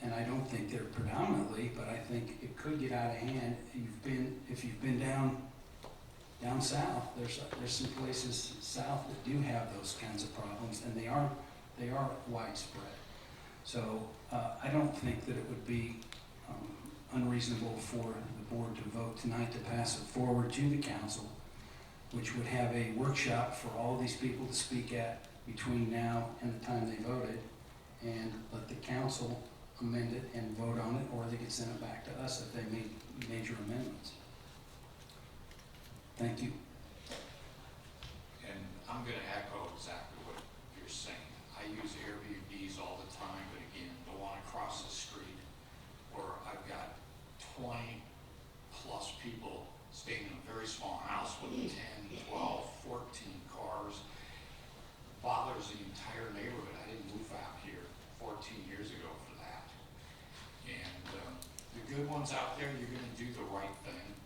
And I don't think they're predominantly, but I think it could get out of hand. If you've been down south, there's some places south that do have those kinds of problems, and they are widespread. So I don't think that it would be unreasonable for the board to vote tonight to pass it forward to the council, which would have a workshop for all these people to speak at between now and the time they voted, and let the council amend it and vote on it, or they could send it back to us if they made major amendments. Thank you. And I'm going to echo exactly what you're saying. I use Airbnbs all the time, but again, the one across the street where I've got 20 plus people staying in a very small house with 10, 12, 14 cars bothers the entire neighborhood. I didn't move out here 14 years ago for that. And the good ones out there, you're going to do the right thing.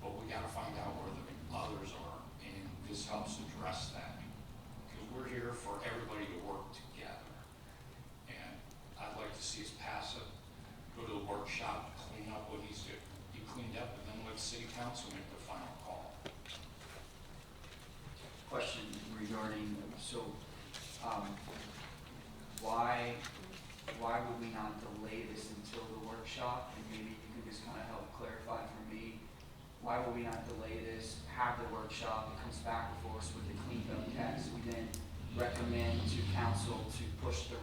But we got to find out where the others are, and this helps address that. Because we're here for everybody to work together. And I'd like to see us pass it, go to the workshop, clean up what needs to be cleaned up, and then let city council make the final call. Question regarding, so why would we not delay this until the workshop? And maybe you can just kind of help clarify for me. Why will we not delay this, have the workshop, it comes back before us with the cleaned up text, we then recommend to council to push the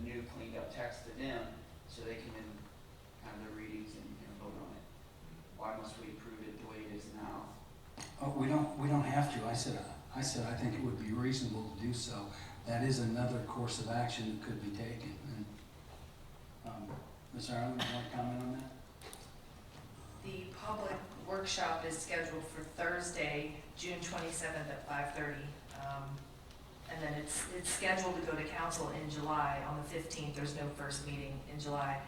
new cleaned up text to them so they can then have their readings and vote on it? Why must we approve it the way it is now? Oh, we don't have to. I said I think it would be reasonable to do so. That is another course of action that could be taken. And Ms. Ireland, you want to comment on that? The public workshop is scheduled for Thursday, June 27th at 5:30. And then it's scheduled to go to council in July, on the 15th. There's no first meeting in July.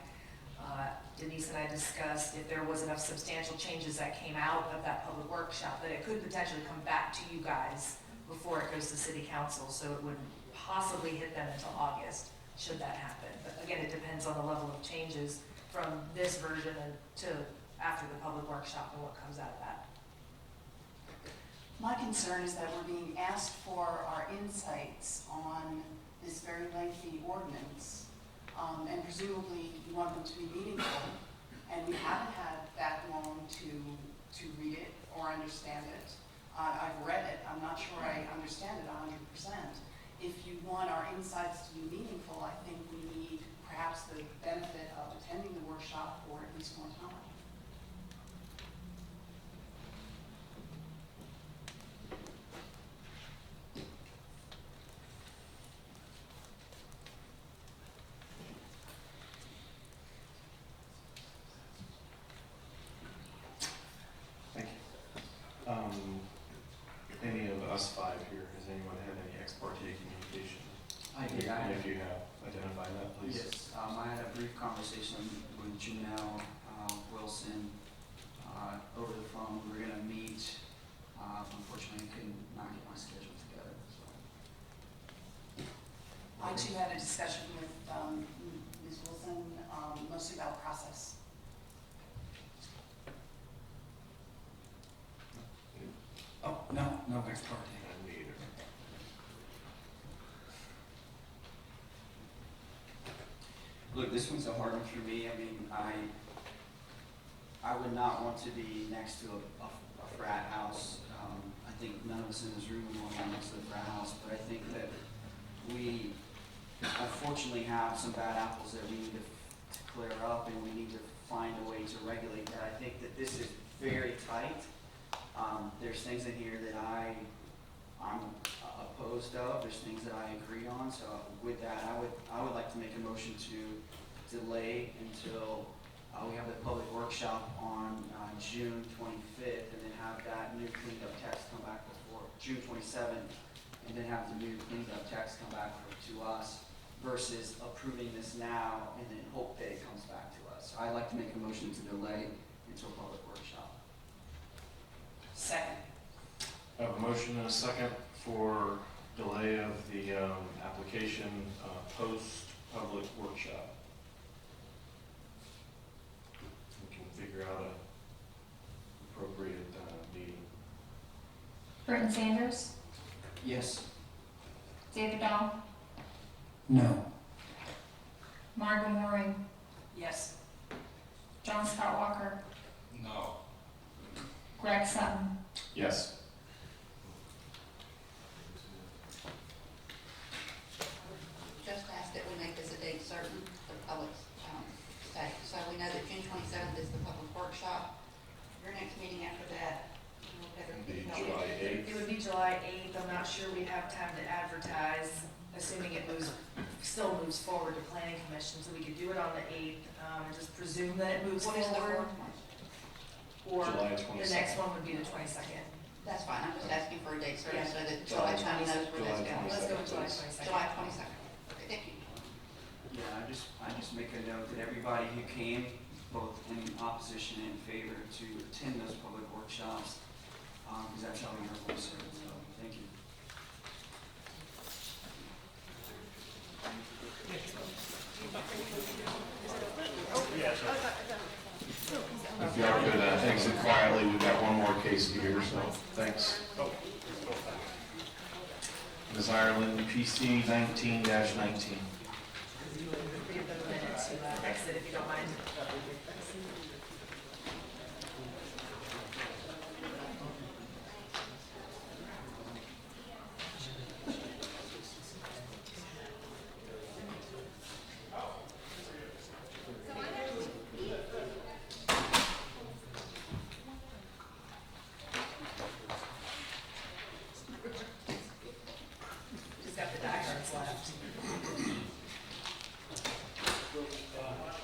Denise and I discussed if there was enough substantial changes that came out of that public workshop, that it could potentially come back to you guys before it goes to city council, so it wouldn't possibly hit them until August, should that happen. But again, it depends on the level of changes from this version to after the public workshop and what comes out of that. My concern is that we're being asked for our insights on this very lengthy ordinance, and presumably you want them to be meaningful, and we haven't had that long to read it or understand it. I've read it, I'm not sure I understand it 100%. If you want our insights to be meaningful, I think we need perhaps the benefit of attending the workshop for at least more time. Thank you. Any of us five here, has anyone had any ex parte communication? I did. If you have, identify that, please. Yes, I had a brief conversation with Janelle Wilson over the phone. We were going to meet. Unfortunately, I could not get my schedule together. So. I too had a discussion with Ms. Wilson, mostly about process. Oh, no ex parte. Me either. Look, this one's a hard one for me. I mean, I would not want to be next to a frat house. I think none of us in this room would want to be next to a frat house, but I think that we unfortunately have some bad apples that we need to clear up, and we need to find a way to regulate that. I think that this is very tight. There's things in here that I'm opposed of. There's things that I agree on. So with that, I would like to make a motion to delay until we have the public workshop on June 25th, and then have that new cleaned up text come back before June 27th, and then have the new cleaned up text come back to us versus approving this now and then hope that it comes back to us. So I'd like to make a motion to delay until public workshop. Second. I have a motion and a second for delay of the application post-public workshop. We can figure out an appropriate meeting. Britton Sanders, Yes. David Dahl, No. Margot Mooring, Yes. John Scott Walker, No. Greg Sutton. Yes. Just ask that we make this a date certain for the public's sake. So we know that June 27th is the public workshop. Your next meeting after that, we'll have everything. July 8th. It would be July 8th. I'm not sure we'd have time to advertise, assuming it still moves forward to planning commission, so we could do it on the 8th, and just presume that it moves What is the forward. fourth one? Or July the 22nd. next one would be the 22nd. That's fine, I'm just asking for a date certain Yeah. so that July July 20 knows where that's going. Let's go with July 22nd. 22nd. July 22nd. Okay, thank you. Yeah, I just make a note that everybody who came, both in opposition and in favor, to attend those public workshops, because that's how we are voice heard. So, thank you. If y'all could exit quietly, we've got one more case to hear, so thanks. Ms. Ireland, PC 19-19. Give them a minute to exit if you don't mind. Just got the diehards left.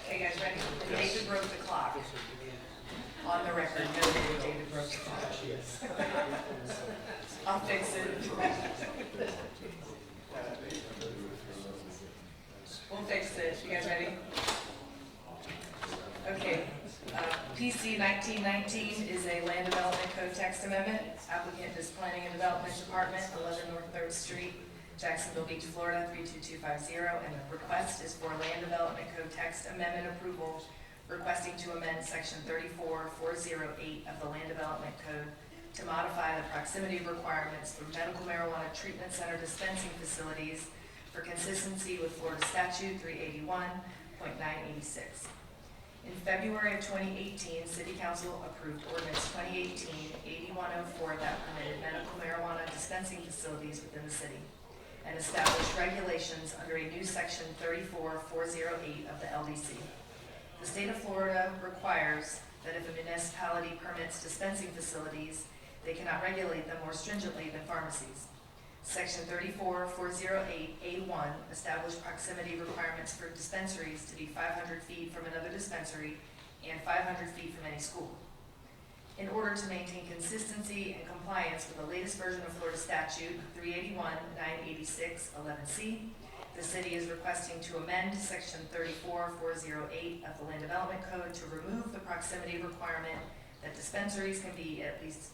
Okay, guys, ready? I'll fix it. We'll fix it. You guys ready? Okay. PC 1919 is a land development code text amendment. Applicant is Planning and Development Department, 11 North 3rd Street, Jacksonville Beach, Florida, 32250. And the request is for land development code text amendment approval, requesting to amend section 34408 of the Land Development Code to modify the proximity requirements for medical marijuana treatment center dispensing facilities for consistency with Florida Statute 381.986. In February of 2018, City Council approved Ordinance 2018-8104 that permitted medical marijuana dispensing facilities within the city and established regulations under a new section 34408 of the LDC. The state of Florida requires that if a municipality permits dispensing facilities, they cannot regulate them more stringently than pharmacies. Section 34408A1 established proximity requirements for dispensaries to be 500 feet from another dispensary and 500 feet from any school. In order to maintain consistency and compliance with the latest version of Florida Statute 381.986.11c, the city is requesting to amend Section 34408 of the Land Development Code to remove the proximity requirement that dispensaries can be at least,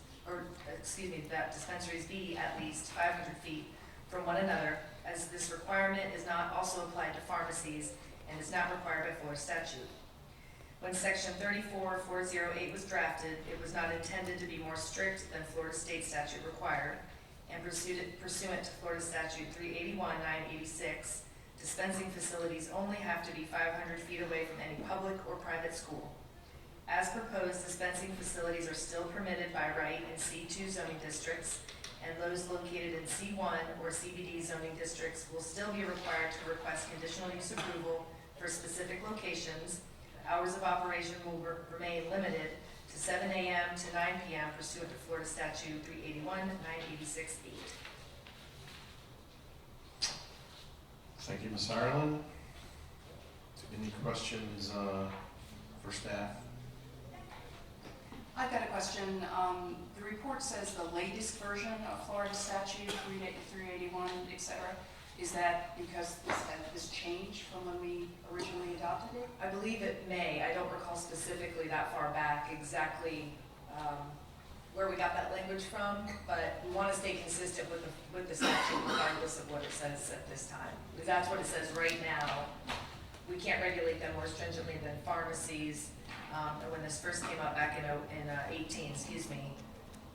that dispensaries be at least 500 feet from one another, as this requirement is not also applied to pharmacies and is not required by Florida statute. When Section 34408 was drafted, it was not intended to be more strict than Florida state statute required, and pursuant to Florida Statute 381.986, dispensing facilities only have to be 500 feet away from any public or private school. As proposed, dispensing facilities are still permitted by right in C2 zoning districts, and those located in C1 or CBD zoning districts will still be required to request conditional use approval for specific locations. Hours of operation will remain limited to 7 a.m. to 9 p.m. pursuant to Florida Statute 381.986.8. Thank you, Ms. Ireland. Any questions for staff? I've got a question. The report says the latest version of Florida Statute 381, et cetera. Is that because this changed from when we originally adopted it? I believe it may. I don't recall specifically that far back exactly where we got that language from, but we want to stay consistent with the statute regardless of what it says at this time. Because that's what it says right now. We can't regulate them more stringently than pharmacies. And when this first came out back in 18,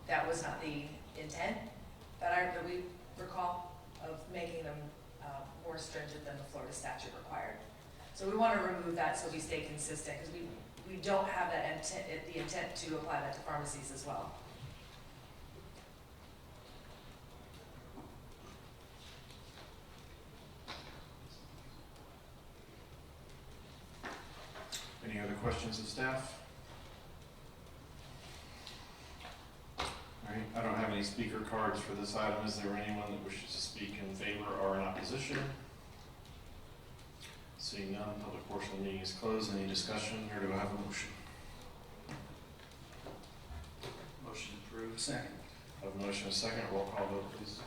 that was not the intent that we recall of making them more stringent than the Florida statute required. So we want to remove that so we stay consistent, because we don't have that the intent to apply that to pharmacies as well. Any other questions of staff? All right, I don't have any speaker cards for this item. Is there anyone that wishes to speak in favor or in opposition? Seeing none, public portion of the meeting is closed. Any discussion, or do I have a motion? Motion approved. Second. I have a motion and a second. Roll call vote, please.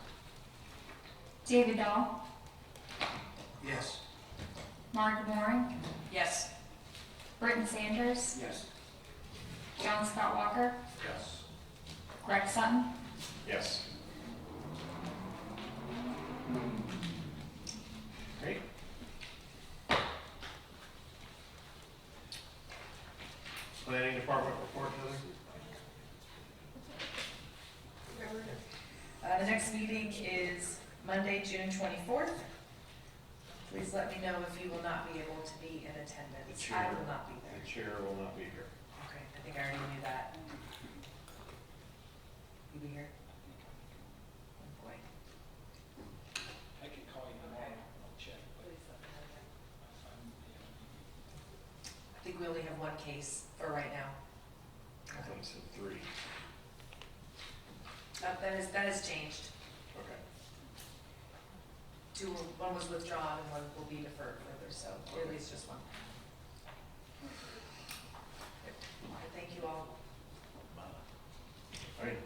David Dahl, Yes. Mark Mooring, Yes. Britton Sanders, Yes. John Scott Walker, Yes. Greg Sutton. Yes. Great. Planning Department report, Heather? The next meeting is Monday, June 24th. Please let me know if you will not be able to be in attendance. I will not be there. The chair will not be here. Okay, I think I already knew that. You be here? Oh, boy. I can call you tomorrow, I'll check. I think we only have one case for right now. I thought you said 3. That has changed. Okay. One was withdrawn and one will be deferred further, so at least just one. Thank you all. All right.